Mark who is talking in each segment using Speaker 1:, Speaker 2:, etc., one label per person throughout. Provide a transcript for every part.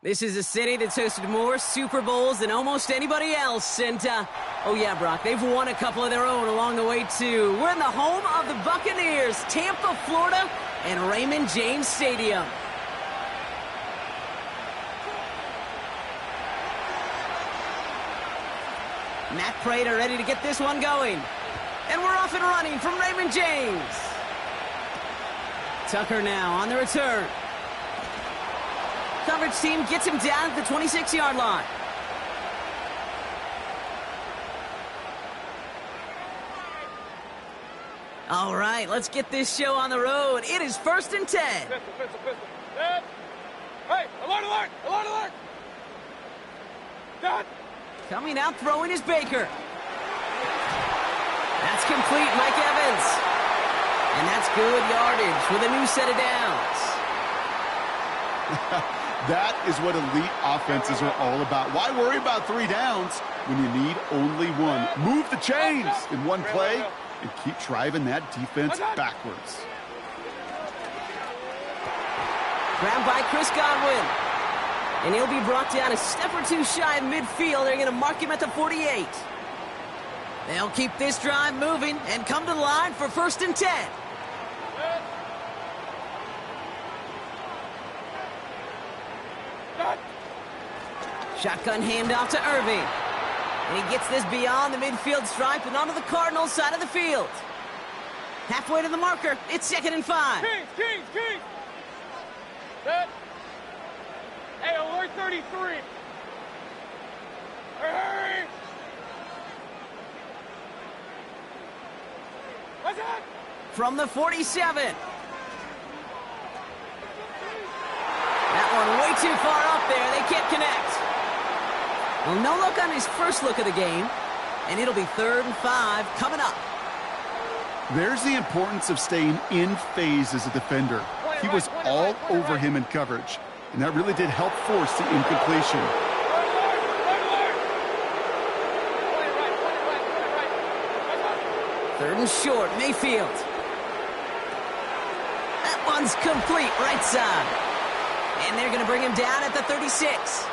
Speaker 1: This is a city that's hosted more Super Bowls than almost anybody else. And, oh yeah, Brock, they've won a couple of their own along the way, too. We're in the home of the Buccaneers, Tampa, Florida, and Raymond James Stadium. Matt Prater ready to get this one going. And we're off and running from Raymond James. Tucker now on the return. Coverage team gets him down at the 26-yard line. All right, let's get this show on the road. It is 1st and 10.
Speaker 2: Pistol. Hey, alert, alert, alert, alert. Done.
Speaker 1: Coming out throwing is Baker. That's complete, Mike Evans. And that's good yardage with a new set of downs.
Speaker 3: That is what elite offenses are all about. Why worry about 3 downs when you need only one? Move the chains in one play and keep driving that defense backwards.
Speaker 1: Grabbed by Chris Godwin. And he'll be brought down a step or two shy of midfield. They're going to mark him at the 48. They'll keep this drive moving and come to the line for 1st and 10. Shotgun handoff to Irving. And he gets this beyond the midfield stripe and onto the Cardinals side of the field. Halfway to the marker, it's 2nd and 5.
Speaker 2: Kings. Set. Hey, alert 33. Hurry. What's that?
Speaker 1: From the 47. That one way too far up there. They can't connect. Well, no look on his first look of the game, and it'll be 3rd and 5 coming up.
Speaker 3: There's the importance of staying in phase as a defender. He was all over him in coverage, and that really did help force the incompletion.
Speaker 1: Third and short, Mayfield. That one's complete, right side. And they're going to bring him down at the 36.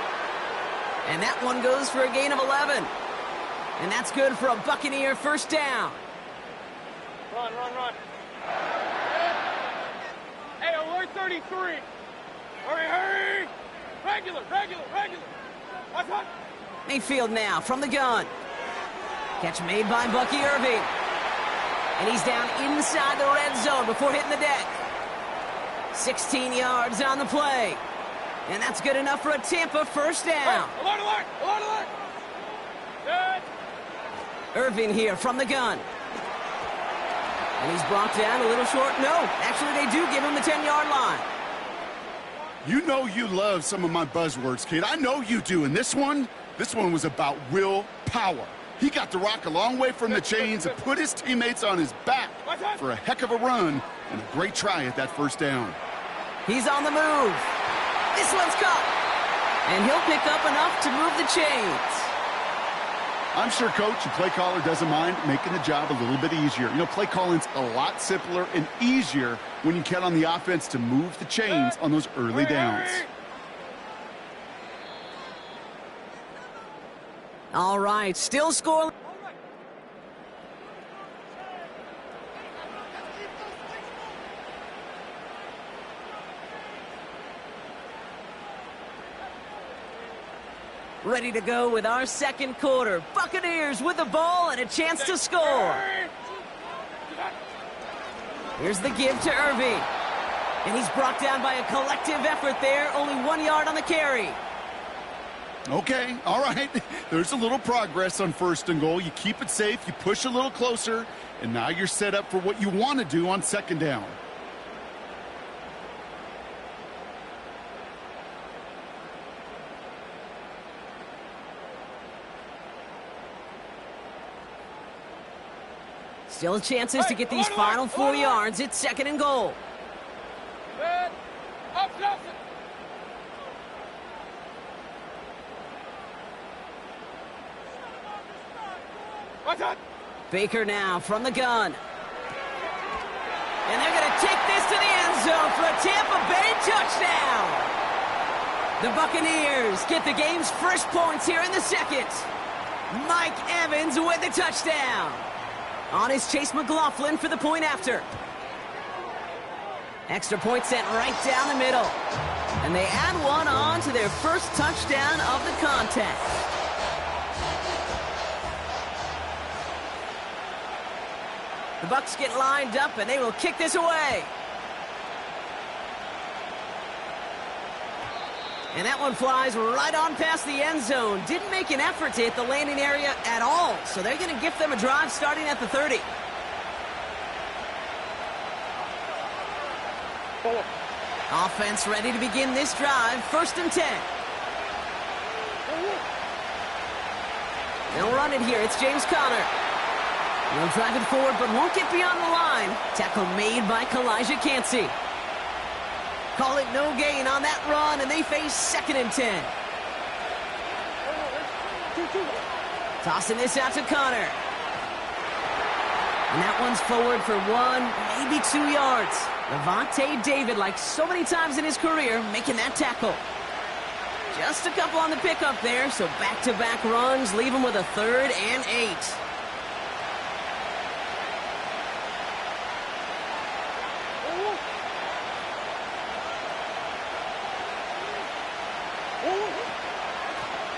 Speaker 1: And that one goes for a gain of 11. And that's good for a Buccaneer first down.
Speaker 2: Run. Hey, alert 33. Hurry. Regular. What's up?
Speaker 1: Mayfield now from the gun. Catch made by Bucky Irving. And he's down inside the red zone before hitting the deck. 16 yards on the play. And that's good enough for a Tampa first down.
Speaker 2: Hey, alert. Good.
Speaker 1: Irving here from the gun. And he's brought down a little short. No, actually they do give him the 10-yard line.
Speaker 3: You know you love some of my buzzwords, kid. I know you do. And this one was about willpower. He got the rock a long way from the chains and put his teammates on his back for a heck of a run and a great try at that first down.
Speaker 1: He's on the move. This one's caught. And he'll pick up enough to move the chains.
Speaker 3: I'm sure coach and play caller doesn't mind making the job a little bit easier. You know, play calling's a lot simpler and easier when you count on the offense to move the chains on those early downs.
Speaker 1: All right, still scoring. Ready to go with our second quarter. Buccaneers with the ball and a chance to score. Here's the give to Irving. And he's brought down by a collective effort there. Only 1 yard on the carry.
Speaker 3: Okay, all right. There's a little progress on 1st and goal. You keep it safe, you push a little closer, and now you're set up for what you want to do on 2nd down.
Speaker 1: Still chances to get these final 4 yards. It's 2nd and goal.
Speaker 2: Good. Up, Nelson. What's up?
Speaker 1: Baker now from the gun. And they're going to take this to the end zone for a Tampa Bay touchdown. The Buccaneers get the game's first points here in the second. Mike Evans with the touchdown. On is Chase McLaughlin for the point after. Extra point sent right down the middle. And they add one on to their first touchdown of the contest. The Bucs get lined up, and they will kick this away. And that one flies right on past the end zone. Didn't make an effort to hit the landing area at all. So they're going to gift them a drive starting at the 30. Offense ready to begin this drive. 1st and 10. They'll run it here. It's James Conner. He'll drive it forward, but won't get beyond the line. Tackle made by Kalijah Cansey. Call it no gain on that run, and they face 2nd and 10. Tossing this out to Conner. And that one's forward for 1, maybe 2 yards. Levante David, like so many times in his career, making that tackle. Just a couple on the pickup there, so back-to-back runs leave him with a 3rd and 8.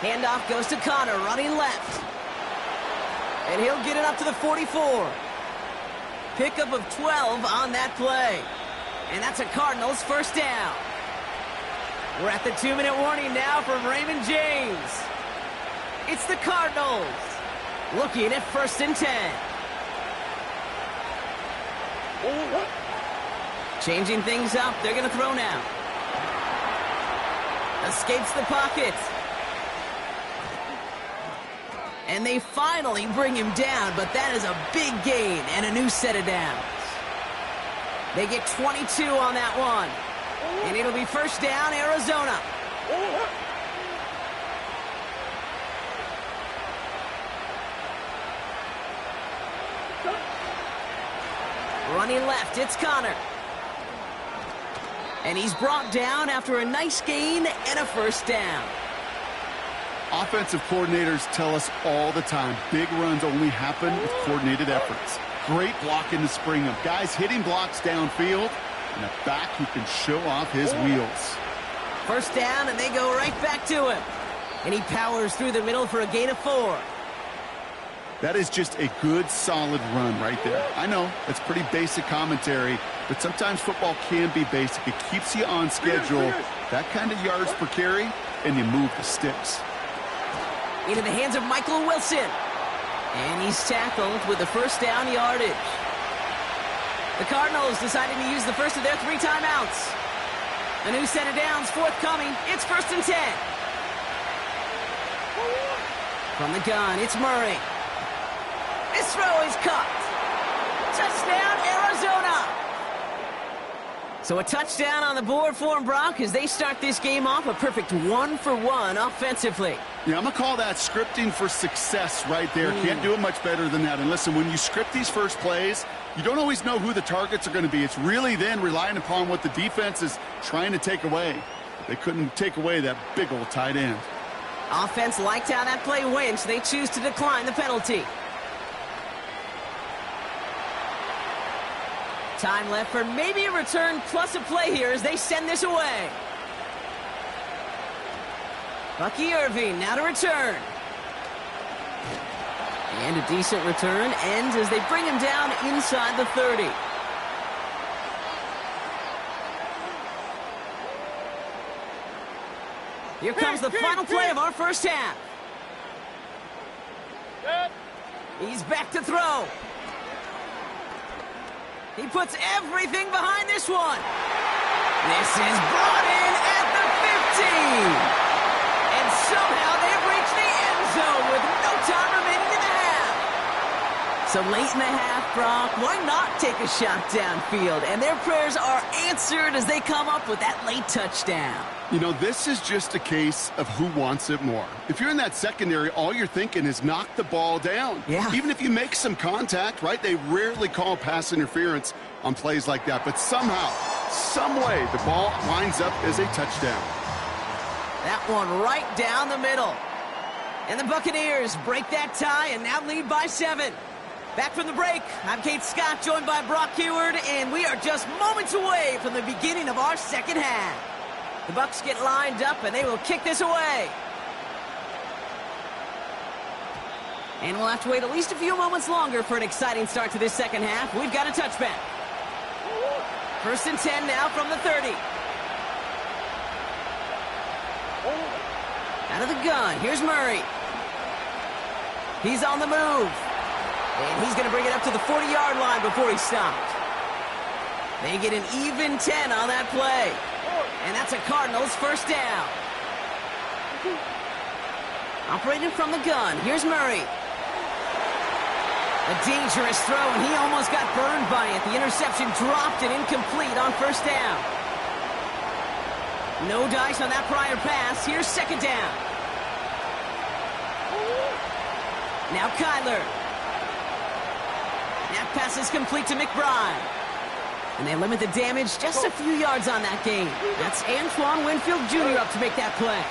Speaker 1: Handoff goes to Conner, running left. And he'll get it up to the 44. Pickup of 12 on that play. And that's a Cardinals 1st down. We're at the 2-minute warning now from Raymond James. It's the Cardinals looking at 1st and 10. Changing things up, they're going to throw now. Escapes the pocket. And they finally bring him down, but that is a big gain and a new set of downs. They get 22 on that one. And it'll be 1st down, Arizona. Running left, it's Conner. And he's brought down after a nice gain and a 1st down.
Speaker 3: Offensive coordinators tell us all the time, big runs only happen with coordinated efforts. Great blocking to spring them. Guys hitting blocks downfield, and a back who can show off his wheels.
Speaker 1: 1st down, and they go right back to him. And he powers through the middle for a gain of 4.
Speaker 3: That is just a good, solid run right there. I know, it's pretty basic commentary, but sometimes football can be basic. It keeps you on schedule. That kind of yards per carry, and you move the sticks.
Speaker 1: Into the hands of Michael Wilson. And he's tackled with the 1st down yardage. The Cardinals deciding to use the first of their 3 timeouts. A new set of downs forthcoming. It's 1st and 10. From the gun, it's Murray. This throw is caught. Touchdown, Arizona. So a touchdown on the board for them, Brock, as they start this game off a perfect 1-for-1 offensively.
Speaker 3: Yeah, I'm going to call that scripting for success right there. Can't do it much better than that. And listen, when you script these first plays, you don't always know who the targets are going to be. It's really then relying upon what the defense is trying to take away. They couldn't take away that big old tight end.
Speaker 1: Offense liked how that play went, so they choose to decline the penalty. Time left for maybe a return plus a play here as they send this away. Bucky Irving now to return. And a decent return ends as they bring him down inside the 30. Here comes the final play of our first half. He's back to throw. He puts everything behind this one. This is brought in at the 15. And somehow they've reached the end zone with no time remaining in the half. So late in the half, Brock, why not take a shot downfield? And their prayers are answered as they come up with that late touchdown.
Speaker 3: You know, this is just a case of who wants it more. If you're in that secondary, all you're thinking is knock the ball down.
Speaker 1: Yeah.
Speaker 3: Even if you make some contact, right, they rarely call pass interference on plays like that. But somehow, some way, the ball winds up as a touchdown.
Speaker 1: That one right down the middle. And the Buccaneers break that tie and now lead by 7. Back from the break, I'm Kate Scott, joined by Brock Heward, and we are just moments away from the beginning of our second half. The Bucs get lined up, and they will kick this away. And we'll have to wait at least a few moments longer for an exciting start to this second half. We've got a touchback. 1st and 10 now from the 30. Out of the gun, here's Murray. He's on the move. And he's going to bring it up to the 40-yard line before he's stopped. They get an even 10 on that play. And that's a Cardinals first down. Operating from the gun, here's Murray. A dangerous throw, and he almost got burned by it. The interception dropped and incomplete on first down. No dice on that prior pass. Here's second down. Now Kyler. That pass is complete to McBride. And they limit the damage just a few yards on that gain. That's Antoine Winfield Jr. up to make that play.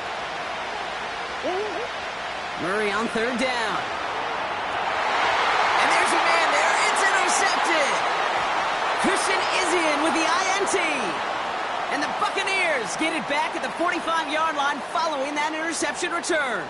Speaker 1: Murray on third down. And there's a man there. It's intercepted. Christian Izien with the INT. And the Buccaneers get it back at the 45-yard line following that interception return.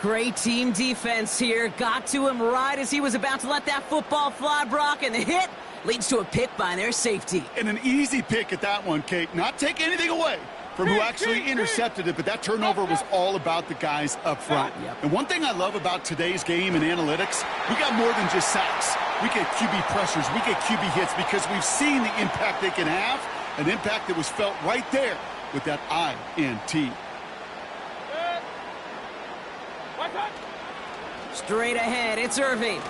Speaker 1: Great team defense here. Got to him right as he was about to let that football fly, Brock, and the hit leads to a pick by their safety.
Speaker 3: And an easy pick at that one, Kate. Not take anything away from who actually intercepted it, but that turnover was all about the guys up front.
Speaker 1: Yep.
Speaker 3: And one thing I love about today's game and analytics, we got more than just sacks. We get QB pressures, we get QB hits because we've seen the impact they can have, an impact that was felt right there with that INT.
Speaker 1: Straight ahead, it's Irving.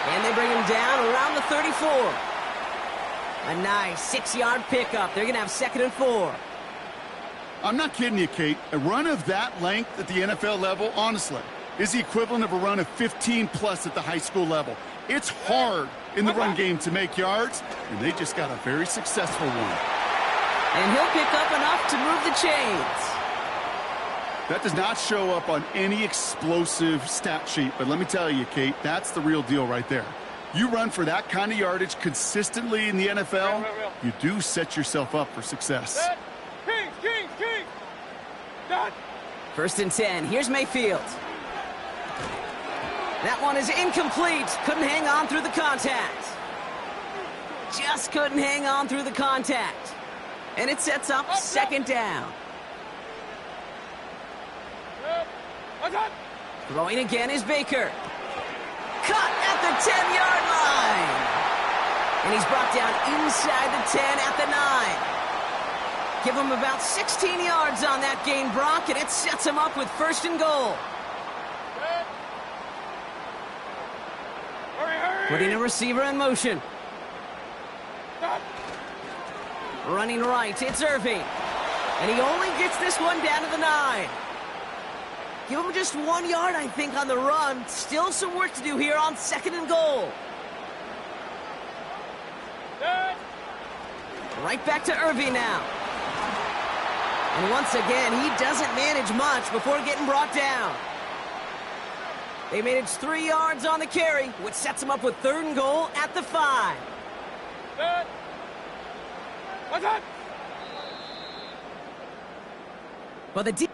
Speaker 1: And they bring him down around the 34. A nice 6-yard pickup. They're going to have 2nd and 4.
Speaker 3: I'm not kidding you, Kate. A run of that length at the NFL level, honestly, is the equivalent of a run of 15-plus at the high school level. It's hard in the run game to make yards, and they just got a very successful one.
Speaker 1: And he'll pick up enough to move the chains.
Speaker 3: That does not show up on any explosive stat sheet, but let me tell you, Kate, that's the real deal right there. You run for that kind of yardage consistently in the NFL, you do set yourself up for success.
Speaker 2: Kings! Done!
Speaker 1: 1st and 10. Here's Mayfield. That one is incomplete. Couldn't hang on through the contact. Just couldn't hang on through the contact. And it sets up 2nd down. Throwing again is Baker. Cut at the 10-yard line. And he's brought down inside the 10 at the 9. Give him about 16 yards on that gain, Brock, and it sets him up with 1st and goal. Putting a receiver in motion. Running right, it's Irving. And he only gets this one down to the 9. Give him just 1 yard, I think, on the run. Still some work to do here on 2nd and goal. Right back to Irving now. And once again, he doesn't manage much before getting brought down. They manage 3 yards on the carry, which sets him up with 3rd and goal at the 5. But the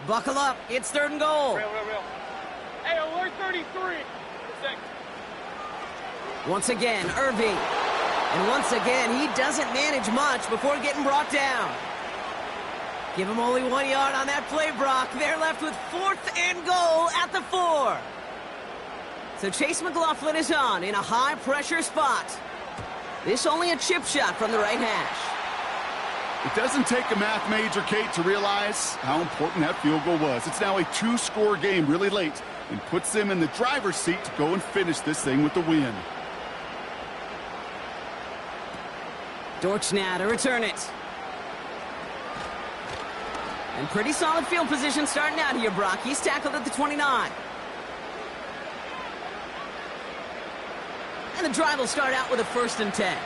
Speaker 1: buckle up, it's 3rd and goal.
Speaker 2: Real. Hey, alert 33.
Speaker 1: Once again, Irving. And once again, he doesn't manage much before getting brought down. Give him only 1 yard on that play, Brock. They're left with 4th and goal at the 4. So Chase McLaughlin is on in a high-pressure spot. This only a chip shot from the right hash.
Speaker 3: It doesn't take a math major, Kate, to realize how important that field goal was. It's now a 2-score game really late and puts them in the driver's seat to go and finish this thing with the win.
Speaker 1: Dortch now to return it. And pretty solid field position starting out here, Brock. He's tackled at the 29. And the drive will start out with a 1st and 10.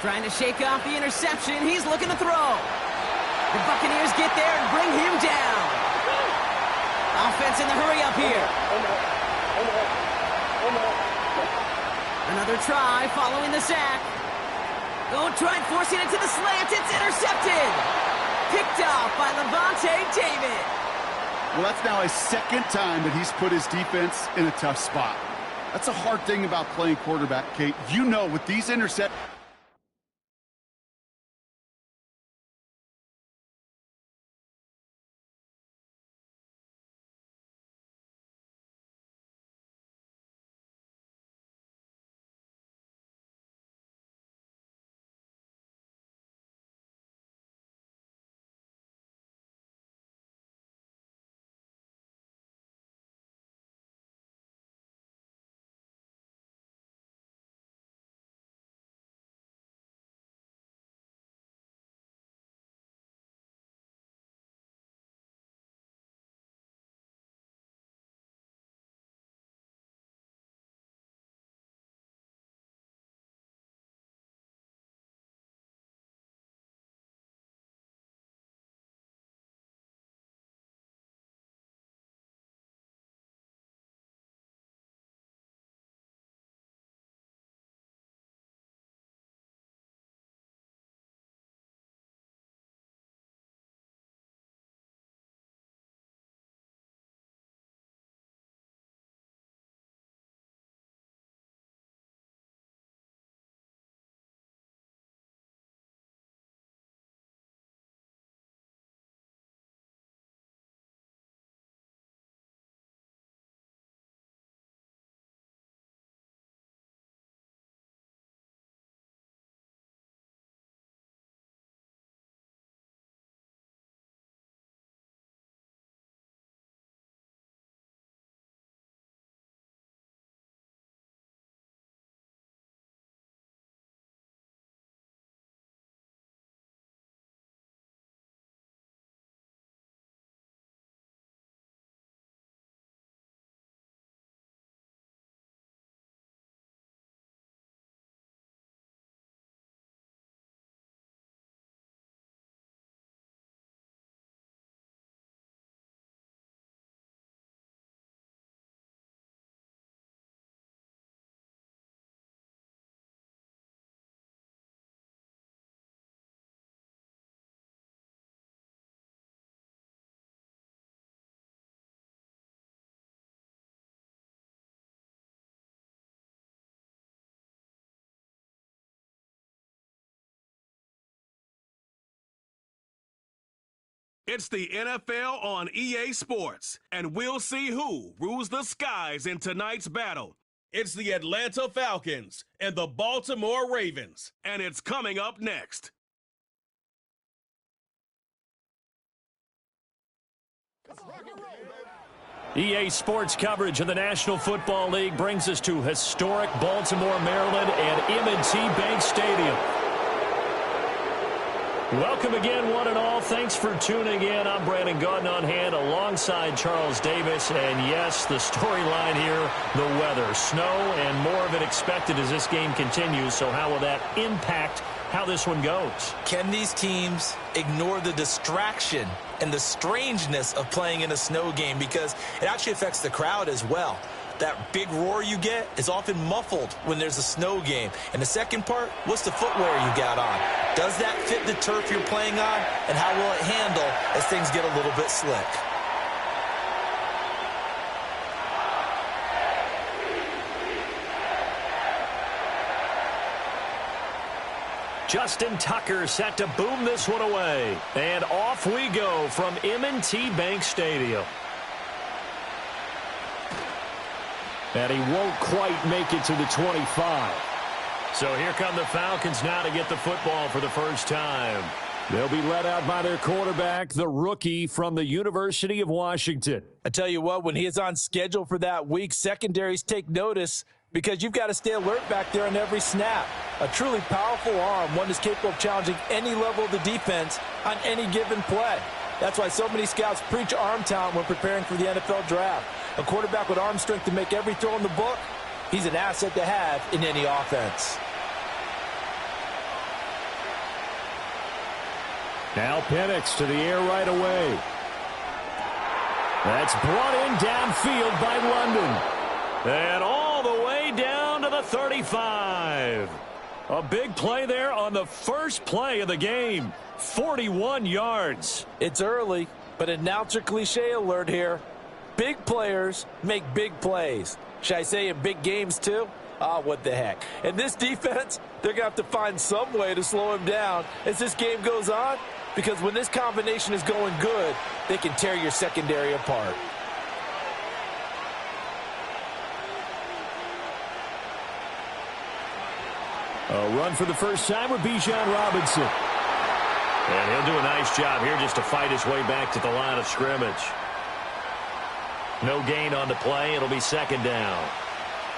Speaker 1: Trying to shake off the interception. He's looking to throw. The Buccaneers get there and bring him down. Offense in the hurry up here. Another try following the sack. Oh, tried forcing it to the slant. It's intercepted. Picked off by Levante David.
Speaker 3: Well, that's now his 2nd time that he's put his defense in a tough spot. That's a hard thing about playing quarterback, Kate. You know, with these interceptions,
Speaker 4: It's the NFL on EA Sports, and we'll see who rules the skies in tonight's battle. It's the Atlanta Falcons and the Baltimore Ravens, and it's coming up next.
Speaker 5: EA Sports coverage of the National Football League brings us to historic Baltimore, Maryland, and M&T Bank Stadium. Welcome again, one and all. Thanks for tuning in. I'm Brandon Gautin on hand alongside Charles Davis. And yes, the storyline here, the weather. Snow and more of it expected as this game continues. So how will that impact how this one goes?
Speaker 6: Can these teams ignore the distraction and the strangeness of playing in a snow game? Because it actually affects the crowd as well. That big roar you get is often muffled when there's a snow game. And the second part, what's the footwear you got on? Does that fit the turf you're playing on? And how will it handle as things get a little bit slick?
Speaker 5: Justin Tucker set to boom this one away. And off we go from M&T Bank Stadium. And he won't quite make it to the 25. So here come the Falcons now to get the football for the first time. They'll be led out by their quarterback, the rookie from the University of Washington.
Speaker 6: I tell you what, when he is on schedule for that week, secondaries take notice because you've got to stay alert back there on every snap. A truly powerful arm, one that's capable of challenging any level of the defense on any given play. That's why so many scouts preach arm talent when preparing for the NFL draft. A quarterback with arm strength to make every throw in the book, he's an asset to have in any offense.
Speaker 5: Now Penix to the air right away. That's brought in downfield by London. And all the way down to the 35. A big play there on the first play of the game. 41 yards.
Speaker 6: It's early, but announcer cliche alert here. Big players make big plays. Should I say in big games too? What the heck. And this defense, they're going to have to find some way to slow him down as this game goes on, because when this combination is going good, they can tear your secondary apart.
Speaker 5: A run for the first time with Bijan Robinson. And he'll do a nice job here just to fight his way back to the line of scrimmage. No gain on the play. It'll be second down.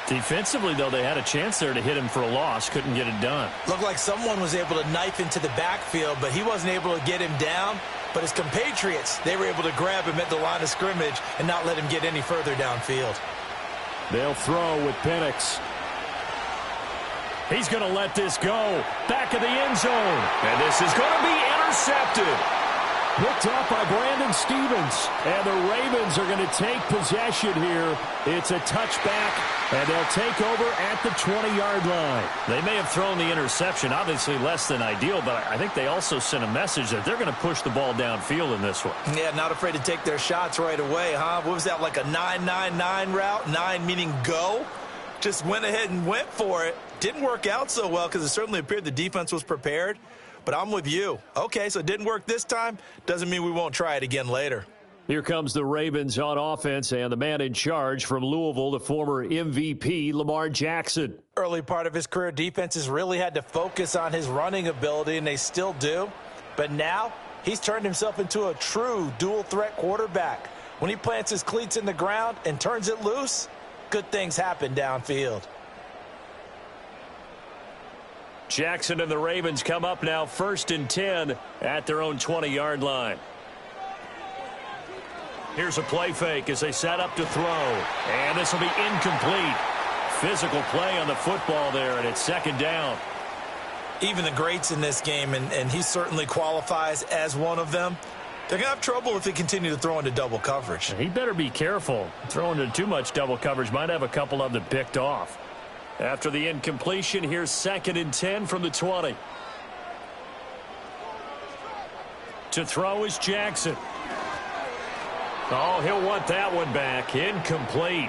Speaker 5: Defensively, though, they had a chance there to hit him for a loss. Couldn't get it done.
Speaker 6: Looked like someone was able to knife into the backfield, but he wasn't able to get him down. But his compatriots, they were able to grab him at the line of scrimmage and not let him get any further downfield.
Speaker 5: They'll throw with Penix. He's going to let this go. Back of the end zone. And this is going to be intercepted. Picked up by Brandon Stevens. And the Ravens are going to take possession here. It's a touchback, and they'll take over at the 20-yard line. They may have thrown the interception, obviously less than ideal, but I think they also sent a message that they're going to push the ball downfield in this one.
Speaker 6: Yeah, not afraid to take their shots right away, huh? What was that, like a 9-9-9 route? 9 meaning go? Just went ahead and went for it. Didn't work out so well because it certainly appeared the defense was prepared. But I'm with you. Okay, so it didn't work this time. Doesn't mean we won't try it again later.
Speaker 5: Here comes the Ravens on offense, and the man in charge from Louisville, the former MVP, Lamar Jackson.
Speaker 6: Early part of his career, defenses really had to focus on his running ability, and they still do. But now he's turned himself into a true dual-threat quarterback. When he plants his cleats in the ground and turns it loose, good things happen downfield.
Speaker 5: Jackson and the Ravens come up now 1st and 10 at their own 20-yard line. Here's a play fake as they set up to throw. And this will be incomplete. Physical play on the football there, and it's second down.
Speaker 6: Even the greats in this game, and he certainly qualifies as one of them, they're going to have trouble if they continue to throw into double coverage.
Speaker 5: He better be careful. Throwing into too much double coverage might have a couple of them picked off. After the incompletion, here's 2nd and 10 from the 20. To throw is Jackson. Oh, he'll want that one back. Incomplete.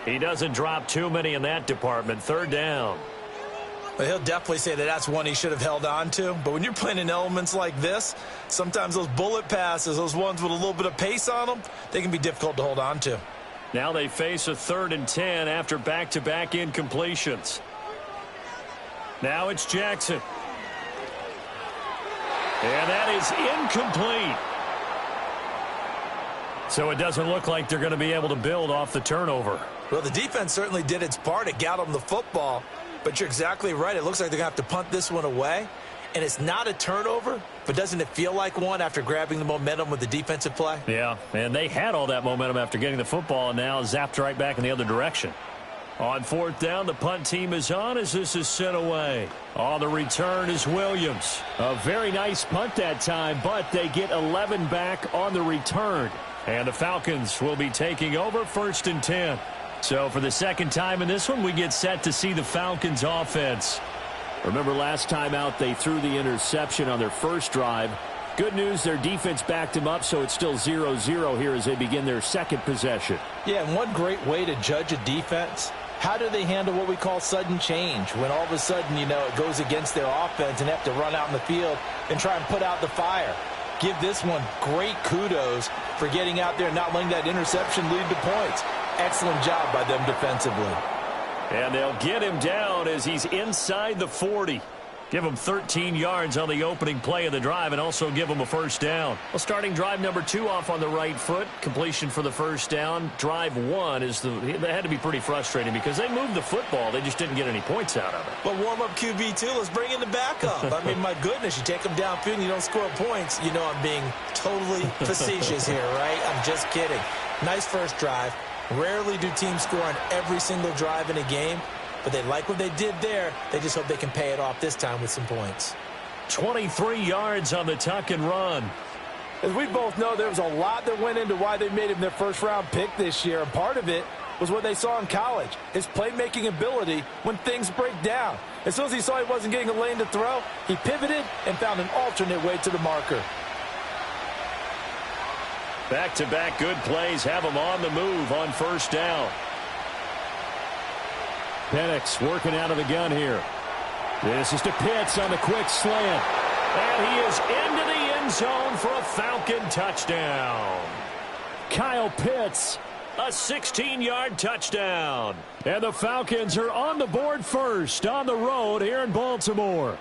Speaker 5: He doesn't drop too many in that department. 3rd down.
Speaker 6: Well, he'll definitely say that that's one he should have held on to. But when you're playing in elements like this, sometimes those bullet passes, those ones with a little bit of pace on them, they can be difficult to hold on to.
Speaker 5: Now they face a 3rd and 10 after back-to-back incompletions. Now it's Jackson. And that is incomplete. So it doesn't look like they're going to be able to build off the turnover.
Speaker 6: Well, the defense certainly did its part. It got them the football. But you're exactly right. It looks like they're going to have to punt this one away. And it's not a turnover, but doesn't it feel like one after grabbing the momentum with the defensive play?
Speaker 5: Yeah, and they had all that momentum after getting the football, and now zapped right back in the other direction. On 4th down, the punt team is on as this is sent away. On the return is Williams. A very nice punt that time, but they get 11 back on the return. And the Falcons will be taking over 1st and 10. So for the second time in this one, we get set to see the Falcons offense. Remember last time out, they threw the interception on their first drive. Good news, their defense backed them up, so it's still 0-0 here as they begin their second possession.
Speaker 6: Yeah, and one great way to judge a defense, how do they handle what we call sudden change? When all of a sudden, you know, it goes against their offense and they have to run out in the field and try and put out the fire. Give this one great kudos for getting out there and not letting that interception lead to points. Excellent job by them defensively.
Speaker 5: And they'll get him down as he's inside the 40. Give them 13 yards on the opening play of the drive and also give them a first down. Well, starting drive number 2 off on the right foot. Completion for the first down. Drive 1 that had to be pretty frustrating because they moved the football. They just didn't get any points out of it.
Speaker 6: But warm-up QB, too. Let's bring in the backup. I mean, my goodness, you take them downfield and you don't score points. You know I'm being totally facetious here, right? I'm just kidding. Nice first drive. Rarely do teams score on every single drive in a game. But they like what they did there. They just hope they can pay it off this time with some points.
Speaker 5: 23 yards on the tuck and run.
Speaker 7: As we both know, there was a lot that went into why they made him their first-round pick this year. And part of it was what they saw in college, his playmaking ability when things break down. As soon as he saw he wasn't getting a lane to throw, he pivoted and found an alternate way to the marker.
Speaker 5: Back-to-back good plays have him on the move on first down. Penix working out of the gun here. This is to Pitts on the quick slant. And he is into the end zone for a Falcon touchdown. Kyle Pitts, a 16-yard touchdown. And the Falcons are on the board first on the road here in Baltimore.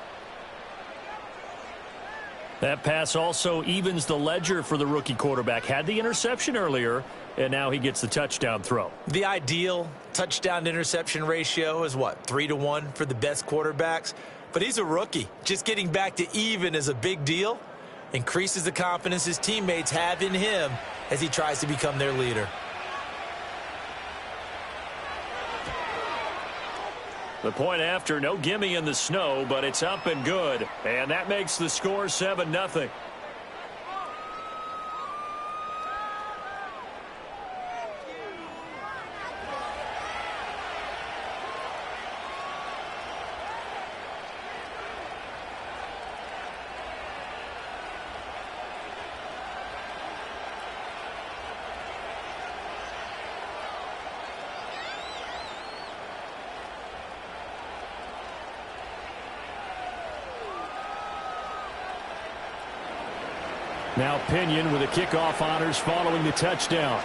Speaker 5: That pass also evens the ledger for the rookie quarterback. Had the interception earlier, and now he gets the touchdown throw.
Speaker 6: The ideal touchdown-interception ratio is, what, 3-to-1 for the best quarterbacks? But he's a rookie. Just getting back to even is a big deal. Increases the confidence his teammates have in him as he tries to become their leader.
Speaker 5: The point after, no gimme in the snow, but it's up and good. And that makes the score 7-0. Now Pinion with the kickoff honors following the touchdown.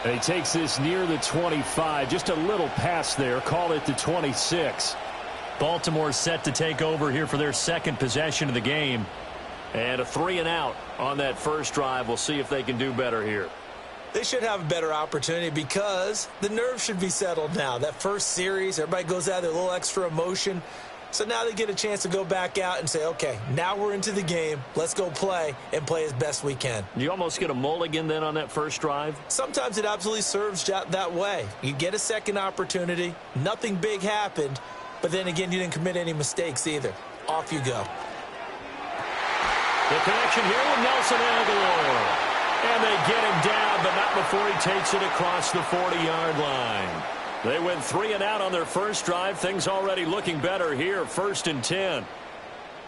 Speaker 5: And he takes this near the 25. Just a little pass there. Call it the 26. Baltimore set to take over here for their second possession of the game. And a 3-and-out on that first drive. We'll see if they can do better here.
Speaker 6: They should have a better opportunity because the nerves should be settled now. That first series, everybody goes out there, a little extra emotion. So now they get a chance to go back out and say, okay, now we're into the game. Let's go play and play as best we can.
Speaker 5: You almost get a mulligan then on that first drive?
Speaker 6: Sometimes it absolutely serves that way. You get a second opportunity. Nothing big happened. But then again, you didn't commit any mistakes either. Off you go.
Speaker 5: The connection here with Nelson Aguilar. And they get him down, but not before he takes it across the 40-yard line. They went 3-and-out on their first drive. Things already looking better here, 1st and 10.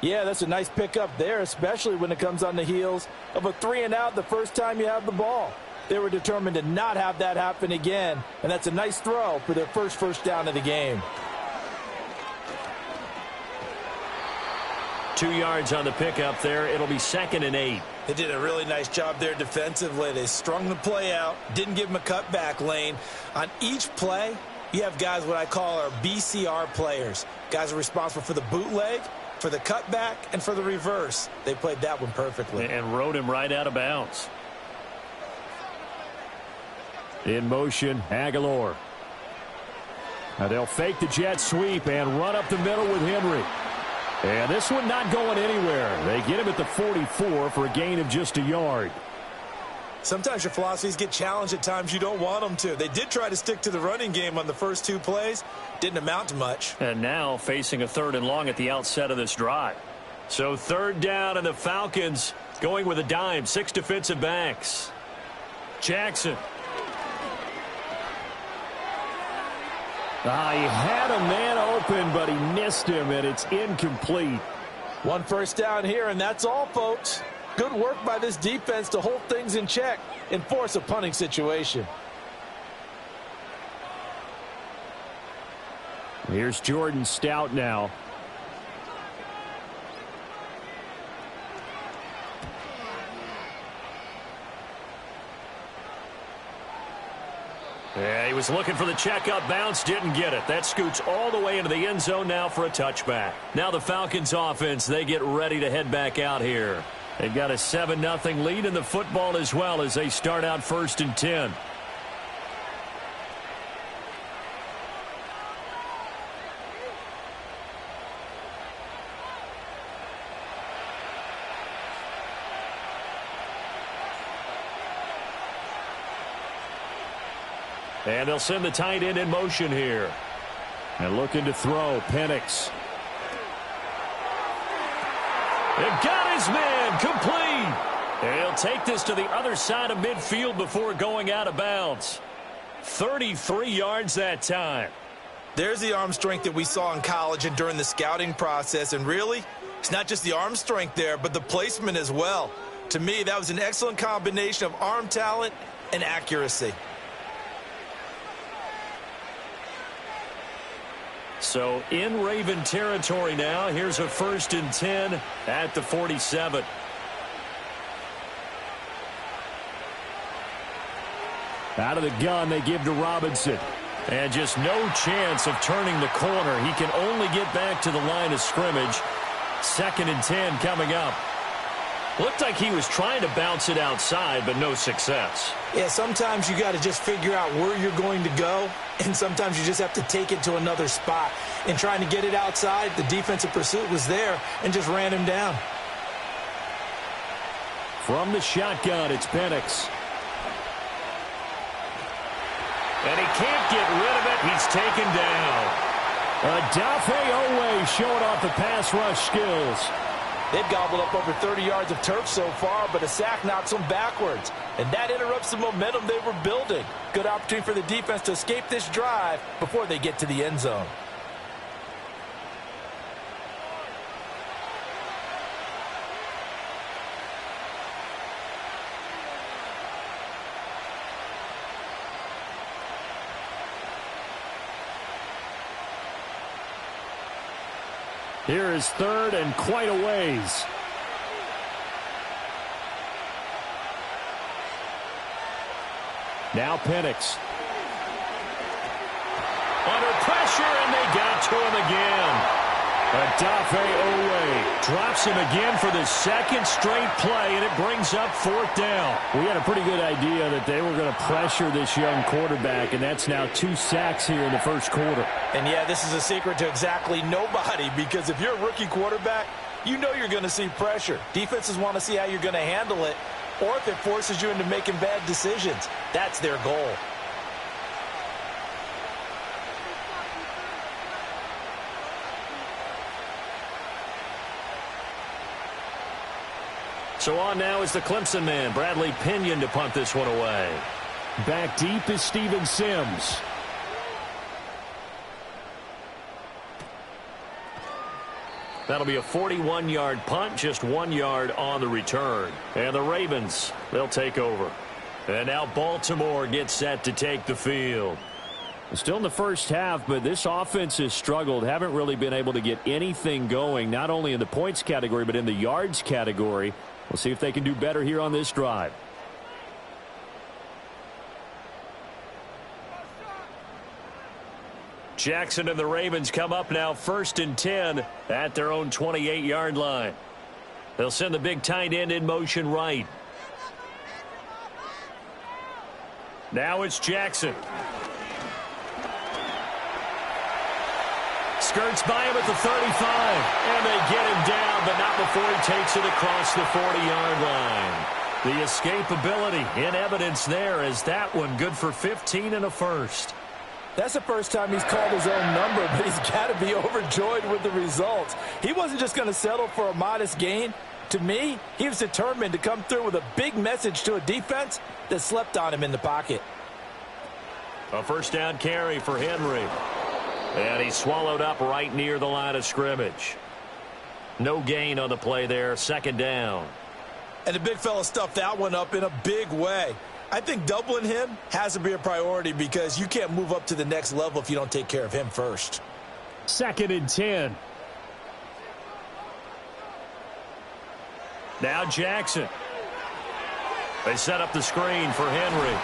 Speaker 7: Yeah, that's a nice pickup there, especially when it comes on the heels of a 3-and-out the first time you have the ball. They were determined to not have that happen again, and that's a nice throw for their first down of the game.
Speaker 5: 2 yards on the pickup there. It'll be 2nd and 8.
Speaker 6: They did a really nice job there defensively. They strung the play out, didn't give them a cutback lane. On each play, you have guys what I call our BCR players. Guys are responsible for the bootleg, for the cutback, and for the reverse. They played that one perfectly.
Speaker 5: And rode him right out of bounds. In motion, Aguilar. Now they'll fake the jet sweep and run up the middle with Henry. And this one not going anywhere. They get him at the 44 for a gain of just a yard.
Speaker 6: Sometimes your philosophies get challenged at times you don't want them to. They did try to stick to the running game on the first 2 plays. Didn't amount to much.
Speaker 5: And now facing a 3rd and long at the outset of this drive. So 3rd down, and the Falcons going with a dime. 6 defensive backs. Jackson. He had a man open, but he missed him, and it's incomplete.
Speaker 7: 1 first down here, and that's all, folks. Good work by this defense to hold things in check and force a punting situation.
Speaker 5: Here's Jordan Stout now. Yeah, he was looking for the checkup bounce, didn't get it. That scoots all the way into the end zone now for a touchback. Now the Falcons offense, they get ready to head back out here. They've got a 7-0 lead in the football as well as they start out 1st and 10. And they'll send the tight end in motion here. And looking to throw, Penix. They've got his man, complete. And he'll take this to the other side of midfield before going out of bounds. 33 yards that time.
Speaker 6: There's the arm strength that we saw in college and during the scouting process. And really, it's not just the arm strength there, but the placement as well. To me, that was an excellent combination of arm talent and accuracy.
Speaker 5: So in Raven territory now. Here's a 1st and 10 at the 47. Out of the gun, they give to Robinson. And just no chance of turning the corner. He can only get back to the line of scrimmage. 2nd and 10 coming up. Looked like he was trying to bounce it outside, but no success.
Speaker 6: Yeah, sometimes you got to just figure out where you're going to go, and sometimes you just have to take it to another spot. And trying to get it outside, the defensive pursuit was there and just ran him down.
Speaker 5: From the shotgun, it's Penix. And he can't get rid of it. He's taken down. Adafe Owe showing off the pass rush skills.
Speaker 7: They've gobbled up over 30 yards of turf so far, but a sack knocks them backwards. And that interrupts the momentum they were building. Good opportunity for the defense to escape this drive before they get to the end zone.
Speaker 5: Here is 3rd and quite a ways. Now Penix. Under pressure, and they got to him again. Adafe Owe drops him again for the 2nd straight play, and it brings up 4th down. We had a pretty good idea that they were going to pressure this young quarterback, and that's now 2 sacks here in the 1st quarter.
Speaker 7: And yeah, this is a secret to exactly nobody, because if you're a rookie quarterback, you know you're going to see pressure. Defenses want to see how you're going to handle it, or if it forces you into making bad decisions. That's their goal.
Speaker 5: So on now is the Clemson man, Bradley Pinion, to punt this one away. Back deep is Steven Sims. That'll be a 41-yard punt, just 1 yard on the return. And the Ravens, they'll take over. And now Baltimore gets set to take the field. Still in the first half, but this offense has struggled. Haven't really been able to get anything going, not only in the points category, but in the yards category. We'll see if they can do better here on this drive. Jackson and the Ravens come up now 1st and 10 at their own 28-yard line. They'll send the big tight end in motion right. Now it's Jackson. Skirts by him at the 35, and they get him down, but not before he takes it across the 40-yard line. The escapability in evidence there as that one good for 15 and a first.
Speaker 7: That's the first time he's called his own number, but he's got to be overjoyed with the results. He wasn't just going to settle for a modest gain. To me, he was determined to come through with a big message to a defense that slept on him in the pocket.
Speaker 5: A 1st down carry for Henry. And he's swallowed up right near the line of scrimmage. No gain on the play there, 2nd down.
Speaker 6: And the big fella stuffed that one up in a big way. I think doubling him has to be a priority because you can't move up to the next level if you don't take care of him first.
Speaker 5: 2nd and 10. Now Jackson. They set up the screen for Henry.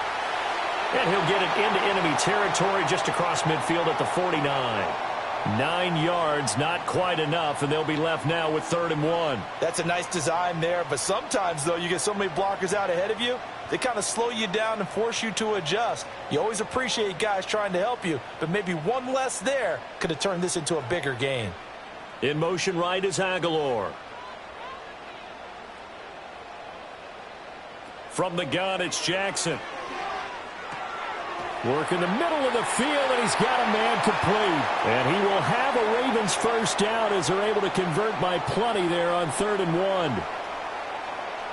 Speaker 5: And he'll get it into enemy territory just across midfield at the 49. 9 yards, not quite enough, and they'll be left now with 3rd and 1.
Speaker 7: That's a nice design there, but sometimes, though, you get so many blockers out ahead of you, they kind of slow you down and force you to adjust. You always appreciate guys trying to help you, but maybe one less there could have turned this into a bigger game.
Speaker 5: In motion right is Aguilar. From the gun, it's Jackson. Work in the middle of the field, and he's got a man complete. And he will have a Ravens first down as they're able to convert by plenty there on 3rd and 1.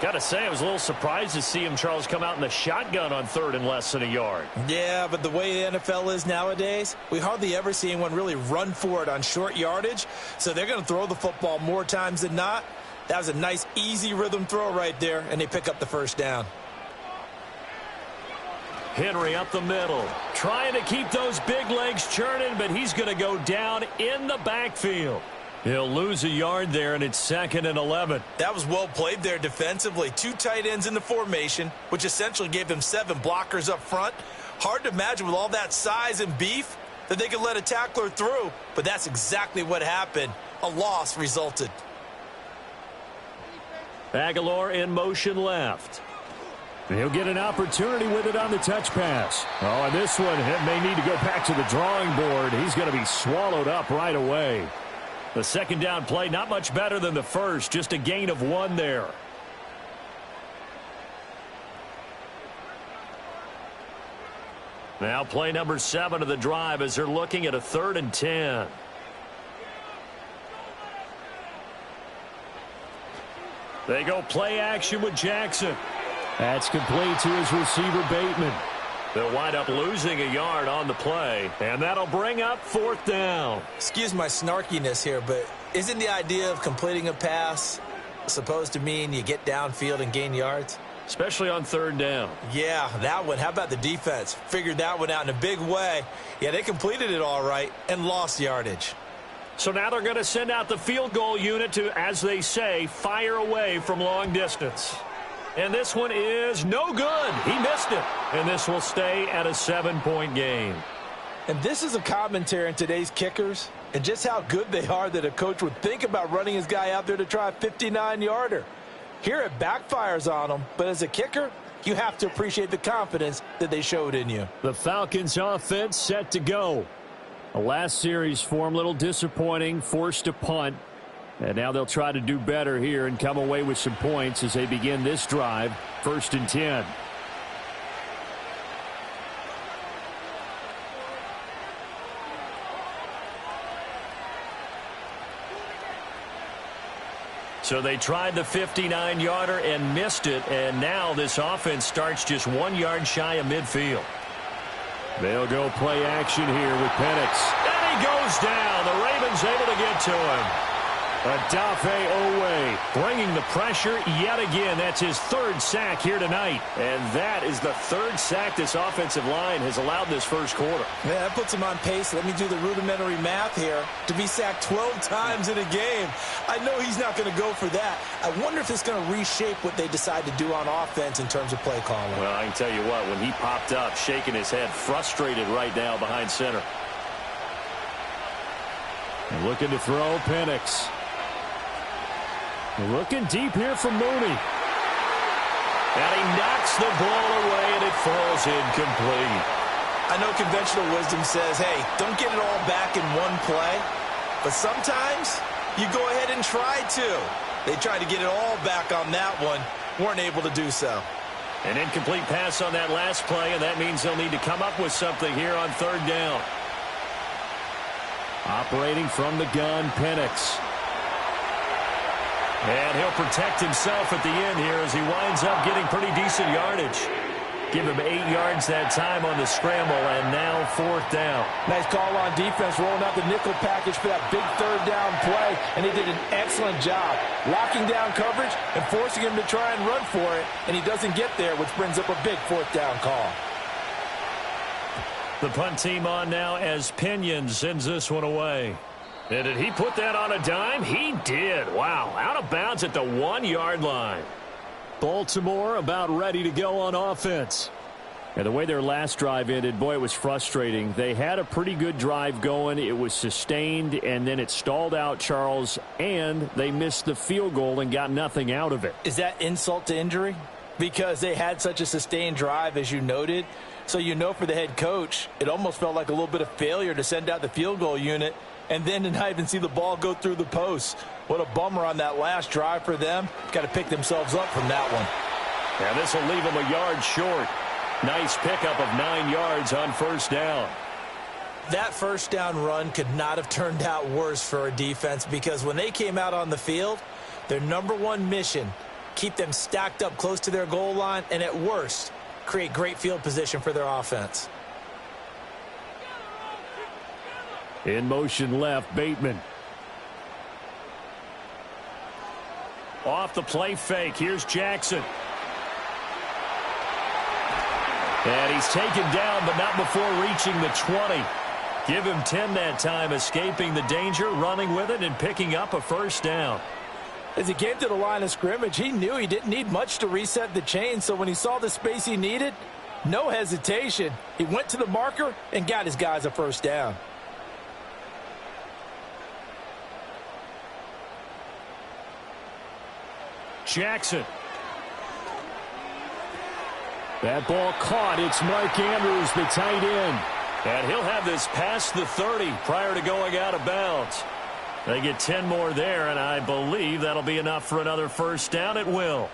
Speaker 5: Got to say, I was a little surprised to see him, Charles, come out in the shotgun on 3rd and less than a yard.
Speaker 6: Yeah, but the way the NFL is nowadays, we hardly ever see anyone really run for it on short yardage. So they're going to throw the football more times than not. That was a nice, easy rhythm throw right there, and they pick up the first down.
Speaker 5: Henry up the middle, trying to keep those big legs churning, but he's going to go down in the backfield. He'll lose a yard there, and it's 2nd and 11.
Speaker 6: That was well played there defensively. 2 tight ends in the formation, which essentially gave them 7 blockers up front. Hard to imagine with all that size and beef that they could let a tackler through, but that's exactly what happened. A loss resulted.
Speaker 5: Aguilar in motion left. He'll get an opportunity with it on the touch pass. Oh, and this one may need to go back to the drawing board. He's going to be swallowed up right away. The second down play, not much better than the first, just a gain of 1 there. Now play number 7 of the drive as they're looking at a 3rd and 10. They go play action with Jackson. That's complete to his receiver, Bateman. They'll wind up losing a yard on the play, and that'll bring up 4th down.
Speaker 6: Excuse my snarkiness here, but isn't the idea of completing a pass supposed to mean you get downfield and gain yards?
Speaker 5: Especially on 3rd down.
Speaker 6: Yeah, that one. How about the defense? Figured that one out in a big way. Yeah, they completed it all right and lost yardage.
Speaker 5: So now they're going to send out the field goal unit to, as they say, fire away from long distance. And this one is no good. He missed it. And this will stay at a 7-point game.
Speaker 7: And this is a commentary on today's kickers and just how good they are that a coach would think about running his guy out there to try a 59-yarder. Here it backfires on him, but as a kicker, you have to appreciate the confidence that they showed in you.
Speaker 5: The Falcons offense set to go. The last series form a little disappointing, forced to punt. And now they'll try to do better here and come away with some points as they begin this drive. 1st and 10. So they tried the 59-yarder and missed it, and now this offense starts just 1 yard shy of midfield. They'll go play action here with Penix. And he goes down. The Ravens able to get to him. Adafe Owe bringing the pressure yet again. That's his 3rd sack here tonight. And that is the 3rd sack this offensive line has allowed this first quarter.
Speaker 6: Yeah, that puts him on pace. Let me do the rudimentary math here. To be sacked 12 times in a game. I know he's not going to go for that. I wonder if it's going to reshape what they decide to do on offense in terms of play calling.
Speaker 5: Well, I can tell you what, when he popped up, shaking his head, frustrated right now behind center. And looking to throw, Penix. Looking deep here from Mooney. And he knocks the ball away, and it falls incomplete.
Speaker 6: I know conventional wisdom says, hey, don't get it all back in one play. But sometimes you go ahead and try to. They tried to get it all back on that one. Weren't able to do so.
Speaker 5: An incomplete pass on that last play, and that means they'll need to come up with something here on 3rd down. Operating from the gun, Penix. And he'll protect himself at the end here as he winds up getting pretty decent yardage. Give him 8 yards that time on the scramble, and now 4th down.
Speaker 7: Nice call on defense, rolling out the nickel package for that big 3rd down play, and he did an excellent job locking down coverage and forcing him to try and run for it, and he doesn't get there, which brings up a big 4th down call.
Speaker 5: The punt team on now as Pinion sends this one away. And did he put that on a dime? He did. Wow, out of bounds at the 1 yard line. Baltimore about ready to go on offense. And the way their last drive ended, boy, it was frustrating. They had a pretty good drive going. It was sustained, and then it stalled out, Charles, and they missed the field goal and got nothing out of it.
Speaker 7: Is that insult to injury? Because they had such a sustained drive, as you noted. So you know for the head coach, it almost felt like a little bit of failure to send out the field goal unit and then to not even see the ball go through the posts. What a bummer on that last drive for them. Got to pick themselves up from that one.
Speaker 5: And this will leave them a yard short. Nice pickup of 9 yards on first down.
Speaker 6: That first down run could not have turned out worse for a defense, because when they came out on the field, their number one mission, keep them stacked up close to their goal line, and at worst, create great field position for their offense.
Speaker 5: In motion left, Bateman. Off the play fake, here's Jackson. And he's taken down, but not before reaching the 20. Give him 10 that time, escaping the danger, running with it, and picking up a first down.
Speaker 7: As he came to the line of scrimmage, he knew he didn't need much to reset the chain, so when he saw the space he needed, no hesitation. He went to the marker and got his guys a first down.
Speaker 5: Jackson. That ball caught. It's Mark Andrews, the tight end. And he'll have this past the 30 prior to going out of bounds. They get 10 more there, and I believe that'll be enough for another first down. It will.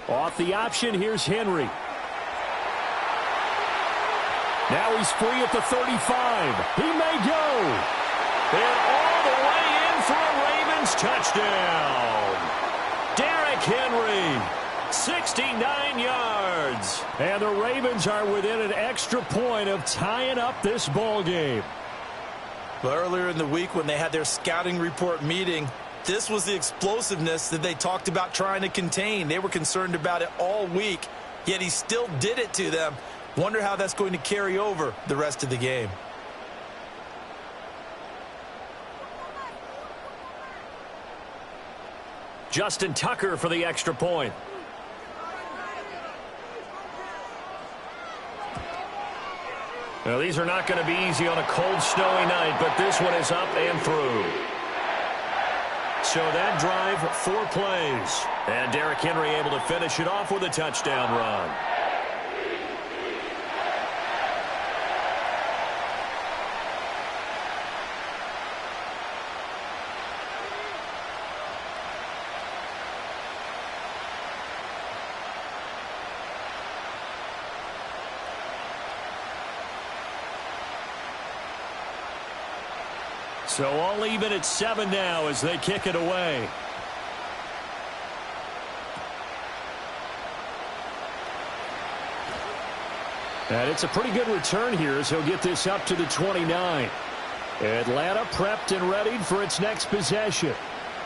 Speaker 5: Off the option, here's Henry. Now he's free at the 35. He may go. And all the way in for a Ravens touchdown. Derrick Henry, 69 yards. And the Ravens are within an extra point of tying up this ball game.
Speaker 6: Well, earlier in the week when they had their scouting report meeting, this was the explosiveness that they talked about trying to contain. They were concerned about it all week, yet he still did it to them. Wonder how that's going to carry over the rest of the game.
Speaker 5: Justin Tucker for the extra point. Now, these are not going to be easy on a cold, snowy night, but this one is up and through. So that drive, 4 plays. And Derrick Henry able to finish it off with a touchdown run. So all even at 7 now as they kick it away. And it's a pretty good return here as he'll get this up to the 29. Atlanta prepped and readied for its next possession.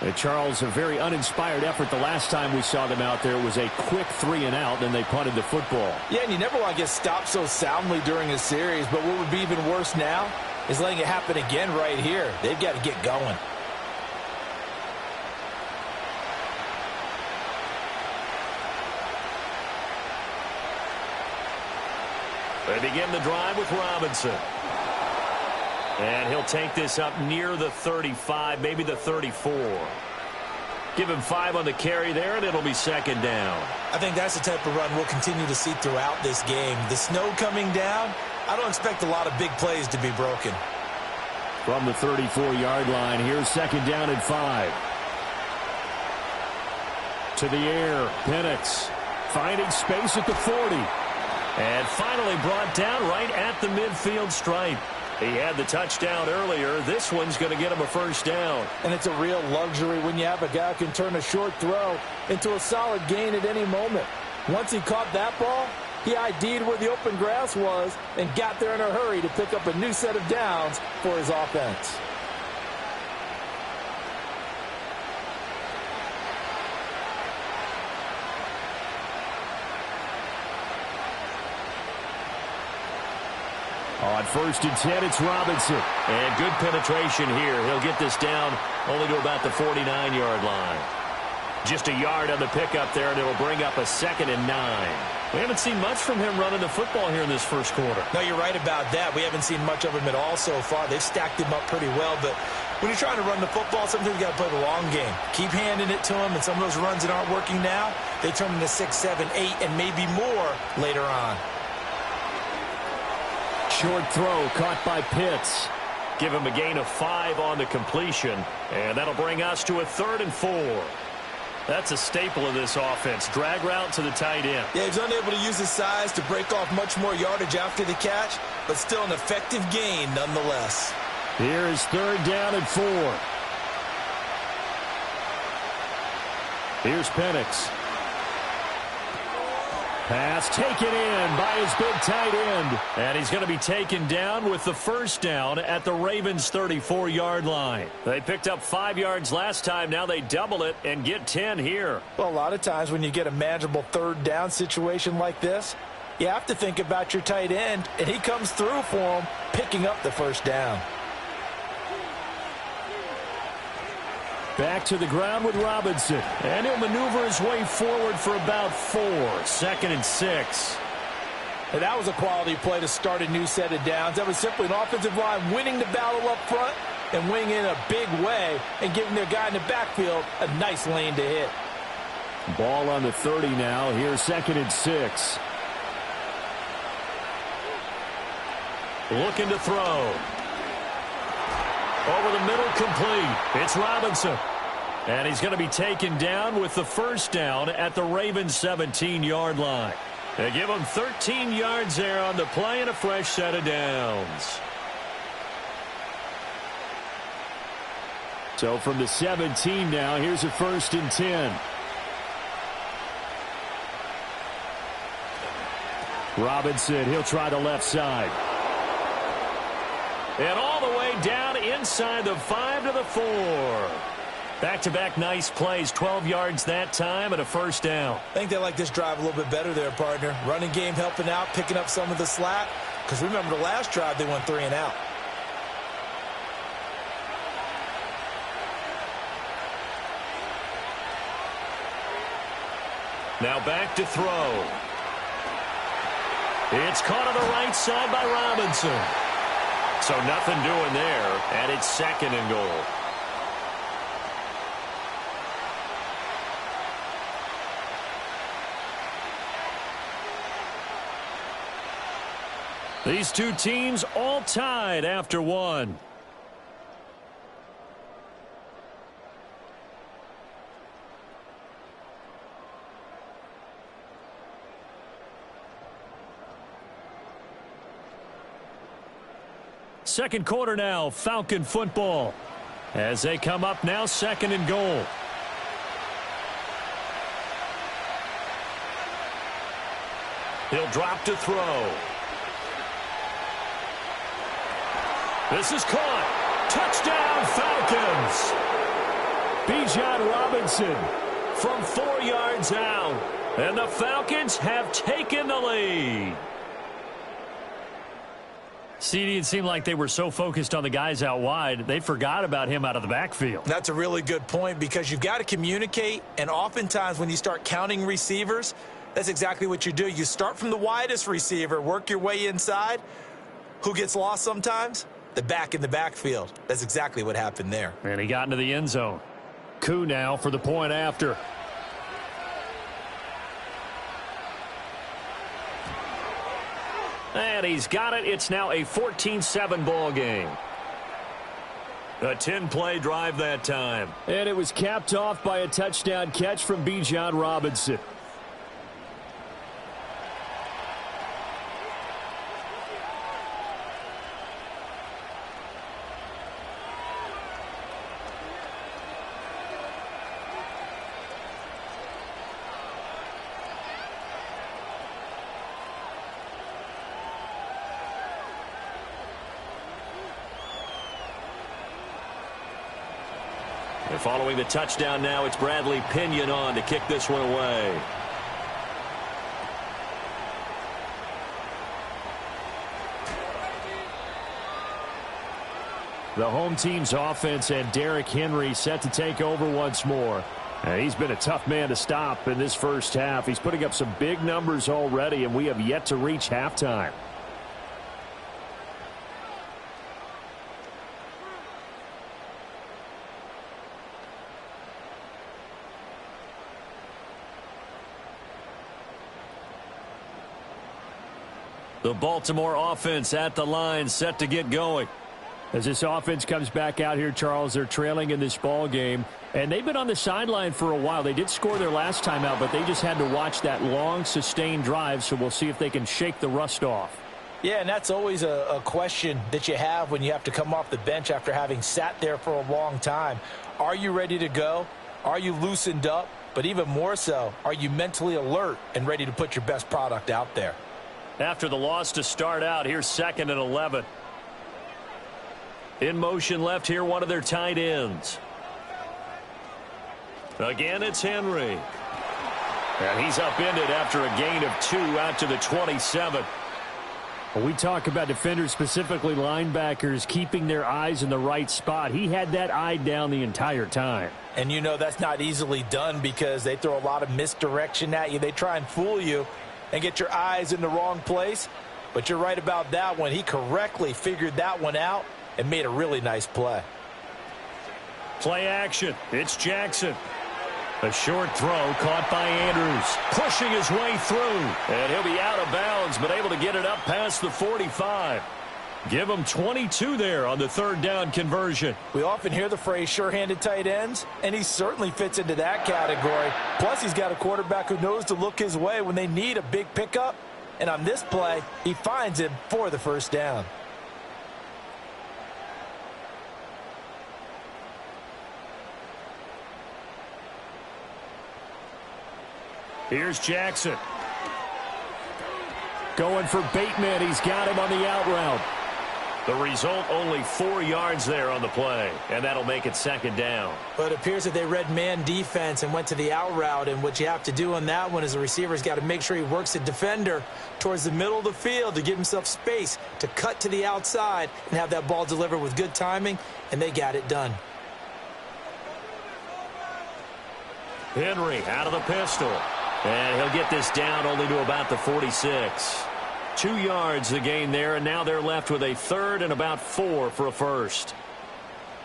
Speaker 5: And Charles, a very uninspired effort the last time we saw them out there. It was a quick 3 and out, and they punted the football.
Speaker 7: Yeah, and you never want to get stopped so soundly during a series, but what would be even worse now is letting it happen again right here. They've got to get going.
Speaker 5: They begin the drive with Robinson. And he'll take this up near the 35, maybe the 34. Give him 5 on the carry there, and it'll be second down.
Speaker 6: I think that's the type of run we'll continue to see throughout this game. The snow coming down, I don't expect a lot of big plays to be broken.
Speaker 5: From the 34-yard line, here's second down and 5. To the air, Penix finding space at the 40. And finally brought down right at the midfield stripe. He had the touchdown earlier. This one's going to get him a first down.
Speaker 7: And it's a real luxury when you have a guy who can turn a short throw into a solid gain at any moment. Once he caught that ball, he ID'd where the open grass was and got there in a hurry to pick up a new set of downs for his offense.
Speaker 5: On 1st and 10, it's Robinson. And good penetration here. He'll get this down only to about the 49-yard line. Just a yard on the pickup there, and it'll bring up a 2nd and 9. We haven't seen much from him running the football here in this first quarter.
Speaker 6: No, you're right about that. We haven't seen much of him at all so far. They've stacked him up pretty well, but when you're trying to run the football, sometimes you got to play the long game. Keep handing it to him, and some of those runs that aren't working now, they turn into 6, 7, 8, and maybe more later on.
Speaker 5: Short throw caught by Pitts. Give him a gain of 5 on the completion, and that'll bring us to a 3rd and 4. That's a staple of this offense. Drag route to the tight end.
Speaker 6: Yeah, he's unable to use his size to break off much more yardage after the catch, but still an effective gain nonetheless.
Speaker 5: Here is 3rd down and 4. Here's Penix. Pass taken in by his big tight end. And he's going to be taken down with the 1st down at the Ravens' 34-yard line. They picked up 5 yards last time. Now they double it and get 10 here.
Speaker 6: Well, a lot of times when you get a manageable 3rd down situation like this, you have to think about your tight end, and he comes through for him, picking up the 1st down.
Speaker 5: Back to the ground with Robinson. And he'll maneuver his way forward for about 4. 2nd and 6.
Speaker 7: And that was a quality play to start a new set of downs. That was simply an offensive line winning the battle up front and winning in a big way and giving their guy in the backfield a nice lane to hit.
Speaker 5: Ball on the 30 now. Here's 2nd and 6. Looking to throw. Over the middle, complete. It's Robinson. And he's going to be taken down with the 1st down at the Ravens' 17-yard line. They give him 13 yards there on the play and a fresh set of downs. So from the 17 now, here's a 1st and 10. Robinson, he'll try the left side. And all the way down inside the 5 to the 4. Back-to-back nice plays, 12 yards that time and a 1st down.
Speaker 6: I think they like this drive a little bit better there, partner. Running game helping out, picking up some of the slack. Because remember the last drive, they went 3 and out.
Speaker 5: Now back to throw. It's caught on the right side by Robinson. So nothing doing there, and it's 2nd and goal. These two teams all tied after 1. Second quarter now, Falcon football. As they come up now, 2nd and goal. He'll drop to throw. This is caught. Touchdown, Falcons. Bijan Robinson from 4 yards out. And the Falcons have taken the lead. CD, it seemed like they were so focused on the guys out wide, they forgot about him out of the backfield.
Speaker 6: That's a really good point because you've got to communicate, and oftentimes when you start counting receivers, that's exactly what you do. You start from the widest receiver, work your way inside. Who gets lost sometimes? The back in the backfield. That's exactly what happened there.
Speaker 5: And he got into the end zone. Koo now for the point after. And he's got it. It's now a 14-7 ball game. A 10-play drive that time. And it was capped off by a touchdown catch from Bijan Robinson. And following the touchdown now, it's Bradley Pinion on to kick this one away. The home team's offense and Derrick Henry set to take over once more. He's been a tough man to stop in this first half. He's putting up some big numbers already, and we have yet to reach halftime. The Baltimore offense at the line, set to get going. As this offense comes back out here, Charles, they're trailing in this ball game, and they've been on the sideline for a while. They did score their last time out, but they just had to watch that long, sustained drive, so we'll see if they can shake the rust off.
Speaker 7: Yeah, and that's always a question that you have when you have to come off the bench after having sat there for a long time. Are you ready to go? Are you loosened up? But even more so, are you mentally alert and ready to put your best product out there?
Speaker 5: After the loss to start out, here's 2nd and 11. In motion left here, one of their tight ends. Again, it's Henry. And he's upended after a gain of 2 out to the 27. When we talk about defenders, specifically linebackers, keeping their eyes in the right spot, he had that eye down the entire time.
Speaker 7: And you know that's not easily done because they throw a lot of misdirection at you. They try and fool you and get your eyes in the wrong place. But you're right about that one. He correctly figured that one out and made a really nice play.
Speaker 5: Play action. It's Jackson. A short throw caught by Andrews. Pushing his way through. And he'll be out of bounds, but able to get it up past the 45. Give him 22 there on the 3rd down conversion.
Speaker 7: We often hear the phrase sure-handed tight ends, and he certainly fits into that category. Plus, he's got a quarterback who knows to look his way when they need a big pickup. And on this play, he finds him for the 1st down.
Speaker 5: Here's Jackson. Going for Bateman. He's got him on the out route. The result, only 4 yards there on the play, and that'll make it 2nd down.
Speaker 6: But it appears that they read man defense and went to the out route, and what you have to do on that one is the receiver's got to make sure he works the defender towards the middle of the field to give himself space to cut to the outside and have that ball delivered with good timing, and they got it done.
Speaker 5: Henry out of the pistol. And he'll get this down only to about the 46. 2 yards the gain there, and now they're left with a 3rd and about 4 for a first.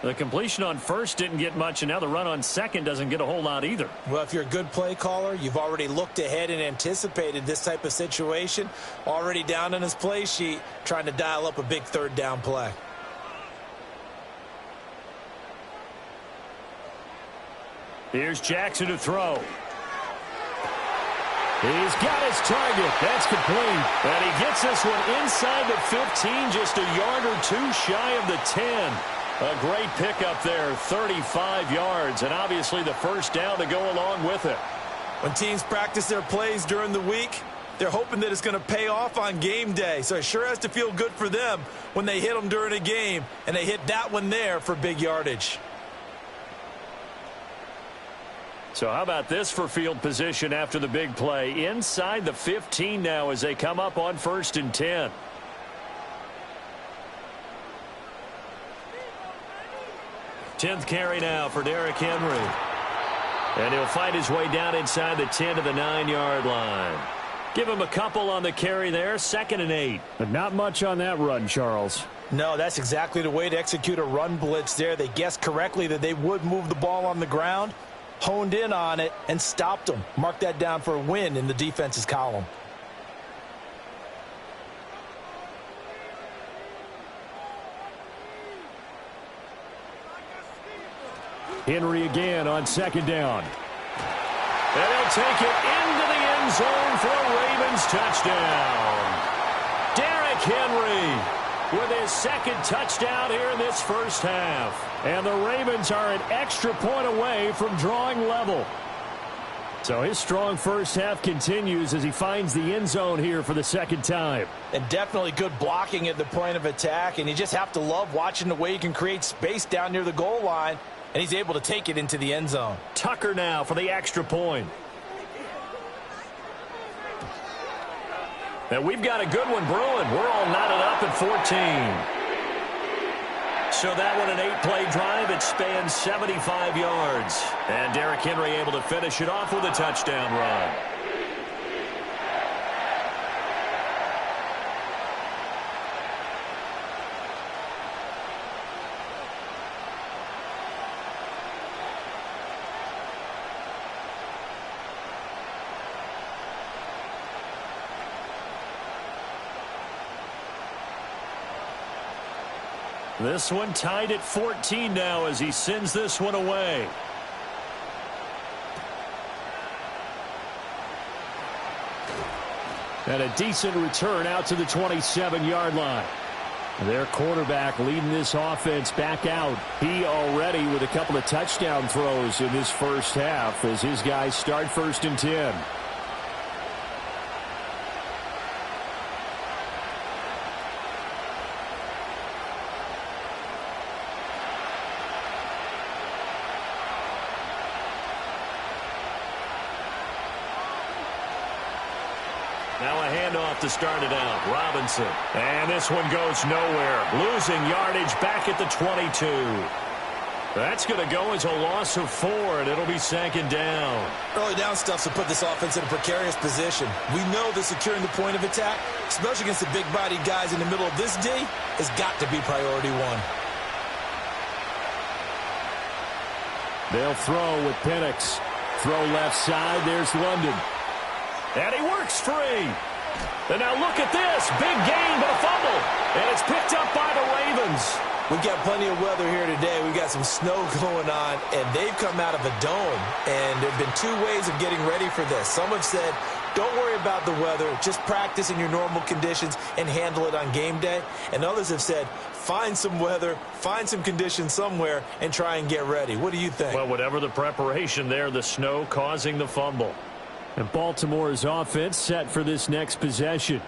Speaker 5: The completion on first didn't get much, and now the run on second doesn't get a whole lot either.
Speaker 6: Well, if you're a good play caller, you've already looked ahead and anticipated this type of situation. Already down on his play sheet, trying to dial up a big 3rd down play.
Speaker 5: Here's Jackson to throw. He's got his target. That's complete. And he gets this one inside the 15, just a yard or 2 shy of the 10. A great pickup there, 35 yards, and obviously the 1st down to go along with it.
Speaker 6: When teams practice their plays during the week, they're hoping that it's going to pay off on game day. So it sure has to feel good for them when they hit them during a game, and they hit that one there for big yardage.
Speaker 5: So how about this for field position after the big play? Inside the 15 now as they come up on 1st and 10. Tenth carry now for Derrick Henry. And he'll fight his way down inside the 10 to the 9-yard line. Give him a couple on the carry there, 2nd and 8. But not much on that run, Charles.
Speaker 7: No, that's exactly the way to execute a run blitz there. They guessed correctly that they would move the ball on the ground, honed in on it, and stopped them. Mark that down for a win in the defense's column.
Speaker 5: Henry again on 2nd down. And he'll take it into the end zone for a Ravens touchdown. Derrick Henry with his 2nd touchdown here in this first half. And the Ravens are an extra point away from drawing level. So his strong first half continues as he finds the end zone here for the 2nd time.
Speaker 7: And definitely good blocking at the point of attack. And you just have to love watching the way he can create space down near the goal line. And he's able to take it into the end zone.
Speaker 5: Tucker now for the extra point. And we've got a good one brewing. We're all knotted up at 14. So that one, an 8-play drive. It spans 75 yards. And Derrick Henry able to finish it off with a touchdown run. This one tied at 14 now as he sends this one away. And a decent return out to the 27-yard line. Their quarterback leading this offense back out. He already with a couple of touchdown throws in this first half as his guys start 1st and 10. Now a handoff to start it out. Robinson. And this one goes nowhere. Losing yardage back at the 22. That's going to go as a loss of 4, and it'll be 2nd down.
Speaker 6: Early down stuff to put this offense in a precarious position. We know that securing the point of attack, especially against the big-bodied guys in the middle of this D, has got to be priority 1.
Speaker 5: They'll throw with Penix. Throw left side. There's London. And he works free. And now look at this. Big gain, but a fumble. And it's picked up by the Ravens.
Speaker 6: We've got plenty of weather here today. We've got some snow going on, and they've come out of a dome. And there have been 2 ways of getting ready for this. Some have said, don't worry about the weather. Just practice in your normal conditions and handle it on game day. And others have said, find some weather, find some conditions somewhere, and try and get ready. What do you think?
Speaker 5: Well, whatever the preparation there, the snow causing the fumble. And Baltimore's offense set for this next possession.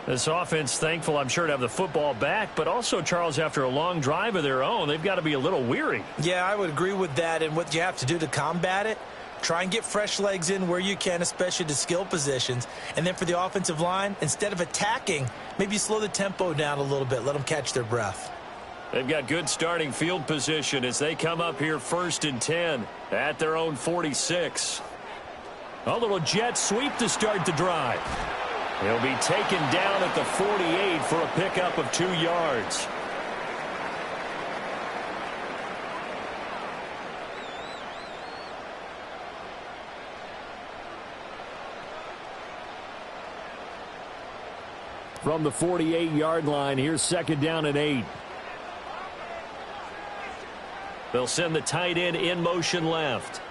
Speaker 5: This offense thankful, I'm sure, to have the football back, but also, Charles, after a long drive of their own, they've got to be a little weary.
Speaker 6: Yeah, I would agree with that. And what you have to do to combat it, try and get fresh legs in where you can, especially to skill positions. And then for the offensive line, instead of attacking, maybe slow the tempo down a little bit. Let them catch their breath.
Speaker 5: They've got good starting field position as they come up here 1st and 10 at their own 46. A little jet sweep to start the drive. He'll be taken down at the 48 for a pickup of 2 yards. From the 48-yard line, here's 2nd down and 8. They'll send the tight end in motion left.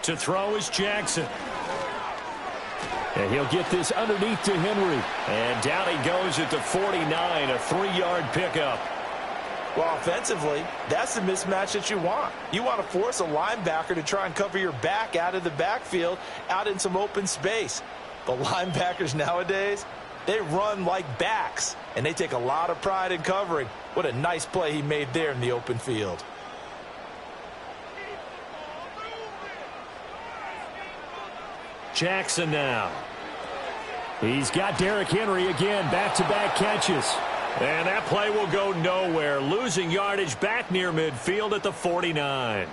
Speaker 5: To throw is Jackson. And he'll get this underneath to Henry. And down he goes at the 49, a 3-yard pickup.
Speaker 6: Well, offensively, that's the mismatch that you want. You want to force a linebacker to try and cover your back out of the backfield, out in some open space. The linebackers nowadays, they run like backs, and they take a lot of pride in covering. What a nice play he made there in the open field.
Speaker 5: Jackson now. He's got Derrick Henry again, back-to-back catches. And that play will go nowhere. Losing yardage back near midfield at the 49.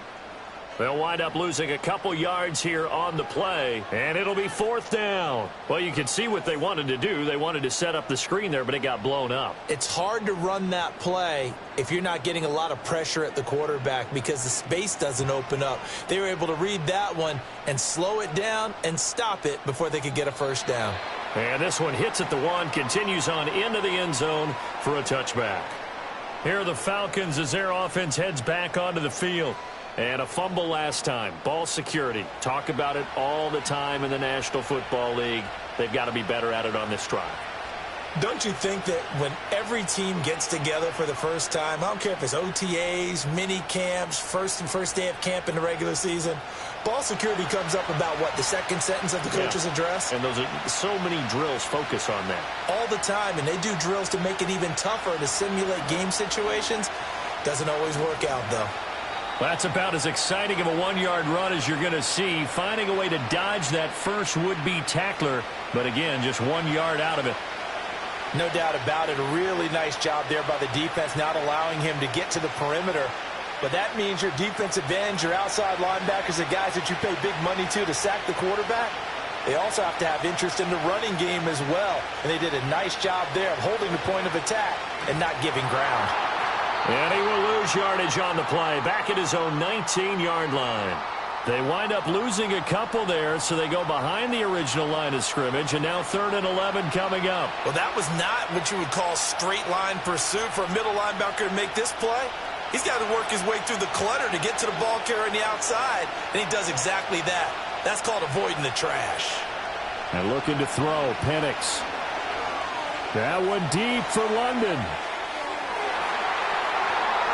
Speaker 5: They'll wind up losing a couple yards here on the play, and it'll be 4th down. Well, you can see what they wanted to do. They wanted to set up the screen there, but it got blown up.
Speaker 6: It's hard to run that play if you're not getting a lot of pressure at the quarterback because the space doesn't open up. They were able to read that one and slow it down and stop it before they could get a 1st down.
Speaker 5: And this one hits at the 1, continues on into the end zone for a touchback. Here are the Falcons as their offense heads back onto the field. And a fumble last time. Ball security. Talk about it all the time in the National Football League. They've got to be better at it on this drive.
Speaker 6: Don't you think that when every team gets together for the first time, I don't care if it's OTAs, mini camps, first day of camp in the regular season, ball security comes up about, what, the 2nd sentence of the coach's address?
Speaker 5: And those are so many drills focus on that.
Speaker 6: All the time, and they do drills to make it even tougher to simulate game situations. Doesn't always work out, though.
Speaker 5: That's about as exciting of a 1-yard run as you're going to see. Finding a way to dodge that first would-be tackler. But again, just 1 yard out of it.
Speaker 7: No doubt about it. A really nice job there by the defense, not allowing him to get to the perimeter. But that means your defensive ends, your outside linebackers, the guys that you pay big money to sack the quarterback, they also have to have interest in the running game as well. And they did a nice job there of holding the point of attack and not giving ground.
Speaker 5: And he will lose yardage on the play, back at his own 19-yard line. They wind up losing a couple there, so they go behind the original line of scrimmage, and now 3rd and 11 coming up.
Speaker 6: Well, that was not what you would call straight line pursuit for a middle linebacker to make this play. He's got to work his way through the clutter to get to the ball carrier on the outside, and he does exactly that. That's called avoiding the trash.
Speaker 5: And looking to throw, Penix. That one deep for London.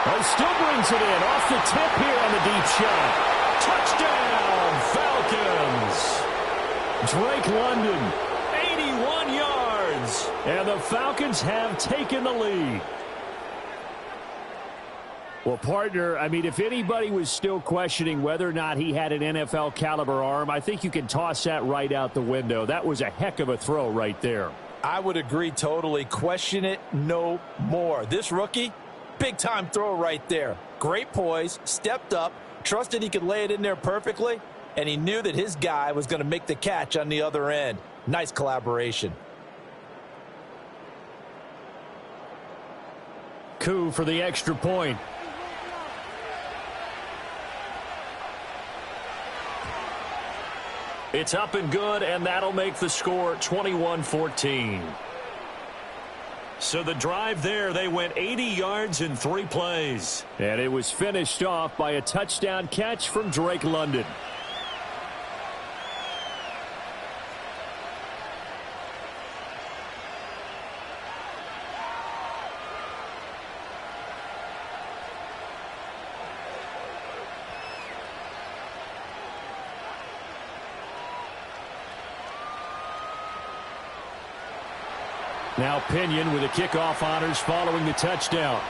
Speaker 5: Oh, still brings it in off the tip here on the deep shot. Touchdown, Falcons. Drake London, 81 yards. And the Falcons have taken the lead. Well, partner, I mean, if anybody was still questioning whether or not he had an NFL-caliber arm, I think you can toss that right out the window. That was a heck of a throw right there.
Speaker 7: I would agree totally. Question it no more. This rookie, big-time throw right there. Great poise, stepped up, trusted he could lay it in there perfectly, and he knew that his guy was going to make the catch on the other end. Nice collaboration.
Speaker 5: Coup for the extra point. It's up and good, and that'll make the score 21-14. So the drive there, they went 80 yards in 3 plays. And it was finished off by a touchdown catch from Drake London. Now Pinion with the kickoff honors following the touchdown.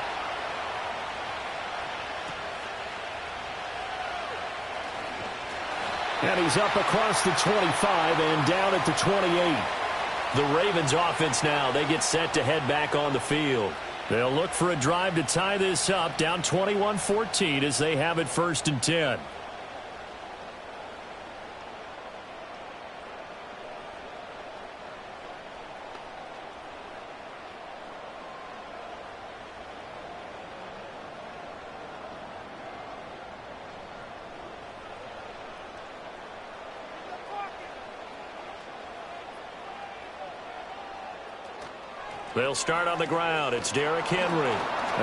Speaker 5: And he's up across the 25 and down at the 28. The Ravens offense now, they get set to head back on the field. They'll look for a drive to tie this up, down 21-14 as they have it 1st and 10. They'll start on the ground. It's Derrick Henry.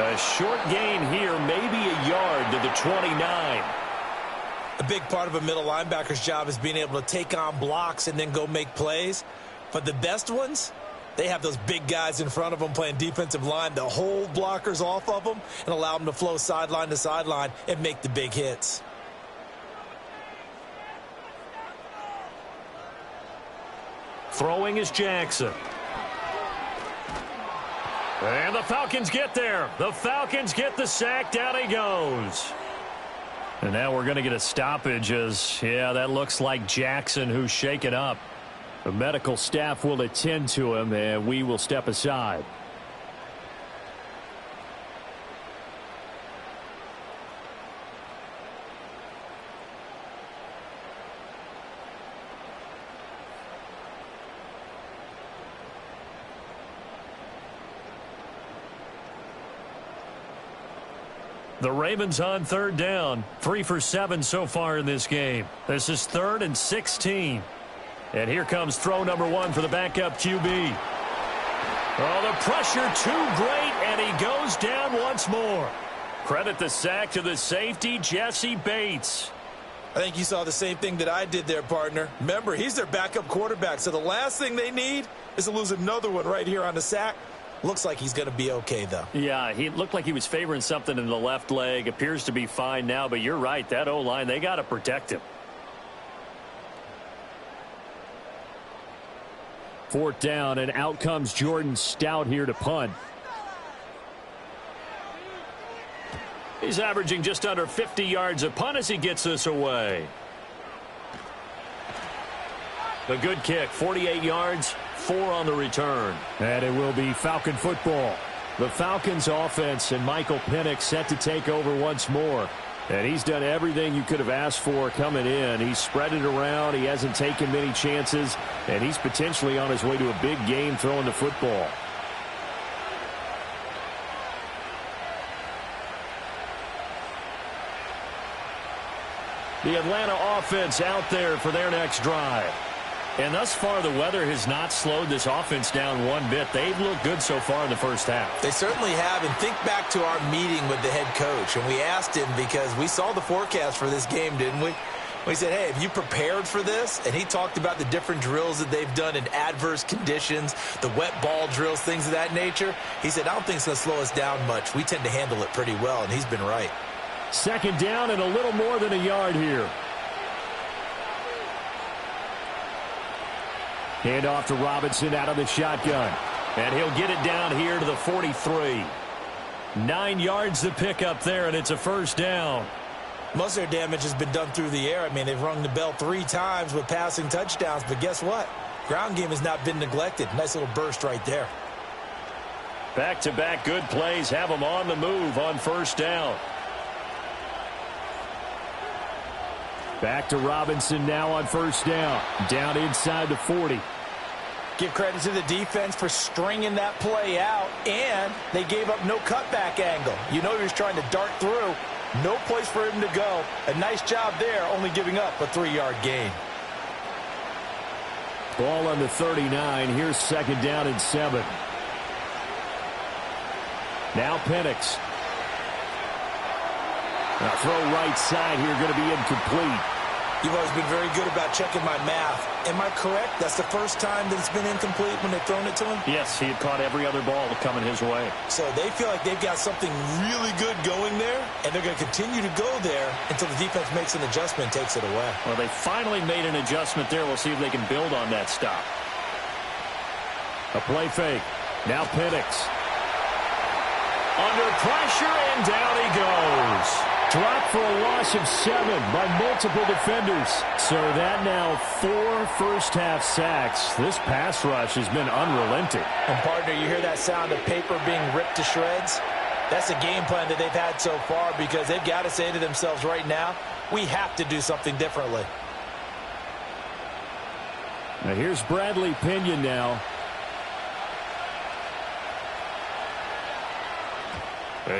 Speaker 5: A short gain here, maybe a yard to the 29.
Speaker 6: A big part of a middle linebacker's job is being able to take on blocks and then go make plays. But the best ones, they have those big guys in front of them playing defensive line to hold blockers off of them and allow them to flow sideline to sideline and make the big hits.
Speaker 5: Throwing is Jackson. And the Falcons get there. The Falcons get the sack. Down he goes. And now we're going to get a stoppage as, yeah, that looks like Jackson who's shaken up. The medical staff will attend to him, and we will step aside. The Ravens on 3rd down. 3 for 7 so far in this game. This is 3rd and 16. And here comes throw number 1 for the backup QB. Oh, the pressure too great, and he goes down once more. Credit the sack to the safety, Jesse Bates.
Speaker 6: I think you saw the same thing that I did there, partner. Remember, he's their backup quarterback, so the last thing they need is to lose another one right here on the sack. Looks like he's going to be okay, though.
Speaker 5: Yeah, he looked like he was favoring something in the left leg. Appears to be fine now, but you're right. That O-line, they got to protect him. 4th down, and out comes Jordan Stout here to punt. He's averaging just under 50 yards a punt as he gets this away. The good kick, 48 yards, 4 on the return. And it will be Falcon football. The Falcons offense and Michael Penix set to take over once more. And he's done everything you could have asked for coming in. He's spread it around. He hasn't taken many chances. And he's potentially on his way to a big game throwing the football. The Atlanta offense out there for their next drive. And thus far, the weather has not slowed this offense down one bit. They've looked good so far in the first half.
Speaker 6: They certainly have. And think back to our meeting with the head coach. And we asked him because we saw the forecast for this game, didn't we? We said, hey, have you prepared for this? And he talked about the different drills that they've done in adverse conditions, the wet ball drills, things of that nature. He said, I don't think it's going to slow us down much. We tend to handle it pretty well, and he's been right.
Speaker 5: Second down and a little more than a yard here. Hand off to Robinson out of the shotgun. And he'll get it down here to the 43. 9 yards to pick up there, and it's a first down.
Speaker 6: Most of their damage has been done through the air. I mean, they've rung the bell 3 times with passing touchdowns, but guess what? Ground game has not been neglected. Nice little burst right there.
Speaker 5: Back-to-back good plays have them on the move on first down. Back to Robinson now on first down. Down inside the 40.
Speaker 7: Give credit to the defense for stringing that play out, and they gave up no cutback angle. You know he was trying to dart through. No place for him to go. A nice job there, only giving up a 3-yard gain.
Speaker 5: Ball on the 39. Here's second down and 7. Now Penix. Now throw right side here, going to be incomplete.
Speaker 6: You've always been very good about checking my math. Am I correct? That's the first time that it's been incomplete when they've thrown it to him?
Speaker 5: Yes, he had caught every other ball coming his way.
Speaker 6: So they feel like they've got something really good going there, and they're going to continue to go there until the defense makes an adjustment and takes it away.
Speaker 5: Well, they finally made an adjustment there. We'll see if they can build on that stop. A play fake. Now Penix. Under pressure, and down he goes. Dropped for a loss of 7 by multiple defenders. So that now 4 first-half sacks. This pass rush has been unrelenting.
Speaker 7: And, partner, you hear that sound of paper being ripped to shreds? That's the game plan that they've had so far because they've got to say to themselves right now, we have to do something differently.
Speaker 5: Now here's Bradley Pinion now.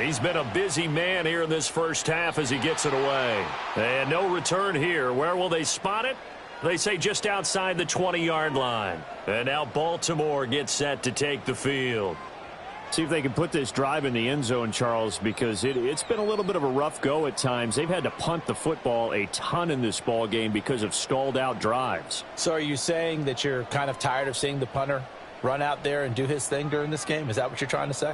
Speaker 5: He's been a busy man here in this first half as he gets it away. And no return here. Where will they spot it? They say just outside the 20-yard line. And now Baltimore gets set to take the field. See if they can put this drive in the end zone, Charles, because it's been a little bit of a rough go at times. They've had to punt the football a ton in this ball game because of stalled-out drives.
Speaker 7: So are you saying that you're kind of tired of seeing the punter run out there and do his thing during this game? Is that what you're trying to say?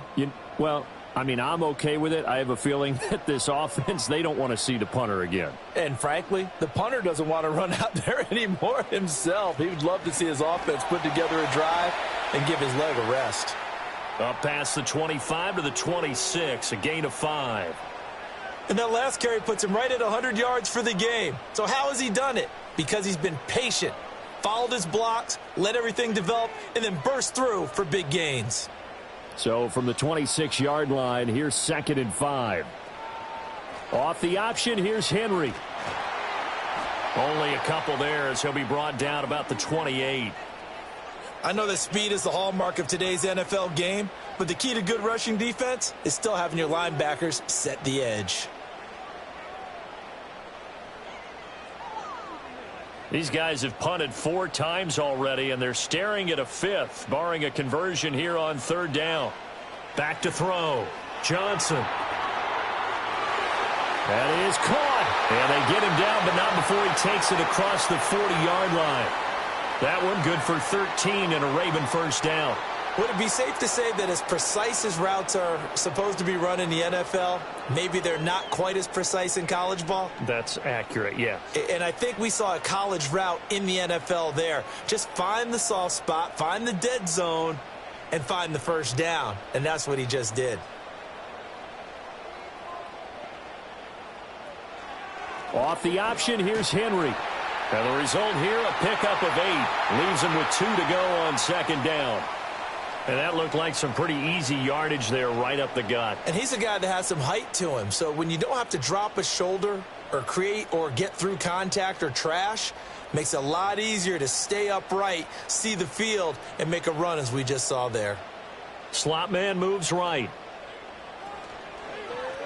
Speaker 5: Well, I mean, I'm okay with it. I have a feeling that this offense, they don't want to see the punter again.
Speaker 7: And frankly, the punter doesn't want to run out there anymore himself. He would love to see his offense put together a drive and give his leg a rest.
Speaker 5: Up past the 25 to the 26, a gain of 5.
Speaker 6: And that last carry puts him right at 100 yards for the game. So how has he done it? Because he's been patient, followed his blocks, let everything develop, and then burst through for big gains.
Speaker 5: So from the 26-yard line, here's 2nd and 5. Off the option, here's Henry. Only a couple there as he'll be brought down about the 28.
Speaker 6: I know that speed is the hallmark of today's NFL game, but the key to good rushing defense is still having your linebackers set the edge.
Speaker 5: These guys have punted 4 times already, and they're staring at a 5th, barring a conversion here on 3rd down. Back to throw. Johnson. That is caught. And they get him down, but not before he takes it across the 40-yard line. That one good for 13 and a Raven first down.
Speaker 6: Would it be safe to say that as precise as routes are supposed to be run in the NFL, maybe they're not quite as precise in college ball?
Speaker 5: That's accurate, yeah.
Speaker 6: And I think we saw a college route in the NFL there. Just find the soft spot, find the dead zone, and find the first down. And that's what he just did.
Speaker 5: Off the option, here's Henry. And the result here, a pickup of 8. Leaves him with 2 to go on second down. And that looked like some pretty easy yardage there right up the gut.
Speaker 6: And he's a guy that has some height to him. So when you don't have to drop a shoulder or create or get through contact or trash, makes it a lot easier to stay upright, see the field, and make a run as we just saw there.
Speaker 5: Slot man moves right.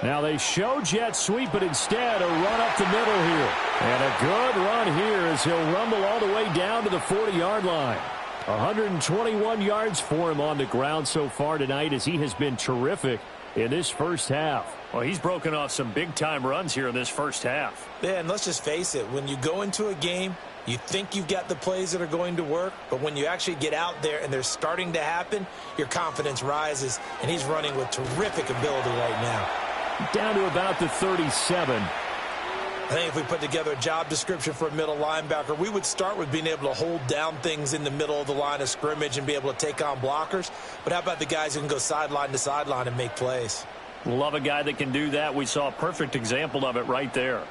Speaker 5: Now they show jet sweep, but instead a run up the middle here. And a good run here as he'll rumble all the way down to the 40-yard line. 121 yards for him on the ground so far tonight as he has been terrific in this first half. Well, he's broken off some big-time runs here in this first half.
Speaker 6: Yeah, and let's just face it. When you go into a game, you think you've got the plays that are going to work, but when you actually get out there and they're starting to happen, your confidence rises, and he's running with terrific ability right now.
Speaker 5: Down to about the 37.
Speaker 6: I think if we put together a job description for a middle linebacker, we would start with being able to hold down things in the middle of the line of scrimmage and be able to take on blockers. But how about the guys who can go sideline to sideline and make plays?
Speaker 5: Love a guy that can do that. We saw a perfect example of it right there.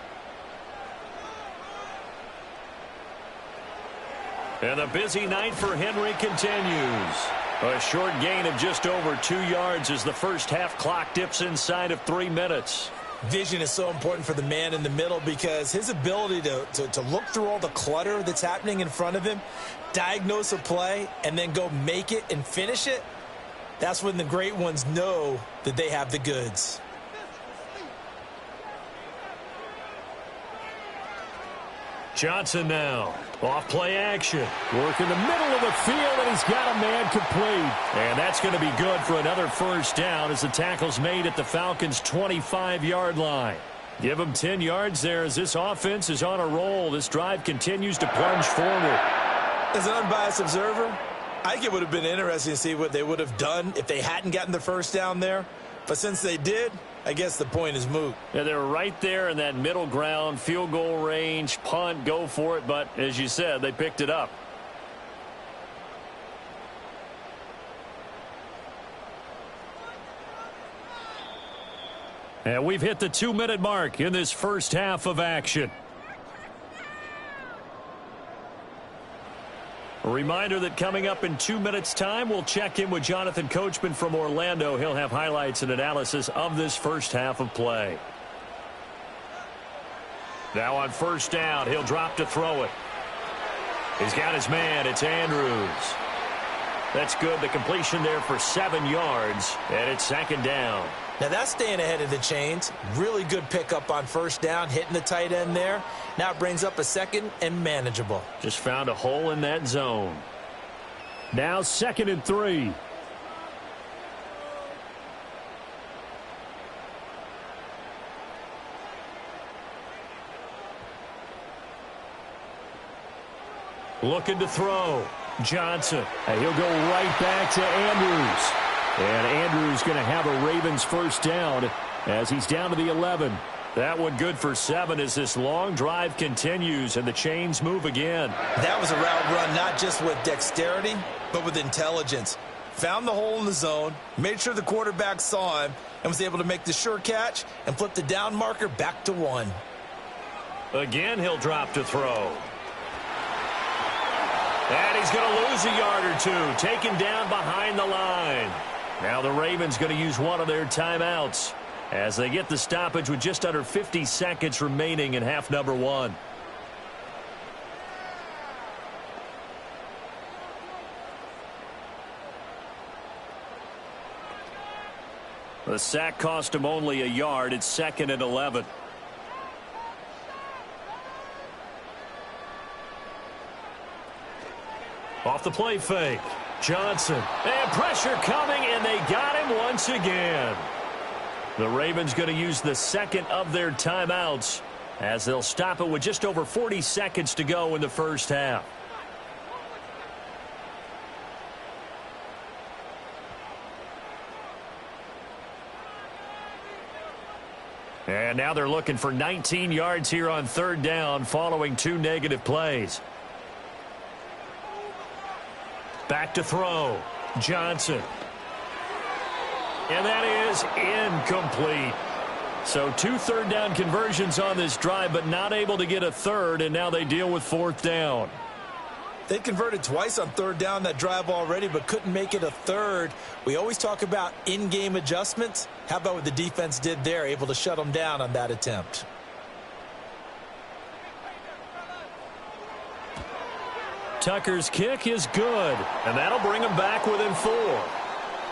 Speaker 5: And the busy night for Henry continues. A short gain of just over 2 yards as the first half clock dips inside of 3 minutes.
Speaker 6: Vision is so important for the man in the middle because his ability to look through all the clutter that's happening in front of him, diagnose a play, and then go make it and finish it, that's when the great ones know that they have the goods.
Speaker 5: Johnson now. Off play action. Work in the middle of the field, and he's got a man complete. And that's going to be good for another first down as the tackle's made at the Falcons' 25-yard line. Give them 10 yards there as this offense is on a roll. This drive continues to plunge forward.
Speaker 6: As an unbiased observer, I think it would have been interesting to see what they would have done if they hadn't gotten the first down there. But since they did, I guess the point is moot.
Speaker 5: Yeah, they're right there in that middle ground, field goal range, punt, go for it. But as you said, they picked it up. And we've hit the 2-minute mark in this first half of action. A reminder that coming up in 2 minutes' time, we'll check in with Jonathan Coachman from Orlando. He'll have highlights and analysis of this first half of play. Now on first down, he'll drop to throw it. He's got his man. It's Andrews. That's good. The completion there for 7 yards, and it's second down.
Speaker 6: Now that's staying ahead of the chains. Really good pickup on first down, hitting the tight end there. Now it brings up a second and manageable.
Speaker 5: Just found a hole in that zone. Now 2nd and 3. Looking to throw. Johnson. And he'll go right back to Andrews. And Andrews going to have a Ravens first down as he's down to the 11. That one good for 7 as this long drive continues and the chains move again.
Speaker 6: That was a route run not just with dexterity, but with intelligence. Found the hole in the zone, made sure the quarterback saw him, and was able to make the sure catch and flip the down marker back to 1.
Speaker 5: Again, he'll drop to throw. And he's going to lose a yard or two, taken down behind the line. Now the Ravens going to use one of their timeouts as they get the stoppage with just under 50 seconds remaining in half number 1. The sack cost him only a yard. It's 2nd and 11. Off the play fake. Johnson. And pressure coming, and they got him once again. The Ravens going to use the second of their timeouts as they'll stop it with just over 40 seconds to go in the first half. And now they're looking for 19 yards here on third down following 2 negative plays. Back to throw. Johnson. And that is incomplete. So 2 third-down conversions on this drive, but not able to get a third, and now they deal with 4th down.
Speaker 6: They converted twice on 3rd down that drive already, but couldn't make it a third. We always talk about in-game adjustments. How about what the defense did there, able to shut them down on that attempt?
Speaker 5: Tucker's kick is good, and that'll bring him back within 4.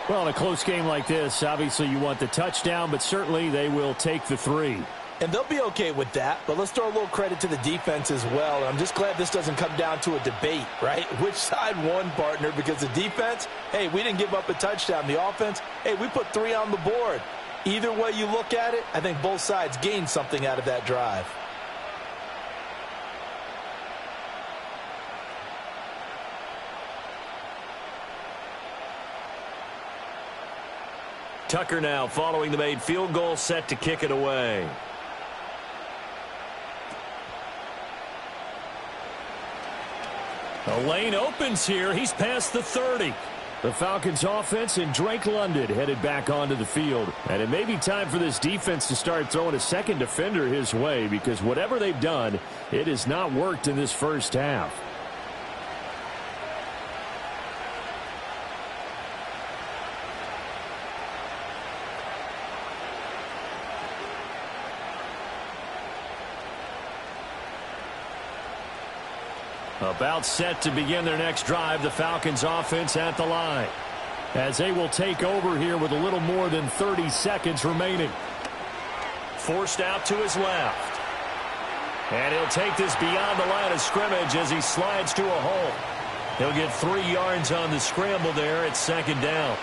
Speaker 5: Well, in a close game like this, obviously you want the touchdown, but certainly they will take the 3.
Speaker 7: And they'll be okay with that, but let's throw a little credit to the defense as well. And I'm just glad this doesn't come down to a debate, right? Which side won, partner? Because the defense, hey, we didn't give up a touchdown. The offense, hey, we put 3 on the board. Either way you look at it, I think both sides gained something out of that drive.
Speaker 5: Tucker now following the made field goal, set to kick it away. The lane opens here. He's past the 30. The Falcons offense and Drake London headed back onto the field. And it may be time for this defense to start throwing a second defender his way, because whatever they've done, it has not worked in this first half. About set to begin their next drive, the Falcons offense at the line, as they will take over here with a little more than 30 seconds remaining. Forced out to his left. And he'll take this beyond the line of scrimmage as he slides to a hole. He'll get 3 yards on the scramble there at 2nd down.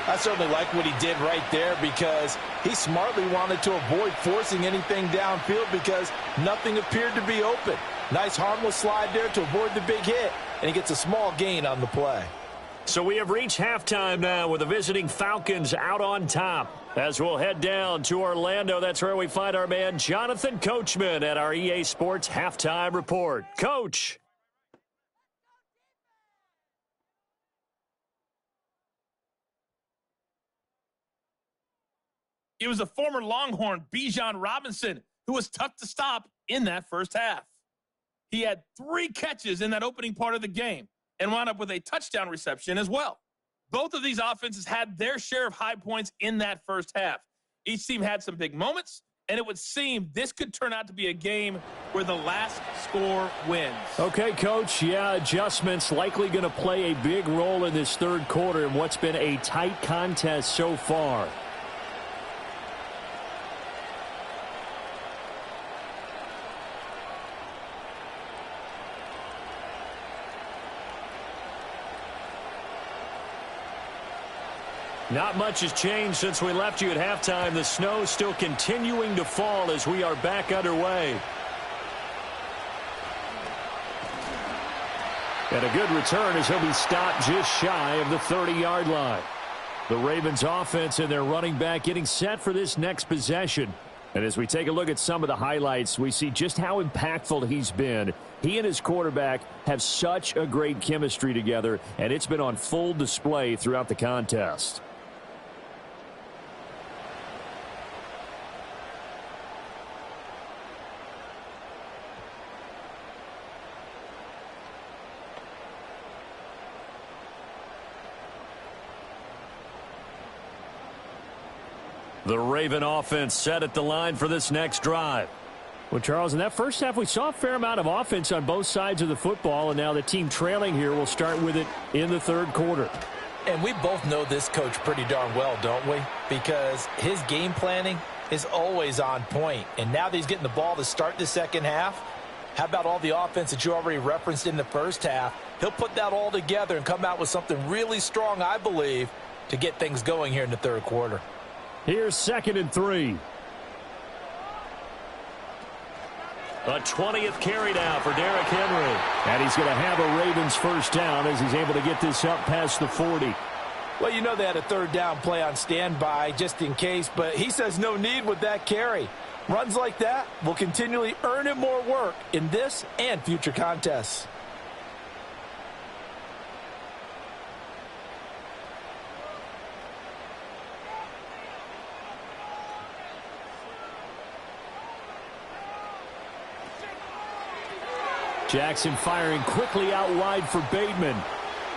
Speaker 7: I certainly like what he did right there, because he smartly wanted to avoid forcing anything downfield because nothing appeared to be open. Nice harmless slide there to avoid the big hit, and he gets a small gain on the play.
Speaker 5: So we have reached halftime now with the visiting Falcons out on top. As we'll head down to Orlando, that's where we find our man Jonathan Coachman at our EA Sports Halftime Report. Coach.
Speaker 2: It was a former Longhorn, Bijan Robinson, who was tough to stop in that first half. He had 3 catches in that opening part of the game and wound up with a touchdown reception as well. Both of these offenses had their share of high points in that first half. Each team had some big moments, and it would seem this could turn out to be a game where the last score wins.
Speaker 5: Okay, Coach, yeah, adjustments likely going to play a big role in this third quarter in what's been a tight contest so far. Not much has changed since we left you at halftime. The snow still continuing to fall as we are back underway. And a good return as he'll be stopped just shy of the 30-yard line. The Ravens offense and their running back getting set for this next possession. And as we take a look at some of the highlights, we see just how impactful he's been. He and his quarterback have such a great chemistry together, and it's been on full display throughout the contest. The Raven offense set at the line for this next drive. Well, Charles, in that first half, we saw a fair amount of offense on both sides of the football, and now the team trailing here will start with it in the third quarter.
Speaker 6: And we both know this coach pretty darn well, don't we? Because his game planning is always on point. And now that he's getting the ball to start the second half, how about all the offense that you already referenced in the first half? He'll put that all together and come out with something really strong, I believe, to get things going here in the third quarter.
Speaker 5: Here's 2nd and 3. A 20th carry now for Derrick Henry. And he's going to have a Ravens first down as he's able to get this up past the 40.
Speaker 7: Well, you know they had a third down play on standby just in case, but he says no need with that carry. Runs like that will continually earn him more work in this and future contests.
Speaker 5: Jackson firing quickly out wide for Bateman.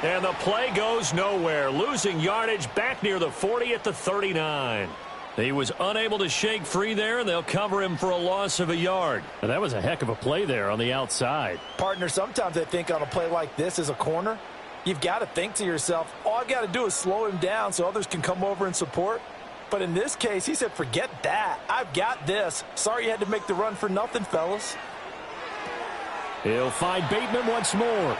Speaker 5: And the play goes nowhere. Losing yardage back near the 40 at the 39. He was unable to shake free there, and they'll cover him for a loss of a yard. And that was a heck of a play there on the outside.
Speaker 7: Partner, sometimes I think on a play like this as a corner, you've got to think to yourself, all I got to do is slow him down so others can come over and support. But in this case, he said, forget that. I've got this. Sorry you had to make the run for nothing, fellas.
Speaker 5: He'll find Bateman once more.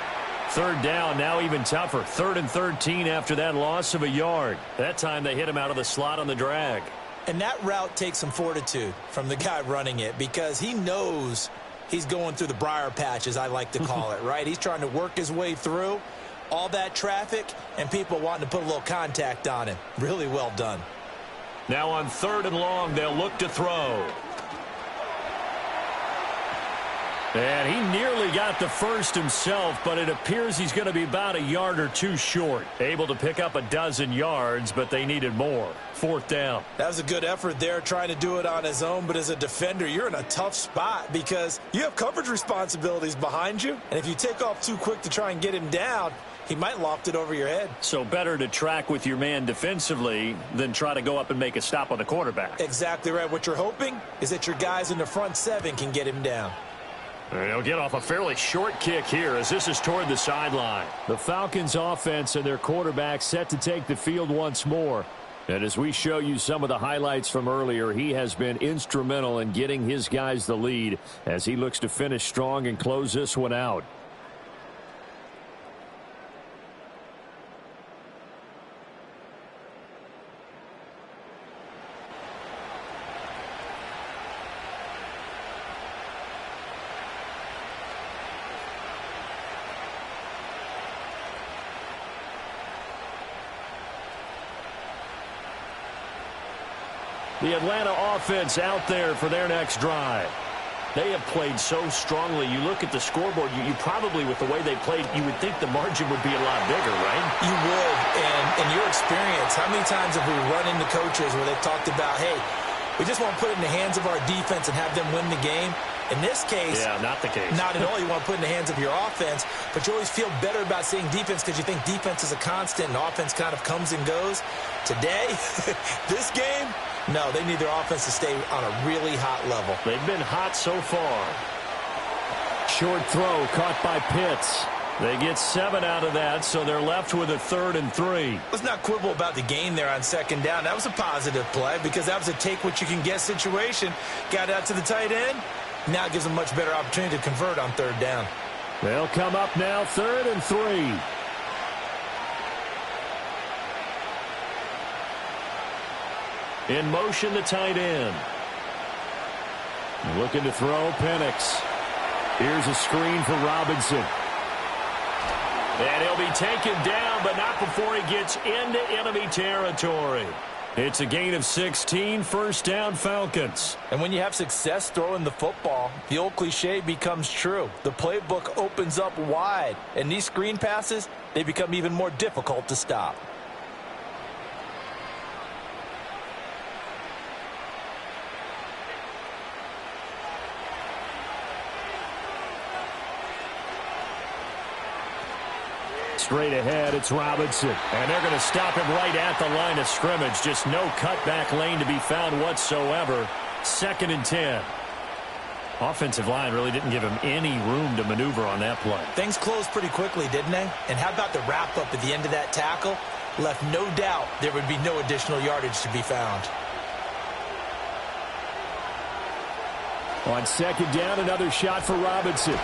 Speaker 5: Third down, now even tougher. 3rd and 13 after that loss of a yard. That time they hit him out of the slot on the drag.
Speaker 6: And that route takes some fortitude from the guy running it because he knows he's going through the briar patch, as I like to call it, right? He's trying to work his way through all that traffic and people wanting to put a little contact on him. Really well done.
Speaker 5: Now on 3rd and long, they'll look to throw. And he nearly got the first himself, but it appears he's going to be about a yard or two short. Able to pick up a dozen yards, but they needed more. 4th down.
Speaker 6: That was a good effort there, trying to do it on his own, but as a defender, you're in a tough spot because you have coverage responsibilities behind you, and if you take off too quick to try and get him down, he might loft it over your head.
Speaker 5: So better to track with your man defensively than try to go up and make a stop on the quarterback.
Speaker 6: Exactly right. What you're hoping is that your guys in the front 7 can get him down.
Speaker 5: They'll get off a fairly short kick here as this is toward the sideline. The Falcons offense and their quarterback set to take the field once more. And as we show you some of the highlights from earlier, he has been instrumental in getting his guys the lead as he looks to finish strong and close this one out. The Atlanta offense out there for their next drive. They have played so strongly. You look at the scoreboard, you probably, with the way they played, you would think the margin would be a lot bigger, right?
Speaker 6: You would, and in your experience, how many times have we run into coaches where they've talked about, hey, we just want to put it in the hands of our defense and have them win the game? In this case,
Speaker 5: yeah, not the case.
Speaker 6: Not at all. You want to put it in the hands of your offense, but you always feel better about saying defense because you think defense is a constant and offense kind of comes and goes. Today, this game, no, they need their offense to stay on a really hot level.
Speaker 5: They've been hot so far. Short throw caught by Pitts. They get 7 out of that, so they're left with a 3rd and 3.
Speaker 6: Let's not quibble about the gain there on 2nd down. That was a positive play because that was a take-what-you-can-get situation. Got out to the tight end. Now it gives them a much better opportunity to convert on 3rd down.
Speaker 5: They'll come up now 3rd and 3. In motion, the tight end. Looking to throw, Penix. Here's a screen for Robinson. And he'll be taken down, but not before he gets into enemy territory. It's a gain of 16, 1st down Falcons.
Speaker 7: And when you have success throwing the football, the old cliche becomes true. The playbook opens up wide, and these screen passes, they become even more difficult to stop.
Speaker 5: Straight ahead, it's Robinson. And they're going to stop him right at the line of scrimmage. Just no cutback lane to be found whatsoever. 2nd and 10. Offensive line really didn't give him any room to maneuver on that play.
Speaker 6: Things closed pretty quickly, didn't they? And how about the wrap-up at the end of that tackle? Left no doubt there would be no additional yardage to be found.
Speaker 5: On 2nd down, another shot for Robinson.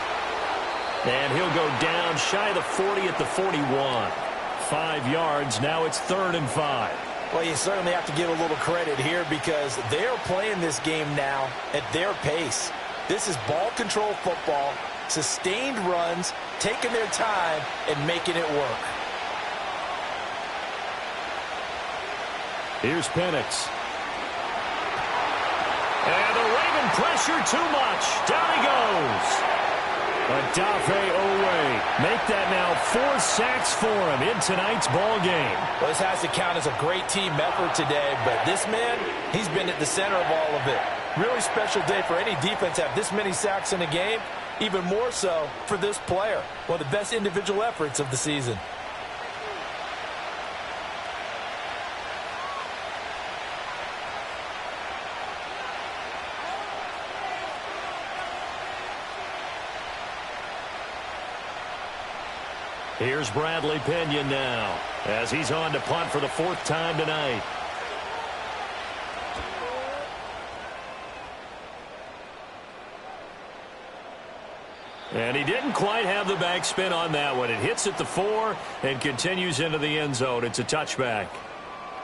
Speaker 5: And he'll go down shy of the 40 at the 41. 5 yards. Now it's 3rd and 5.
Speaker 7: Well, you certainly have to give a little credit here because they're playing this game now at their pace. This is ball control football, sustained runs, taking their time, and making it work.
Speaker 5: Here's Penix. And the Raven pressure too much. Down he goes. Adafe Owe. Make that now 4 sacks for him in tonight's ball game.
Speaker 7: Well, this has to count as a great team effort today, but this man, he's been at the center of all of it. Really special day for any defense to have this many sacks in a game. even more so for this player. One of the best individual efforts of the season.
Speaker 5: Here's Bradley Pinion now, as he's on to punt for the 4th time tonight. And he didn't quite have the backspin on that one. It hits at the 4 and continues into the end zone. It's a touchback.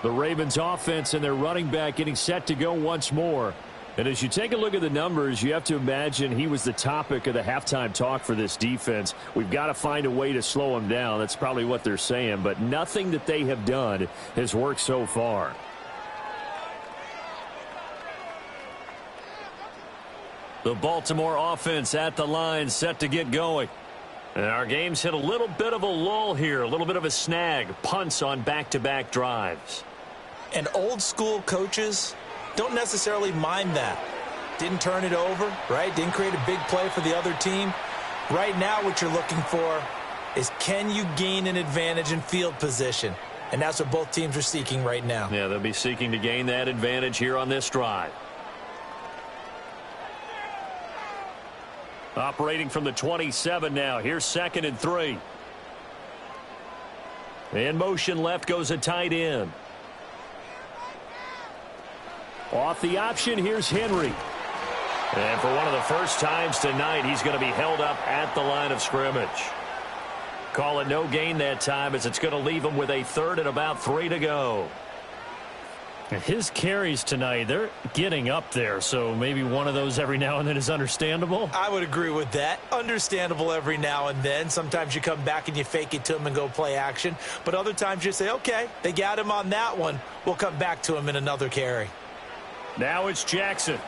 Speaker 5: The Ravens offense and their running back getting set to go once more. And as you take a look at the numbers, you have to imagine he was the topic of the halftime talk for this defense. We've got to find a way to slow him down. That's probably what they're saying. But nothing that they have done has worked so far. The Baltimore offense at the line, set to get going. And our game's hit a little bit of a lull here, a little bit of a snag. Punts on back-to-back drives.
Speaker 6: And old school coaches don't necessarily mind that. Didn't turn it over, right? Didn't create a big play for the other team. Right now what you're looking for is, can you gain an advantage in field position? And that's what both teams are seeking right now.
Speaker 5: Yeah, they'll be seeking to gain that advantage here on this drive. Operating from the 27 now. Here's 2nd and 3. In motion left goes a tight end. Off the option, here's Henry. And for one of the first times tonight, he's going to be held up at the line of scrimmage. Call it no gain that time, as it's going to leave him with a 3rd and about 3 to go.
Speaker 8: His carries tonight, they're getting up there, so maybe one of those every now and then is understandable.
Speaker 6: I would agree with that. Understandable every now and then. Sometimes you come back and you fake it to him and go play action. But other times you say, okay, they got him on that one. We'll come back to him in another carry.
Speaker 5: Now it's Jackson.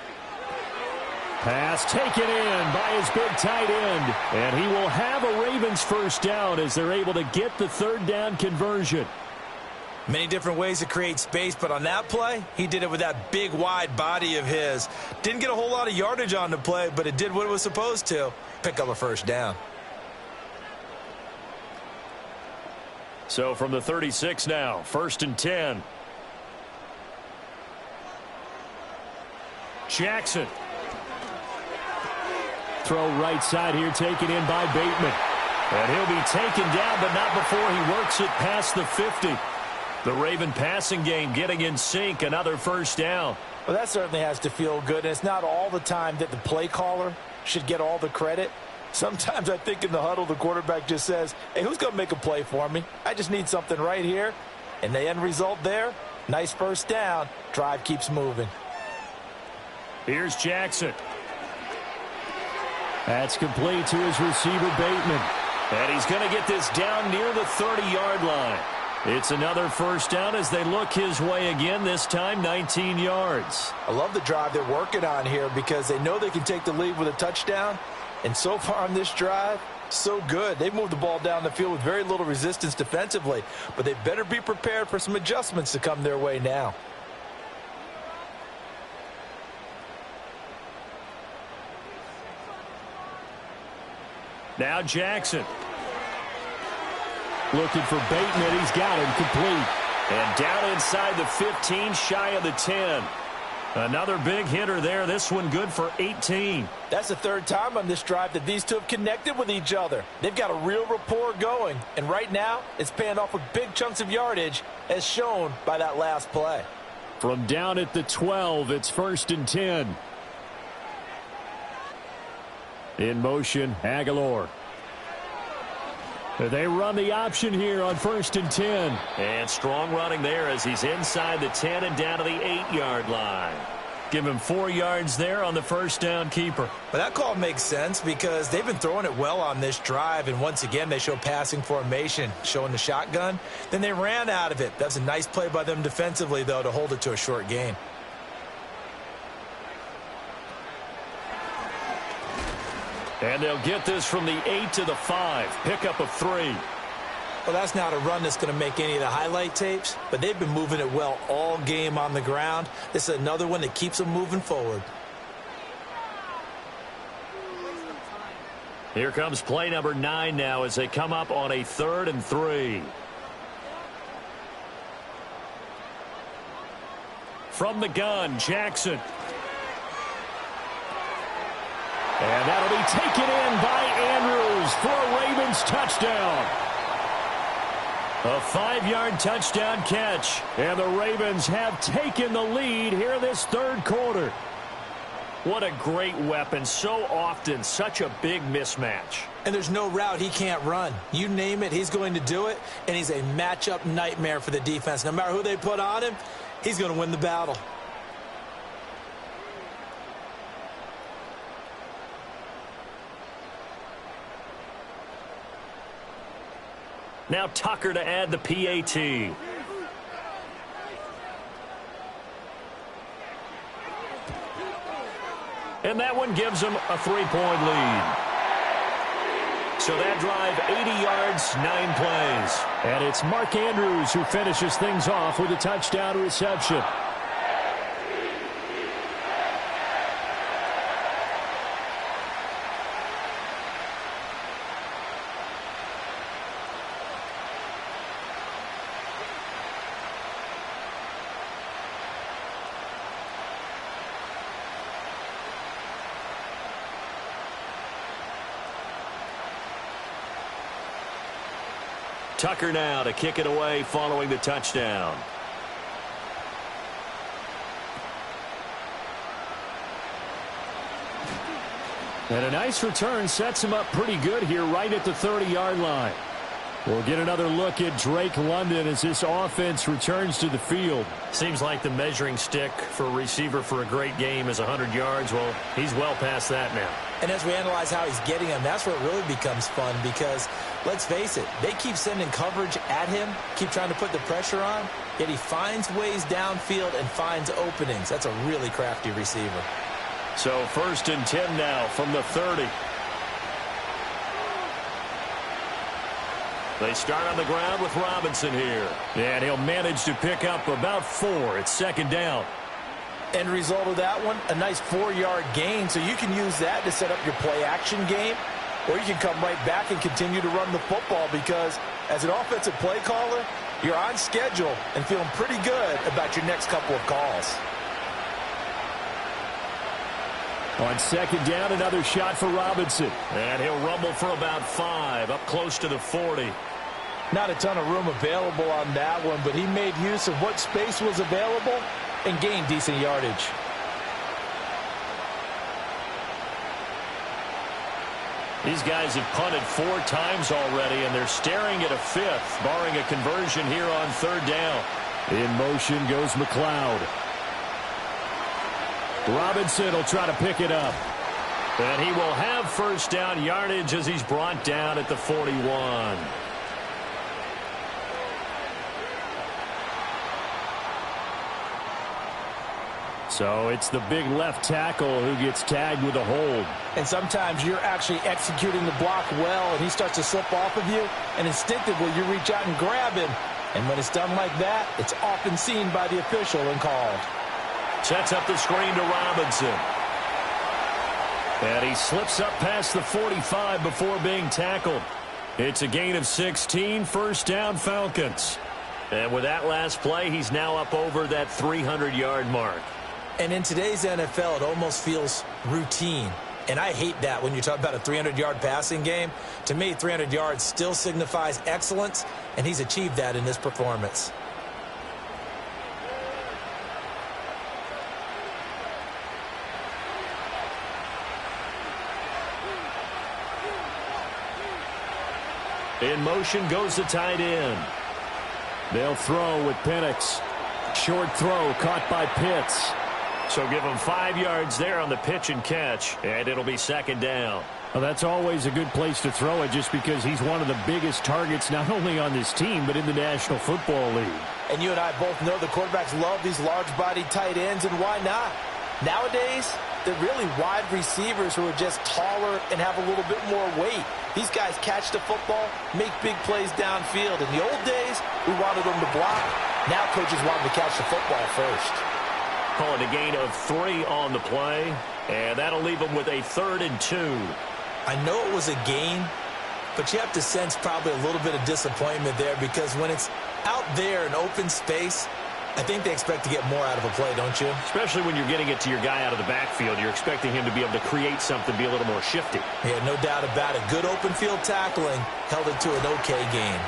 Speaker 5: Pass taken in by his big tight end. And he will have a Ravens first down as they're able to get the 3rd down conversion.
Speaker 6: Many different ways to create space, but on that play, he did it with that big, wide body of his. Didn't get a whole lot of yardage on the play, but it did what it was supposed to. Pick up a first down.
Speaker 5: So from the 36 now, 1st and 10. Jackson. Throw right side here, taken in by Bateman. And he'll be taken down, but not before he works it past the 50. The Raven passing game getting in sync, another first down.
Speaker 7: Well, that certainly has to feel good. And it's not all the time that the play caller should get all the credit. Sometimes I think in the huddle, the quarterback just says, hey, who's going to make a play for me? I just need something right here. And the end result there, nice first down. Drive keeps moving.
Speaker 5: Here's Jackson. That's complete to his receiver, Bateman. And he's going to get this down near the 30-yard line. It's another first down as they look his way again, this time 19 yards.
Speaker 7: I love the drive they're working on here because they know they can take the lead with a touchdown. And so far on this drive, so good. They've moved the ball down the field with very little resistance defensively. But they better be prepared for some adjustments to come their way now.
Speaker 5: Now Jackson. Looking for Bateman. He's got him complete. And down inside the 15, shy of the 10. Another big hitter there. This one good for 18.
Speaker 7: That's the 3rd time on this drive that these two have connected with each other. They've got a real rapport going. And right now, it's paying off with big chunks of yardage, as shown by that last play.
Speaker 5: From down at the 12, it's 1st and 10. In motion, Aguilar. They run the option here on 1st and 10. And strong running there as he's inside the 10 and down to the 8-yard line. Give him 4 yards there on the first down keeper.
Speaker 6: But that call makes sense because they've been throwing it well on this drive. And once again, they show passing formation, showing the shotgun. Then they ran out of it. That's a nice play by them defensively, though, to hold it to a short gain.
Speaker 5: And they'll get this from the 8 to the 5. Pickup of 3.
Speaker 6: Well, that's not a run that's going to make any of the highlight tapes, but they've been moving it well all game on the ground. This is another one that keeps them moving forward.
Speaker 5: Here comes play number 9 now as they come up on a 3rd and 3. From the gun, Jackson. And that'll be taken in by Andrews for a Ravens touchdown. A 5-yard touchdown catch. And the Ravens have taken the lead here in this 3rd quarter. What a great weapon. So often, such a big mismatch.
Speaker 6: And there's no route he can't run. You name it, he's going to do it. And he's a matchup nightmare for the defense. No matter who they put on him, he's going to win the battle.
Speaker 5: Now Tucker to add the PAT. And that one gives them a 3-point lead. So that drive, 80 yards, 9 plays.
Speaker 8: And it's Mark Andrews who finishes things off with a touchdown reception.
Speaker 5: Tucker now to kick it away following the touchdown.
Speaker 8: And a nice return sets him up pretty good here right at the 30-yard line. We'll get another look at Drake London as this offense returns to the field.
Speaker 5: Seems like the measuring stick for a receiver for a great game is 100 yards. Well, he's well past that now.
Speaker 6: And as we analyze how he's getting them, that's where it really becomes fun because, let's face it, they keep sending coverage at him, keep trying to put the pressure on, yet he finds ways downfield and finds openings. That's a really crafty receiver.
Speaker 5: So 1st and 10 now from the 30. They start on the ground with Robinson here.
Speaker 8: And he'll manage to pick up about 4. It's 2nd down.
Speaker 7: End result of that one, a nice 4-yard gain. So you can use that to set up your play-action game, or you can come right back and continue to run the football because as an offensive play caller, you're on schedule and feeling pretty good about your next couple of calls.
Speaker 8: On 2nd down, another shot for Robinson.
Speaker 5: And he'll rumble for about 5, up close to the 40.
Speaker 7: Not a ton of room available on that one, but he made use of what space was available and gained decent yardage.
Speaker 5: These guys have punted 4 times already, and they're staring at a 5th, barring a conversion here on 3rd down.
Speaker 8: In motion goes McLeod. Robinson will try to pick it up.
Speaker 5: And he will have 1st down yardage as he's brought down at the 41.
Speaker 8: So it's the big left tackle who gets tagged with a hold.
Speaker 7: And sometimes you're actually executing the block well, and he starts to slip off of you, and instinctively you reach out and grab him. And when it's done like that, it's often seen by the official and called.
Speaker 5: Sets up the screen to Robinson. And he slips up past the 45 before being tackled. It's a gain of 16, 1st down Falcons. And with that last play, he's now up over that 300-yard mark.
Speaker 6: And in today's NFL, it almost feels routine. And I hate that when you talk about a 300-yard passing game. To me, 300 yards still signifies excellence, and he's achieved that in this performance.
Speaker 5: In motion goes the tight end.
Speaker 8: They'll throw with Penix. Short throw caught by Pitts.
Speaker 5: So give him 5 yards there on the pitch and catch, and it'll be 2nd down.
Speaker 8: Well, that's always a good place to throw it just because he's one of the biggest targets not only on this team but in the National Football League.
Speaker 7: And you and I both know the quarterbacks love these large-bodied tight ends, and why not? Nowadays, they're really wide receivers who are just taller and have a little bit more weight. These guys catch the football, make big plays downfield. In the old days, we wanted them to block. Now coaches want them to catch the football first.
Speaker 5: Calling a gain of 3 on the play, and that'll leave them with a 3rd and 2.
Speaker 6: I know it was a gain, but you have to sense probably a little bit of disappointment there because when it's out there in open space, I think they expect to get more out of a play, don't you?
Speaker 8: Especially when you're getting it to your guy out of the backfield. You're expecting him to be able to create something, be a little more shifty.
Speaker 6: Yeah, no doubt about it. Good open field tackling held it to an okay gain.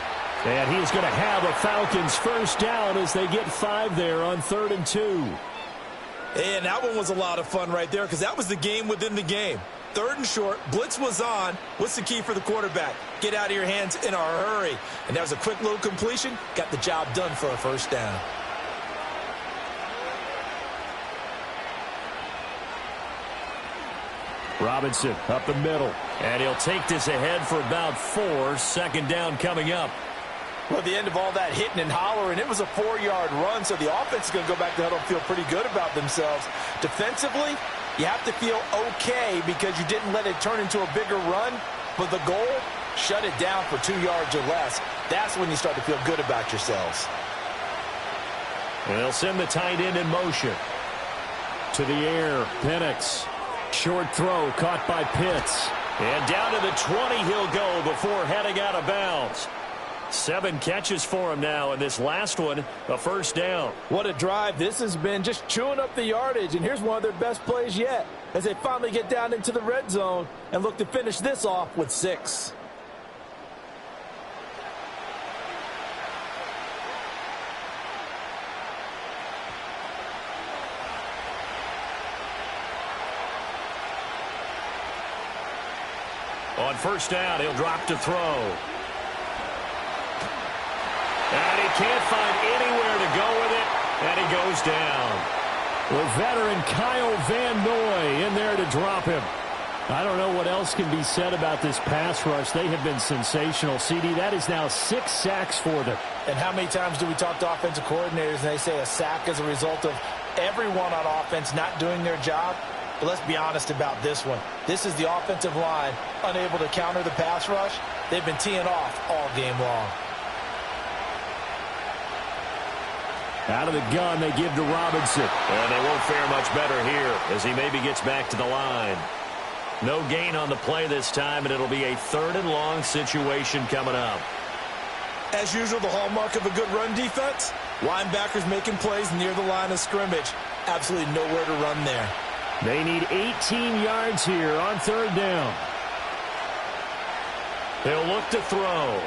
Speaker 8: And he's going to have a Falcons first down as they get 5 there on 3rd and 2.
Speaker 6: And that one was a lot of fun right there because that was the game within the game. 3rd and short, blitz was on. What's the key for the quarterback? Get out of your hands in a hurry. And that was a quick little completion. Got the job done for a first down.
Speaker 8: Robinson up the middle. And he'll take this ahead for about 4. 2nd down coming up.
Speaker 7: Well, at the end of all that hitting and hollering, it was a 4-yard run, so the offense is going to go back to the huddle and feel pretty good about themselves. Defensively, you have to feel okay because you didn't let it turn into a bigger run, but the goal, shut it down for 2 yards or less. That's when you start to feel good about yourselves.
Speaker 8: And they'll send the tight end in motion. To the air, Penix. Short throw caught by Pitts. And down to the 20 he'll go before heading out of bounds. 7 catches for him now, and this last one, a first down.
Speaker 7: What a drive. This has been just chewing up the yardage, and here's one of their best plays yet as they finally get down into the red zone and look to finish this off with 6.
Speaker 8: On first down, he'll drop to throw. And he can't find anywhere to go with it, and he goes down. The veteran Kyle Van Noy in there to drop him. I don't know what else can be said about this pass rush. They have been sensational. CD, that is now 6 sacks for them.
Speaker 7: And how many times do we talk to offensive coordinators and they say a sack is a result of everyone on offense not doing their job? But let's be honest about this one. This is the offensive line unable to counter the pass rush. They've been teeing off all game long.
Speaker 8: Out of the gun, they give to Robinson. And they won't fare much better here as he maybe gets back to the line. No gain on the play this time, and it'll be a 3rd and long situation coming up.
Speaker 6: As usual, the hallmark of a good run defense, linebackers making plays near the line of scrimmage. Absolutely nowhere to run there.
Speaker 8: They need 18 yards here on 3rd down. They'll look to throw.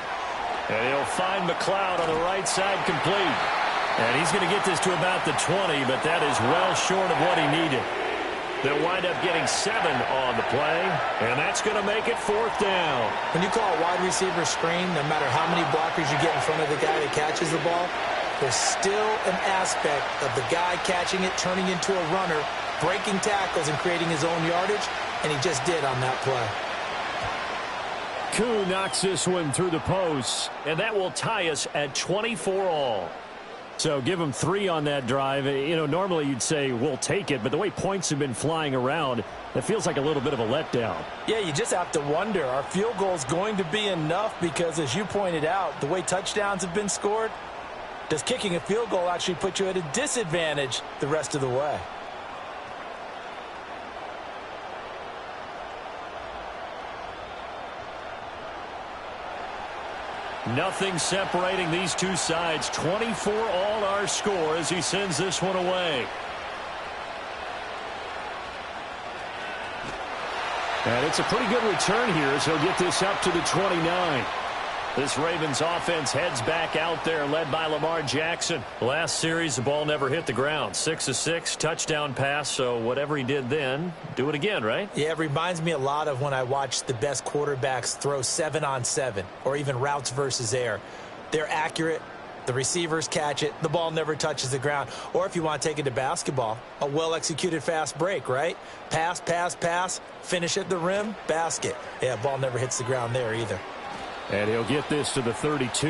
Speaker 8: And he'll find McLeod on the right side complete. And he's going to get this to about the 20, but that is well short of what he needed. They'll wind up getting 7 on the play, and that's going to make it 4th down.
Speaker 6: When you call a wide receiver screen, no matter how many blockers you get in front of the guy that catches the ball, there's still an aspect of the guy catching it, turning into a runner, breaking tackles and creating his own yardage, and he just did on that play.
Speaker 8: Koo knocks this one through the posts, and that will tie us at 24 all. So give them 3 on that drive. You know, normally you'd say we'll take it, but the way points have been flying around, it feels like a little bit of a letdown.
Speaker 7: Yeah, you just have to wonder, are field goals going to be enough? Because as you pointed out, the way touchdowns have been scored, does kicking a field goal actually put you at a disadvantage the rest of the way?
Speaker 8: Nothing separating these two sides. 24 all our score as he sends this one away. And it's a pretty good return here as he'll get this up to the 29. This Ravens offense heads back out there led by Lamar Jackson. Last series, the ball never hit the ground. 6 of 6, touchdown pass, so whatever he did then, do it again, right?
Speaker 6: Yeah, it reminds me a lot of when I watched the best quarterbacks throw 7-on-7 or even routes versus air. They're accurate. The receivers catch it. The ball never touches the ground. Or if you want to take it to basketball, a well-executed fast break, right? Pass, pass, pass, finish at the rim, basket. Yeah, ball never hits the ground there either.
Speaker 8: And he'll get this to the 32.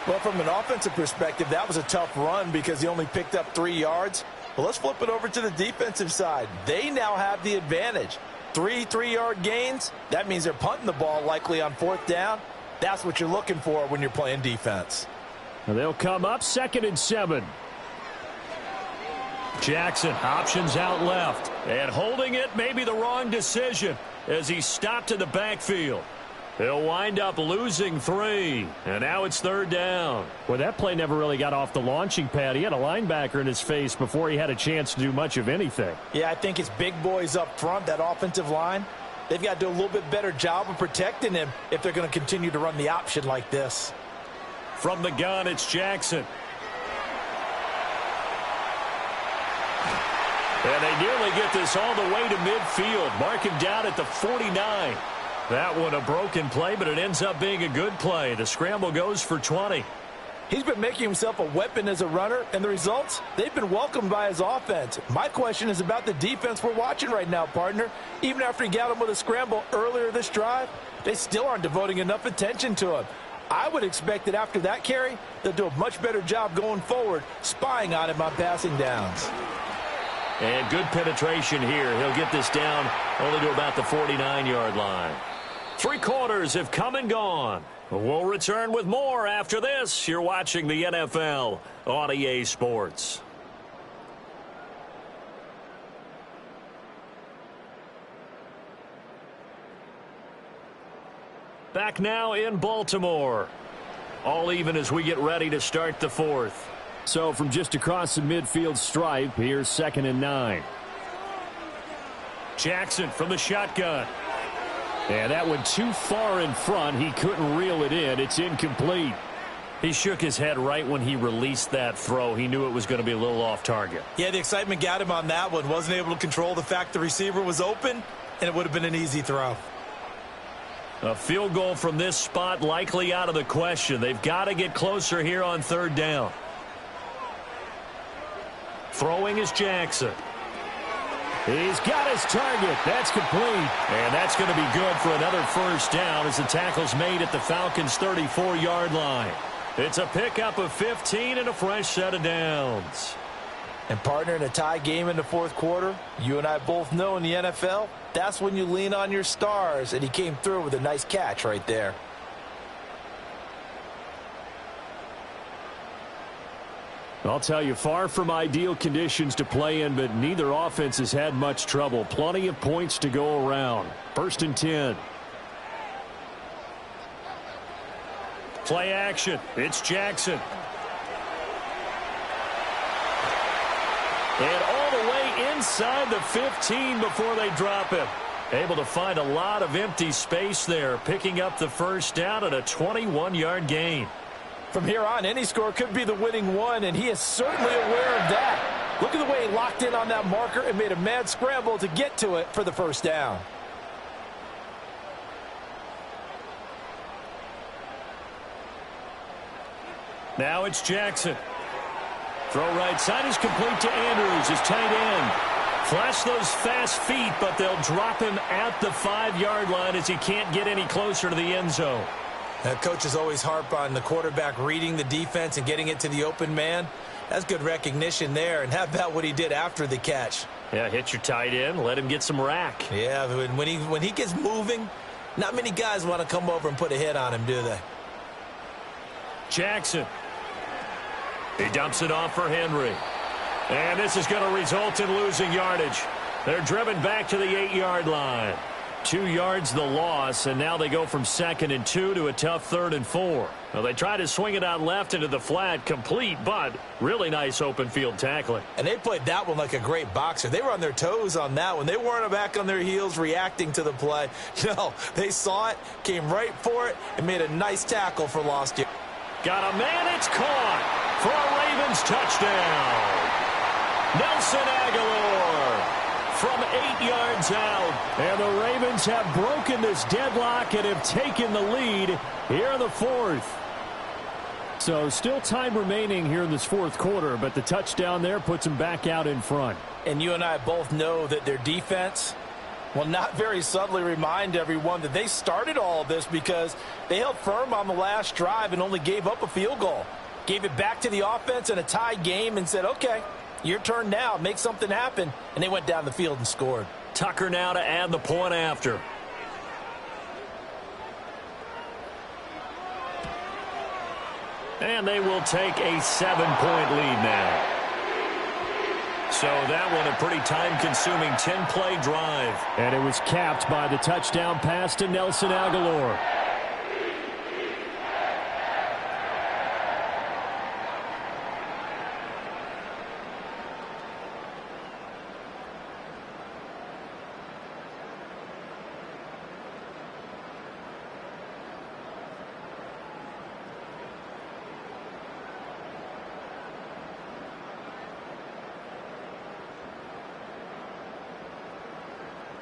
Speaker 7: Well, from an offensive perspective, that was a tough run because he only picked up 3 yards. Well, let's flip it over to the defensive side. They now have the advantage. 3 3-yard gains. That means they're punting the ball likely on 4th down. That's what you're looking for when you're playing defense.
Speaker 8: And they'll come up 2nd and 7. Jackson options out left. And holding it may be the wrong decision. as he's stopped in the backfield. He'll wind up losing 3, and now it's 3rd down.
Speaker 5: Well, that play never really got off the launching pad. He had a linebacker in his face before he had a chance to do much of anything.
Speaker 7: Yeah, I think it's big boys up front, that offensive line. They've got to do a little bit better job of protecting him if they're going to continue to run the option like this.
Speaker 8: From the gun, it's Jackson. And they nearly get this all the way to midfield. Mark him down at the 49. That one a broken play, but it ends up being a good play. The scramble goes for 20.
Speaker 7: He's been making himself a weapon as a runner, and the results, they've been welcomed by his offense. My question is about the defense we're watching right now, partner. Even after he got him with a scramble earlier this drive, they still aren't devoting enough attention to him. I would expect that after that carry, they'll do a much better job going forward, spying on him on passing downs.
Speaker 8: And good penetration here. He'll get this down only to about the 49-yard line. 3 quarters have come and gone. We'll return with more after this. You're watching the NFL on EA Sports. Back now in Baltimore. All even as we get ready to start the 4th.
Speaker 5: So from just across the midfield stripe, here's 2nd and 9.
Speaker 8: Jackson from the shotgun.
Speaker 5: And that went too far in front. He couldn't reel it in. It's incomplete.
Speaker 8: He shook his head right when he released that throw. He knew it was going to be a little off target.
Speaker 6: Yeah, the excitement got him on that one. Wasn't able to control the fact the receiver was open, and it would have been an easy throw.
Speaker 8: A field goal from this spot likely out of the question. They've got to get closer here on 3rd down. Throwing is Jackson.
Speaker 5: He's got his target. That's complete.
Speaker 8: And that's going to be good for another 1st down as the tackle's made at the Falcons' 34-yard line. It's a pickup of 15 and a fresh set of downs.
Speaker 7: And partner, in a tie game in the 4th quarter, you and I both know in the NFL, that's when you lean on your stars, and he came through with a nice catch right there.
Speaker 5: I'll tell you, far from ideal conditions to play in, but neither offense has had much trouble. Plenty of points to go around. 1st and 10.
Speaker 8: Play action. It's Jackson. And all the way inside the 15 before they drop him. Able to find a lot of empty space there, picking up the 1st down at a 21-yard gain.
Speaker 7: From here on, any score could be the winning one, and he is certainly aware of that. Look at the way he locked in on that marker and made a mad scramble to get to it for the 1st down.
Speaker 8: Now it's Jackson. Throw right side is complete to Andrews, his tight end. Flash those fast feet, but they'll drop him at the 5-yard line as he can't get any closer to the end zone.
Speaker 6: Coaches always harp on the quarterback reading the defense and getting it to the open man. That's good recognition there. And how about what he did after the catch?
Speaker 8: Yeah, hit your tight end, let him get some rack.
Speaker 6: Yeah, when he gets moving, not many guys want to come over and put a hit on him, do they?
Speaker 8: Jackson. He dumps it off for Henry. And this is going to result in losing yardage. They're driven back to the 8-yard line. 2 yards the loss, and now they go from 2nd and 2 to a tough 3rd and 4. Well, they try to swing it out left into the flat, complete, but really nice open field tackling.
Speaker 6: And they played that one like a great boxer. They were on their toes on that one. They weren't back on their heels reacting to the play. No, they saw it, came right for it, and made a nice tackle for lost yard.
Speaker 8: Got a man, it's caught for a Ravens touchdown. Nelson Aguilar from 8 yards out.
Speaker 5: And the Ravens have broken this deadlock and have taken the lead here in the 4th. So still time remaining here in this 4th quarter, but the touchdown there puts them back out in front.
Speaker 7: And you and I both know that their defense will not very subtly remind everyone that they started all of this because they held firm on the last drive and only gave up a field goal. Gave it back to the offense in a tie game and said, okay, your turn now, make something happen. And they went down the field and scored.
Speaker 8: Tucker now to add the point after. And they will take a 7-point lead now.
Speaker 5: So that one a pretty time-consuming 10-play drive. And it was capped by the touchdown pass to Nelson Aguilar.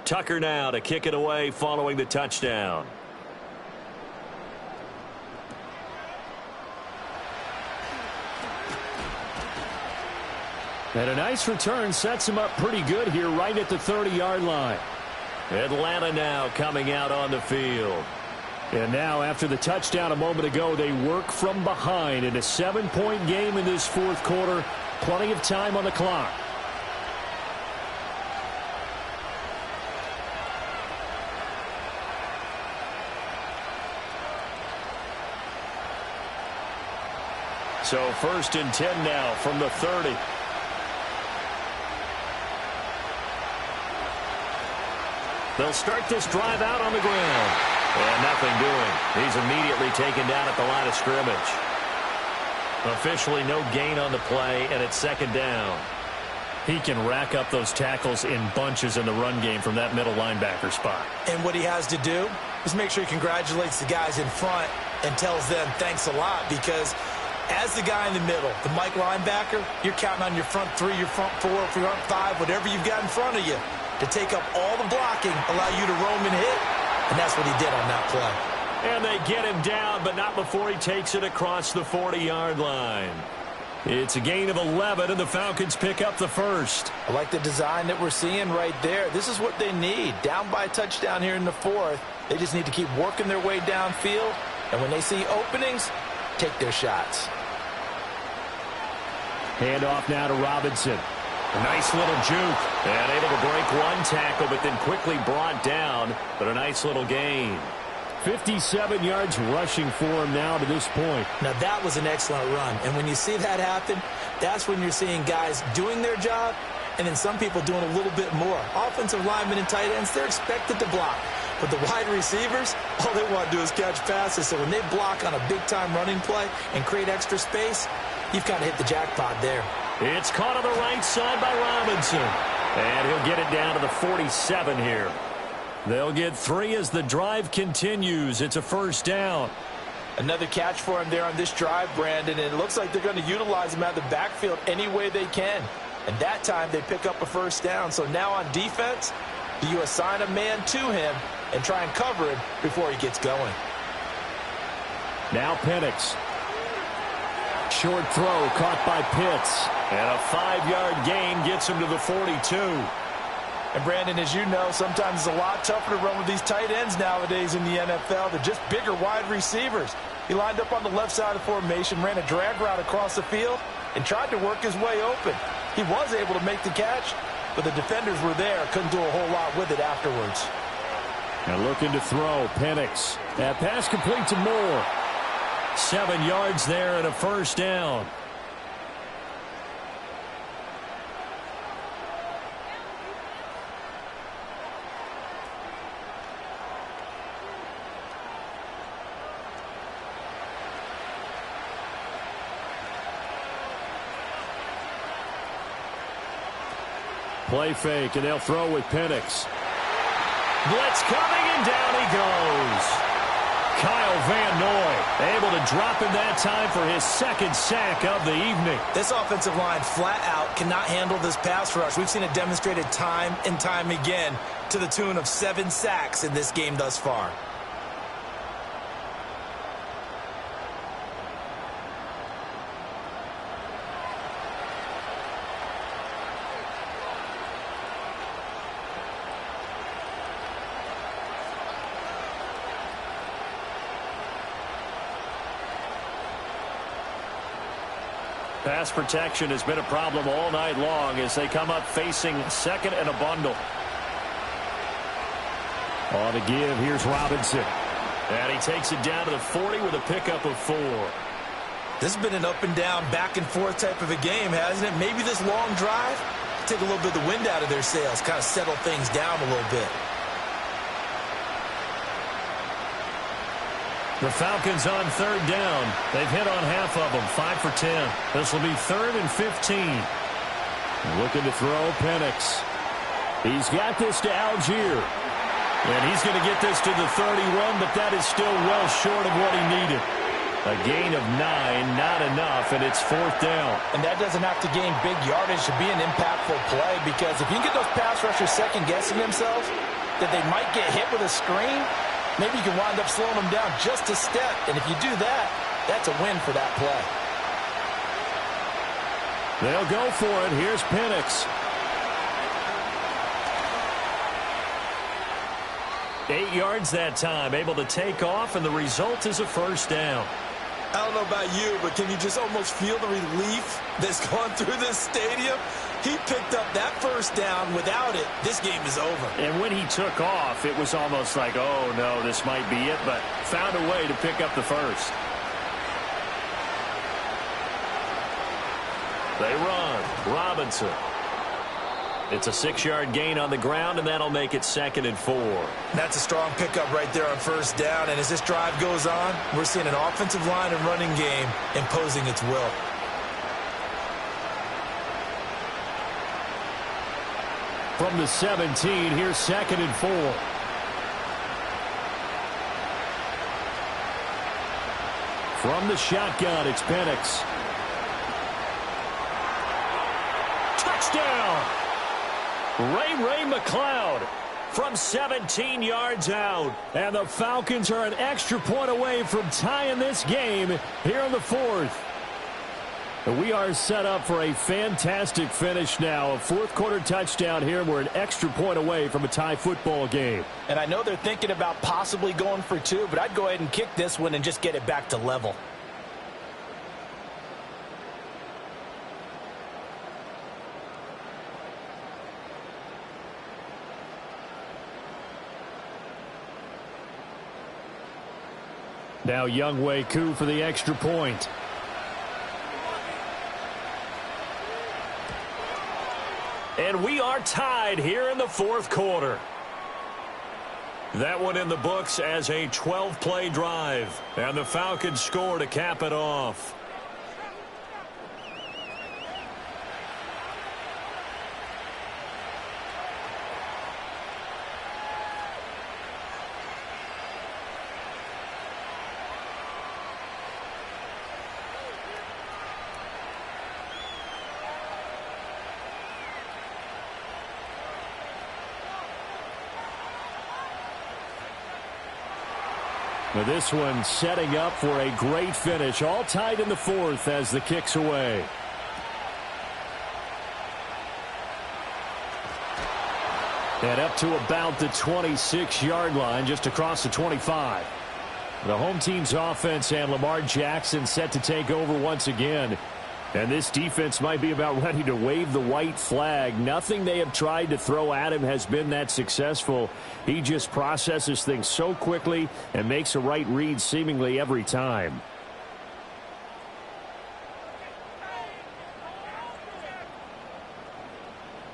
Speaker 5: Tucker now to kick it away following the touchdown. And a nice return sets him up pretty good here right at the 30-yard line. Atlanta now coming out on the field. And now after the touchdown a moment ago, they work from behind in a 7-point game in this fourth quarter. Plenty of time on the clock. So 1st and 10 now from the 30. They'll start this drive out on the ground. And nothing doing. He's immediately taken down at the line of scrimmage. Officially no gain on the play, and it's 2nd down. He can rack up those tackles in bunches in the run game from that middle linebacker spot.
Speaker 6: And what he has to do is make sure he congratulates the guys in front and tells them thanks a lot, because as the guy in the middle, the Mike linebacker, you're counting on your front 3, your front 4, your front 5, whatever you've got in front of you to take up all the blocking, allow you to roam and hit, and that's what he did on that play.
Speaker 5: And they get him down, but not before he takes it across the 40-yard line. It's a gain of 11, and the Falcons pick up the first.
Speaker 7: I like the design that we're seeing right there. This is what they need. Down by a touchdown here in the fourth. They just need to keep working their way downfield, and when they see openings, take their shots.
Speaker 5: Handoff now to Robinson. A nice little juke. And able to break one tackle, but then quickly brought down. But a nice little gain. 57 yards rushing for him now to this point.
Speaker 6: Now that was an excellent run. And when you see that happen, that's when you're seeing guys doing their job, and then some people doing a little bit more. Offensive linemen and tight ends, they're expected to block. But the wide receivers, all they want to do is catch passes. So when they block on a big-time running play and create extra space, you've kind of hit the jackpot there.
Speaker 5: It's caught on the right side by Robinson. And he'll get it down to the 47 here. They'll get 3 as the drive continues. It's a 1st down.
Speaker 7: Another catch for him there on this drive, Brandon. And it looks like they're going to utilize him out of the backfield any way they can. And that time they pick up a 1st down. So now on defense, do you assign a man to him and try and cover him before he gets going?
Speaker 5: Now Penix. Short throw caught by Pitts. And a 5-yard gain gets him to the 42.
Speaker 7: And Brandon, as you know, sometimes it's a lot tougher to run with these tight ends nowadays in the NFL. They're just bigger wide receivers. He lined up on the left side of the formation, ran a drag route across the field, and tried to work his way open. He was able to make the catch, but the defenders were there. Couldn't do a whole lot with it afterwards.
Speaker 5: And looking to throw, Penix. That pass complete to Moore. 7 yards there and a 1st down. Play fake, and they'll throw with Penix. Blitz coming, and down he goes. Kyle Van Noy able to drop him that time for his 2nd sack of the evening.
Speaker 6: This offensive line flat out cannot handle this pass rush. We've seen it demonstrated time and time again to the tune of 7 sacks in this game thus far.
Speaker 5: Pass protection has been a problem all night long as they come up facing 2nd and a bundle. On the give, here's Robinson. And he takes it down to the 40 with a pickup of 4.
Speaker 6: This has been an up and down, back and forth type of a game, hasn't it? Maybe this long drive take a little bit of the wind out of their sails, kind of settle things down a little bit.
Speaker 8: The Falcons on third down. They've hit on half of them, 5 for 10. This will be 3rd and 15. Looking to throw, Penix. He's got this to Algier. And he's going to get this to the 31, but that is still well short of what he needed. A gain of 9, not enough, and it's 4th down.
Speaker 7: And that doesn't have to gain big yardage to be an impactful play, because if you can get those pass rushers second-guessing themselves, that they might get hit with a screen, maybe you can wind up slowing them down just a step. And if you do that, that's a win for that play.
Speaker 8: They'll go for it. Here's Penix. 8 yards that time, able to take off, and the result is a 1st down.
Speaker 6: I don't know about you, but can you just almost feel the relief that's gone through this stadium? He picked up that 1st down. Without it, this game is over.
Speaker 8: And when he took off, it was almost like, oh, no, this might be it, but found a way to pick up the 1st. They run. Robinson. It's a 6-yard gain on the ground, and that'll make it 2nd and 4.
Speaker 6: That's a strong pickup right there on 1st down. And as this drive goes on, we're seeing an offensive line and running game imposing its will.
Speaker 8: From the 17, here's 2nd and 4. From the shotgun, it's Penix. Touchdown! Ray McLeod from 17 yards out. And the Falcons are an extra point away from tying this game here in the 4th. We are set up for a fantastic finish now. A 4th-quarter touchdown here. We're an extra point away from a tie football game.
Speaker 7: And I know they're thinking about possibly going for 2, but I'd go ahead and kick this one and just get it back to level.
Speaker 8: Now Younghoe Koo for the extra point. And we are tied here in the 4th quarter. That one in the books as a 12-play drive. And the Falcons score to cap it off. Now this one setting up for a great finish. All tied in the 4th as the kick's away. And up to about the 26-yard line, just across the 25. The home team's offense and Lamar Jackson set to take over once again. And this defense might be about ready to wave the white flag. Nothing they have tried to throw at him has been that successful. He just processes things so quickly and makes a right read seemingly every time.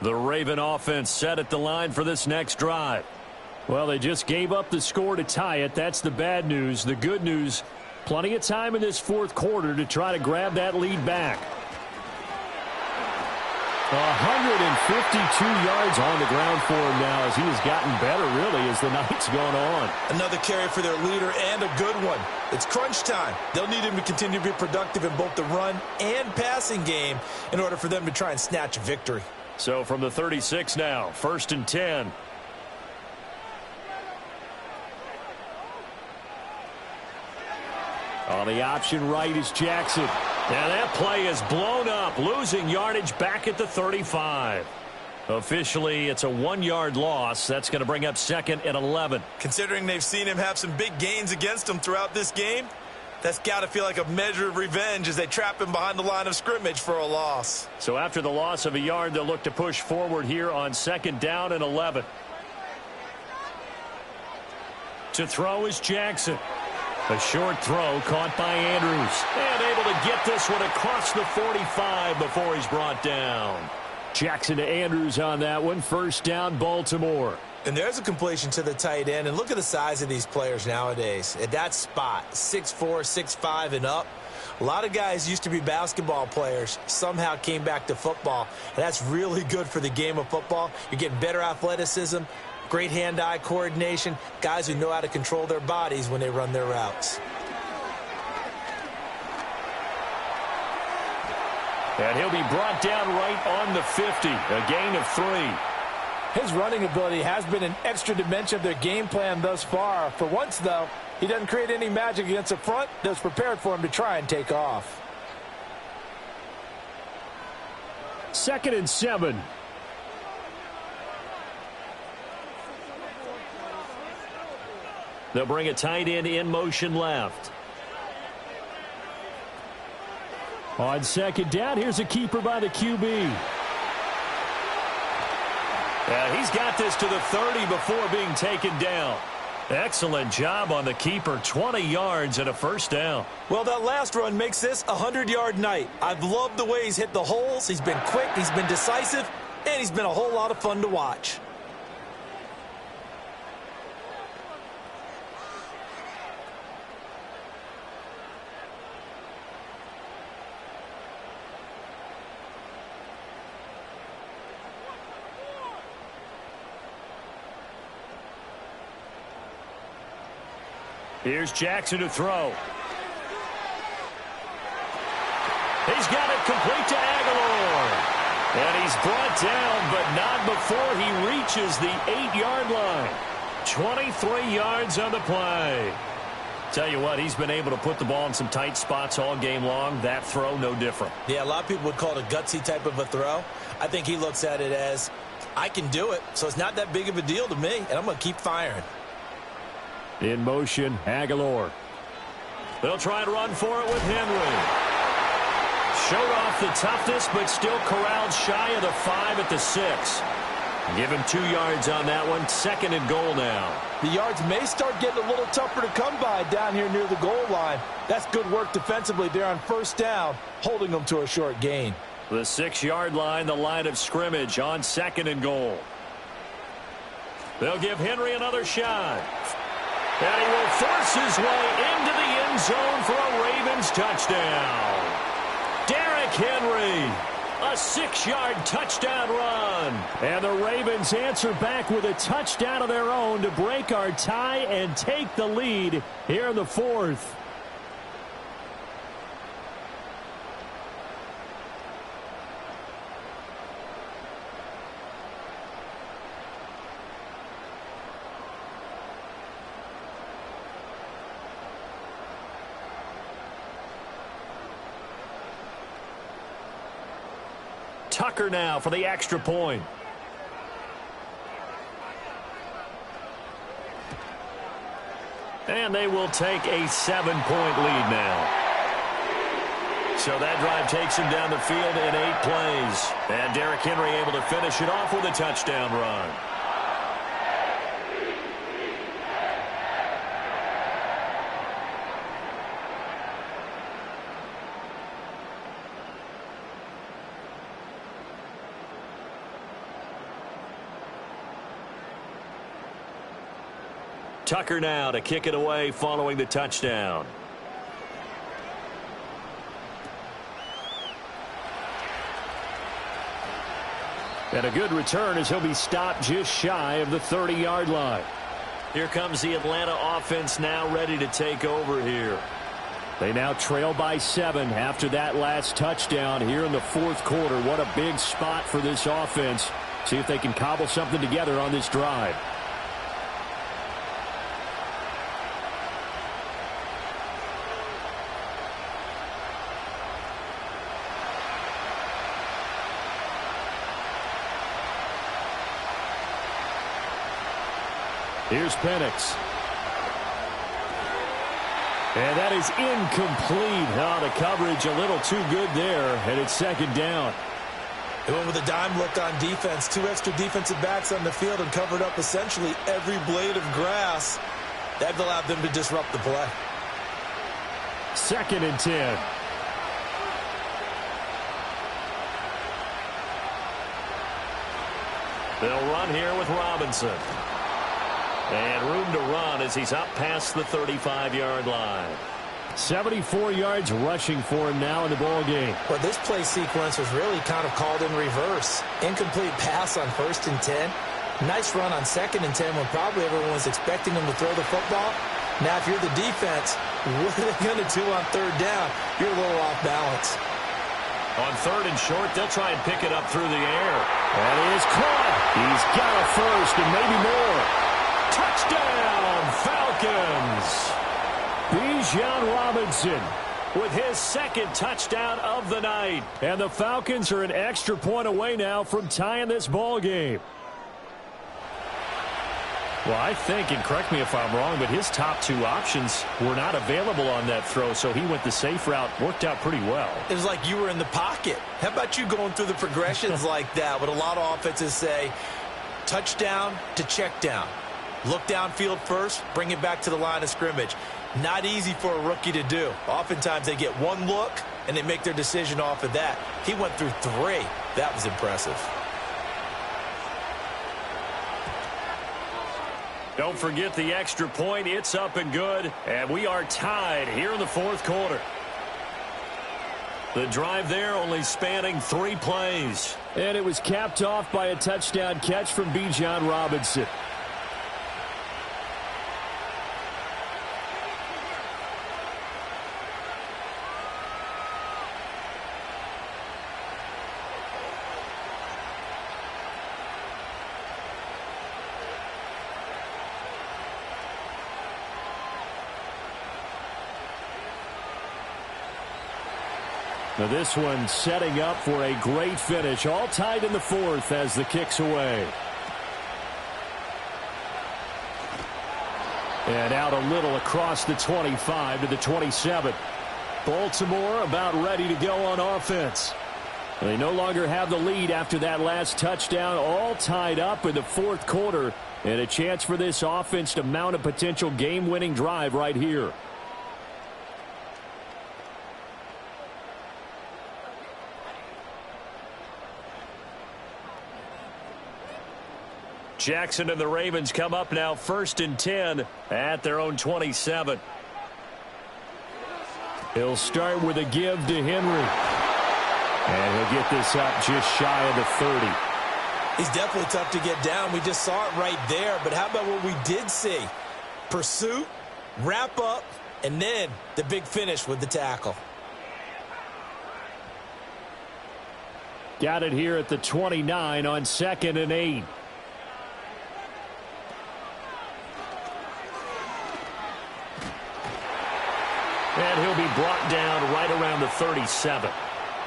Speaker 8: The Raven offense set at the line for this next drive. Well, they just gave up the score to tie it. That's the bad news. The good news, plenty of time in this 4th quarter to try to grab that lead back. 152 yards on the ground for him now as he has gotten better, really, as the night's gone on.
Speaker 6: Another carry for their leader, and a good one. It's crunch time. They'll need him to continue to be productive in both the run and passing game in order for them to try and snatch a victory.
Speaker 8: So from the 36 now, 1st and 10. On the option right is Jackson. Now that play is blown up, losing yardage back at the 35. Officially, it's a 1-yard loss. That's going to bring up 2nd and 11.
Speaker 6: Considering they've seen him have some big gains against them throughout this game, that's got to feel like a measure of revenge as they trap him behind the line of scrimmage for a loss.
Speaker 8: So after the loss of a yard, they'll look to push forward here on 2nd down and 11. To throw is Jackson. A short throw caught by Andrews. And able to get this one across the 45 before he's brought down. Jackson to Andrews on that one. First down, Baltimore.
Speaker 6: And there's a completion to the tight end. And look at the size of these players nowadays. At that spot, 6'4", 6'5", and up. A lot of guys used to be basketball players, somehow came back to football. And that's really good for the game of football. You're getting better athleticism, great hand-eye coordination, guys who know how to control their bodies when they run their routes.
Speaker 8: And he'll be brought down right on the 50, a gain of 3.
Speaker 7: His running ability has been an extra dimension of their game plan thus far. For once, though, he doesn't create any magic against the front that's prepared for him to try and take off.
Speaker 8: 2nd and 7. They'll bring a tight end in motion left. On 2nd down, here's a keeper by the QB. He's got this to the 30 before being taken down. Excellent job on the keeper, 20 yards and a first down.
Speaker 6: Well, that last run makes this a 100-yard night. I've loved the way he's hit the holes. He's been quick, he's been decisive, and he's been a whole lot of fun to watch.
Speaker 8: Here's Jackson to throw. He's got it complete to Aguilar. And he's brought down, but not before he reaches the 8-yard line. 23 yards on the play. Tell you what, he's been able to put the ball in some tight spots all game long. That throw, no different.
Speaker 6: Yeah, a lot of people would call it a gutsy type of a throw. I think he looks at it as, I can do it, so it's not that big of a deal to me, and I'm going to keep firing.
Speaker 8: In motion, Aguilar. They'll try and run for it with Henry. Showed off the toughness, but still corralled shy of the 5 at the 6. Give him 2 yards on that one. 2nd and goal now.
Speaker 7: The yards may start getting a little tougher to come by down here near the goal line. That's good work defensively there on first down, holding them to a short gain.
Speaker 8: The 6-yard line, the line of scrimmage on 2nd and goal. They'll give Henry another shot. And he will force his way into the end zone for a Ravens touchdown. Derrick Henry, a 6-yard touchdown run. And the Ravens answer back with a touchdown of their own to break our tie and take the lead here in the 4th. Tucker now for the extra point. And they will take a 7-point lead now. So that drive takes him down the field in 8 plays. And Derrick Henry able to finish it off with a touchdown run. Tucker now to kick it away following the touchdown. And a good return as he'll be stopped just shy of the 30-yard line. Here comes the Atlanta offense now ready to take over here. They now trail by 7 after that last touchdown here in the 4th quarter. What a big spot for this offense. See if they can cobble something together on this drive. Here's Penix. And that is incomplete. Oh, the coverage a little too good there, and it's 2nd down.
Speaker 6: They went with a dime look on defense. 2 extra defensive backs on the field and covered up essentially every blade of grass. That allowed them to disrupt the play.
Speaker 8: 2nd and 10. They'll run here with Robinson. And room to run as he's up past the 35-yard line. 74 yards rushing for him now in the ball game.
Speaker 6: Well, this play sequence was really kind of called in reverse. Incomplete pass on 1st and 10. Nice run on 2nd and 10 when probably everyone was expecting him to throw the football. Now, if you're the defense, what are they going to do on 3rd down? You're a little off balance.
Speaker 8: On 3rd and short, they'll try and pick it up through the air. And he is caught. He's got a first and maybe more. Touchdown, Falcons. Bijan Robinson with his 2nd touchdown of the night. And the Falcons are an extra point away now from tying this ball game. Well, I think, and correct me if I'm wrong, but his top 2 options were not available on that throw, so he went the safe route. Worked out pretty well.
Speaker 6: It was like you were in the pocket. How about you going through the progressions like that? What a lot of offenses say, touchdown to check down. Look downfield first, bring it back to the line of scrimmage. Not easy for a rookie to do. Oftentimes they get 1 look, and they make their decision off of that. He went through 3. That was impressive.
Speaker 8: Don't forget the extra point. It's up and good. And we are tied here in the 4th quarter. The drive there only spanning 3 plays. And it was capped off by a touchdown catch from Bijan Robinson. Now this one setting up for a great finish. All tied in the 4th as the kick's away. And out a little across the 25 to the 27. Baltimore about ready to go on offense. They no longer have the lead after that last touchdown. All tied up in the 4th quarter. And a chance for this offense to mount a potential game-winning drive right here. Jackson and the Ravens come up now 1st and 10 at their own 27. He'll start with a give to Henry. And he'll get this up just shy of the 30.
Speaker 6: He's definitely tough to get down. We just saw it right there. But how about what we did see? Pursuit, wrap up, and then the big finish with the tackle.
Speaker 8: Got it here at the 29 on 2nd and 8. And he'll be brought down right around the 37.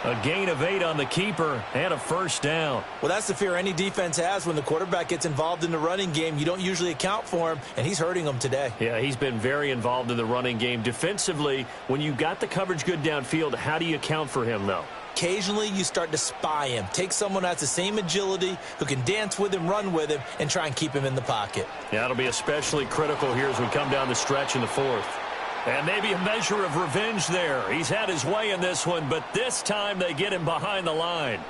Speaker 8: A gain of 8 on the keeper and a 1st down.
Speaker 6: Well, that's the fear any defense has when the quarterback gets involved in the running game. You don't usually account for him, and he's hurting them today.
Speaker 8: Yeah, he's been very involved in the running game. Defensively, when you got the coverage good downfield, how do you account for him, though?
Speaker 6: Occasionally, you start to spy him. Take someone who has the same agility, who can dance with him, run with him, and try and keep him in the pocket.
Speaker 8: Yeah, it'll be especially critical here as we come down the stretch in the 4th. And maybe a measure of revenge there. He's had his way in this one, but this time they get him behind the line.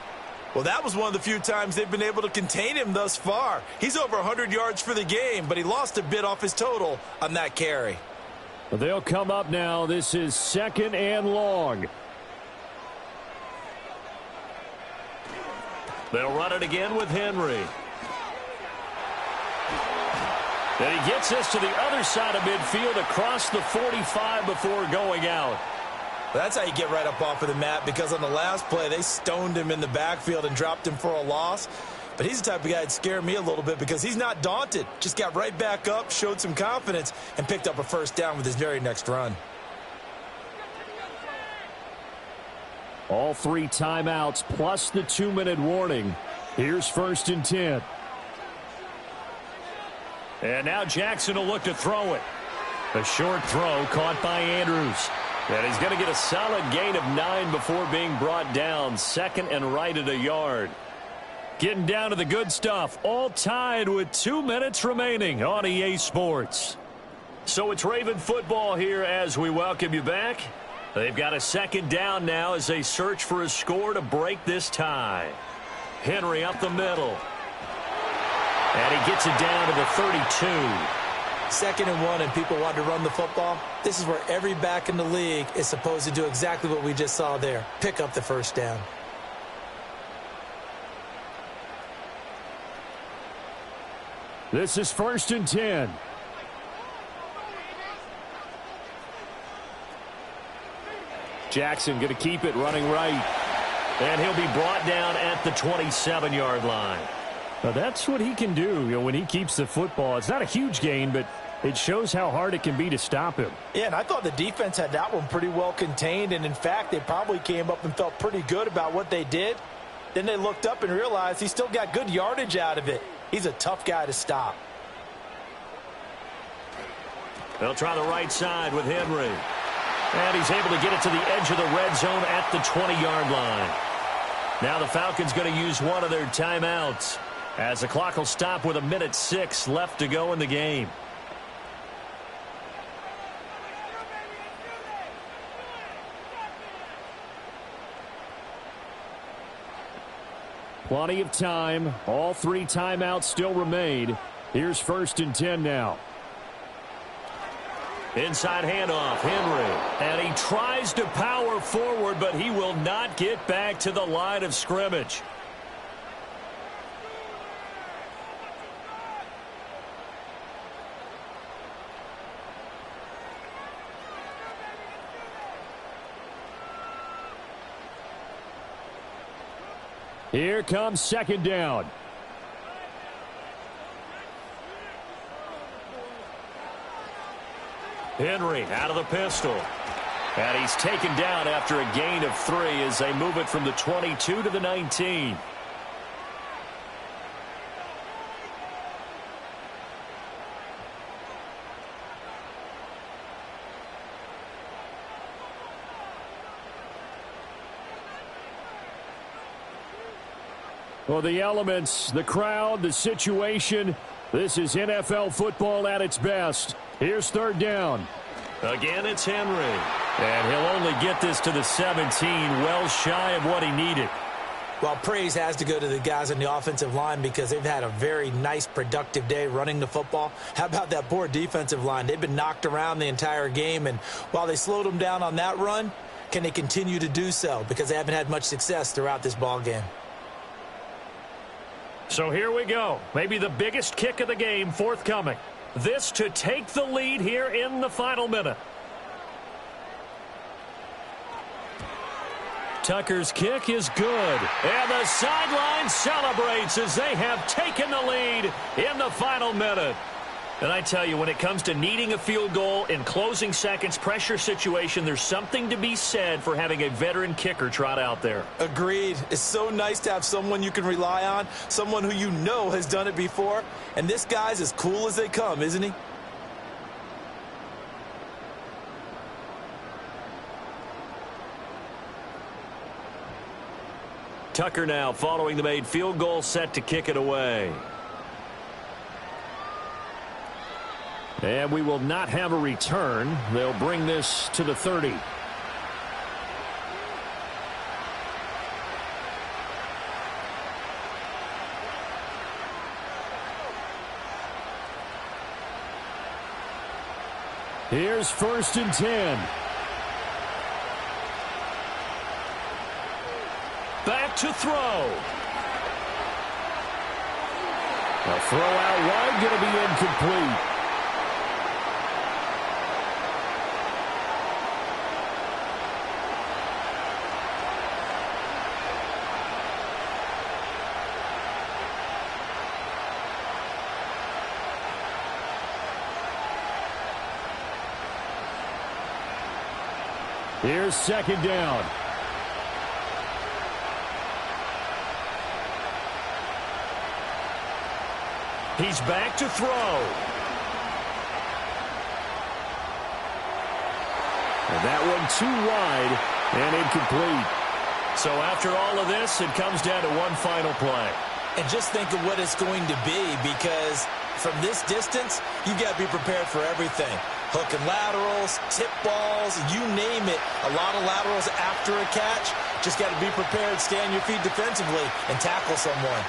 Speaker 6: Well, that was one of the few times they've been able to contain him thus far. He's over 100 yards for the game, but he lost a bit off his total on that carry.
Speaker 8: Well, they'll come up now. This is 2nd and long. They'll run it again with Henry. And he gets this to the other side of midfield across the 45 before going out.
Speaker 6: That's how you get right up off of the mat, because on the last play, they stoned him in the backfield and dropped him for a loss. But he's the type of guy that scared me a little bit because he's not daunted. Just got right back up, showed some confidence, and picked up a 1st down with his very next run.
Speaker 8: All 3 timeouts plus the 2-minute warning. Here's 1st and 10. And now Jackson will look to throw it. A short throw caught by Andrews. And he's going to get a solid gain of 9 before being brought down. 2nd and right at a yard. Getting down to the good stuff. All tied with 2 minutes remaining on EA Sports. So it's Raven football here as we welcome you back. They've got a 2nd down now as they search for a score to break this tie. Henry up the middle.
Speaker 5: And he gets it down to the 32.
Speaker 6: 2nd and 1 and people want to run the football. This is where every back in the league is supposed to do exactly what we just saw there. Pick up the first down.
Speaker 8: This is 1st and 10. Jackson going to keep it running right.
Speaker 5: And he'll be brought down at the 27-yard line.
Speaker 8: Now that's what he can do, when he keeps the football. It's not a huge gain, but it shows how hard it can be to stop him.
Speaker 7: Yeah, and I thought the defense had that one pretty well contained, and in fact, they probably came up and felt pretty good about what they did. Then they looked up and realized he still got good yardage out of it. He's a tough guy to stop.
Speaker 5: They'll try the right side with Henry. And he's able to get it to the edge of the red zone at the 20-yard line. Now the Falcons going to use one of their timeouts as the clock will stop with 1:06 left to go in the game.
Speaker 8: Plenty of time. All 3 timeouts still remain. Here's 1st and 10 now.
Speaker 5: Inside handoff, Henry. And he tries to power forward, but he will not get back to the line of scrimmage.
Speaker 8: Here comes 2nd down.
Speaker 5: Henry out of the pistol. And he's taken down after a gain of 3 as they move it from the 22 to the 19.
Speaker 8: Well, the elements, the crowd, the situation, this is NFL football at its best. Here's 3rd down.
Speaker 5: Again, it's Henry. And he'll only get this to the 17, well shy of what he needed.
Speaker 6: Well, praise has to go to the guys on the offensive line because they've had a very nice, productive day running the football. How about that poor defensive line? They've been knocked around the entire game, and while they slowed them down on that run, can they continue to do so? Because they haven't had much success throughout this ball game.
Speaker 5: So here we go. Maybe the biggest kick of the game forthcoming. This to take the lead here in the final minute. Tucker's kick is good. And the sideline celebrates as they have taken the lead in the final minute. And I tell you, when it comes to needing a field goal in closing seconds, pressure situation, there's something to be said for having a veteran kicker trot out there.
Speaker 6: Agreed. It's so nice to have someone you can rely on, someone who you know has done it before. And this guy's as cool as they come, isn't he?
Speaker 5: Tucker now following the made field goal, set to kick it away.
Speaker 8: And we will not have a return. They'll bring this to the 30. Here's 1st and 10.
Speaker 5: Back to throw.
Speaker 8: A throw out wide, going to be incomplete. Here's 2nd down.
Speaker 5: He's back to throw.
Speaker 8: And that one too wide and incomplete.
Speaker 5: So after all of this, it comes down to one final play.
Speaker 6: And just think of what it's going to be, because from this distance, you got to be prepared for everything. Hook and laterals, tip balls, you name it. A lot of laterals after a catch. Just got to be prepared, stay on your feet defensively, and tackle someone.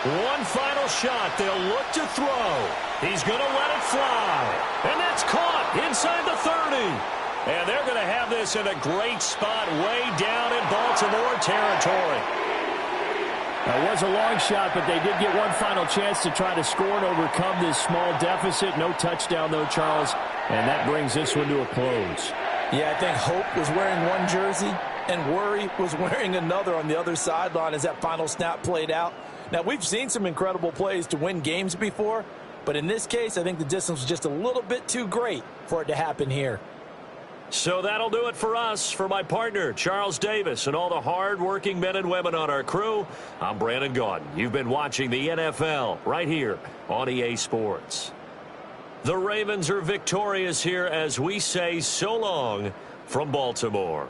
Speaker 8: One final shot. They'll look to throw. He's going to let it fly. And that's caught inside the 30. And they're going to have this in a great spot way down in Baltimore territory.
Speaker 5: It was a long shot, but they did get one final chance to try to score and overcome this small deficit. No touchdown, though, Charles. And that brings this one to a close.
Speaker 7: Yeah, I think Hope was wearing one jersey and Worry was wearing another on the other sideline as that final snap played out. Now, we've seen some incredible plays to win games before, but in this case, I think the distance was just a little bit too great for it to happen here.
Speaker 8: So that'll do it for us. For my partner, Charles Davis, and all the hard-working men and women on our crew, I'm Brandon Gaudin. You've been watching the NFL right here on EA Sports. The Ravens are victorious here as we say so long from Baltimore.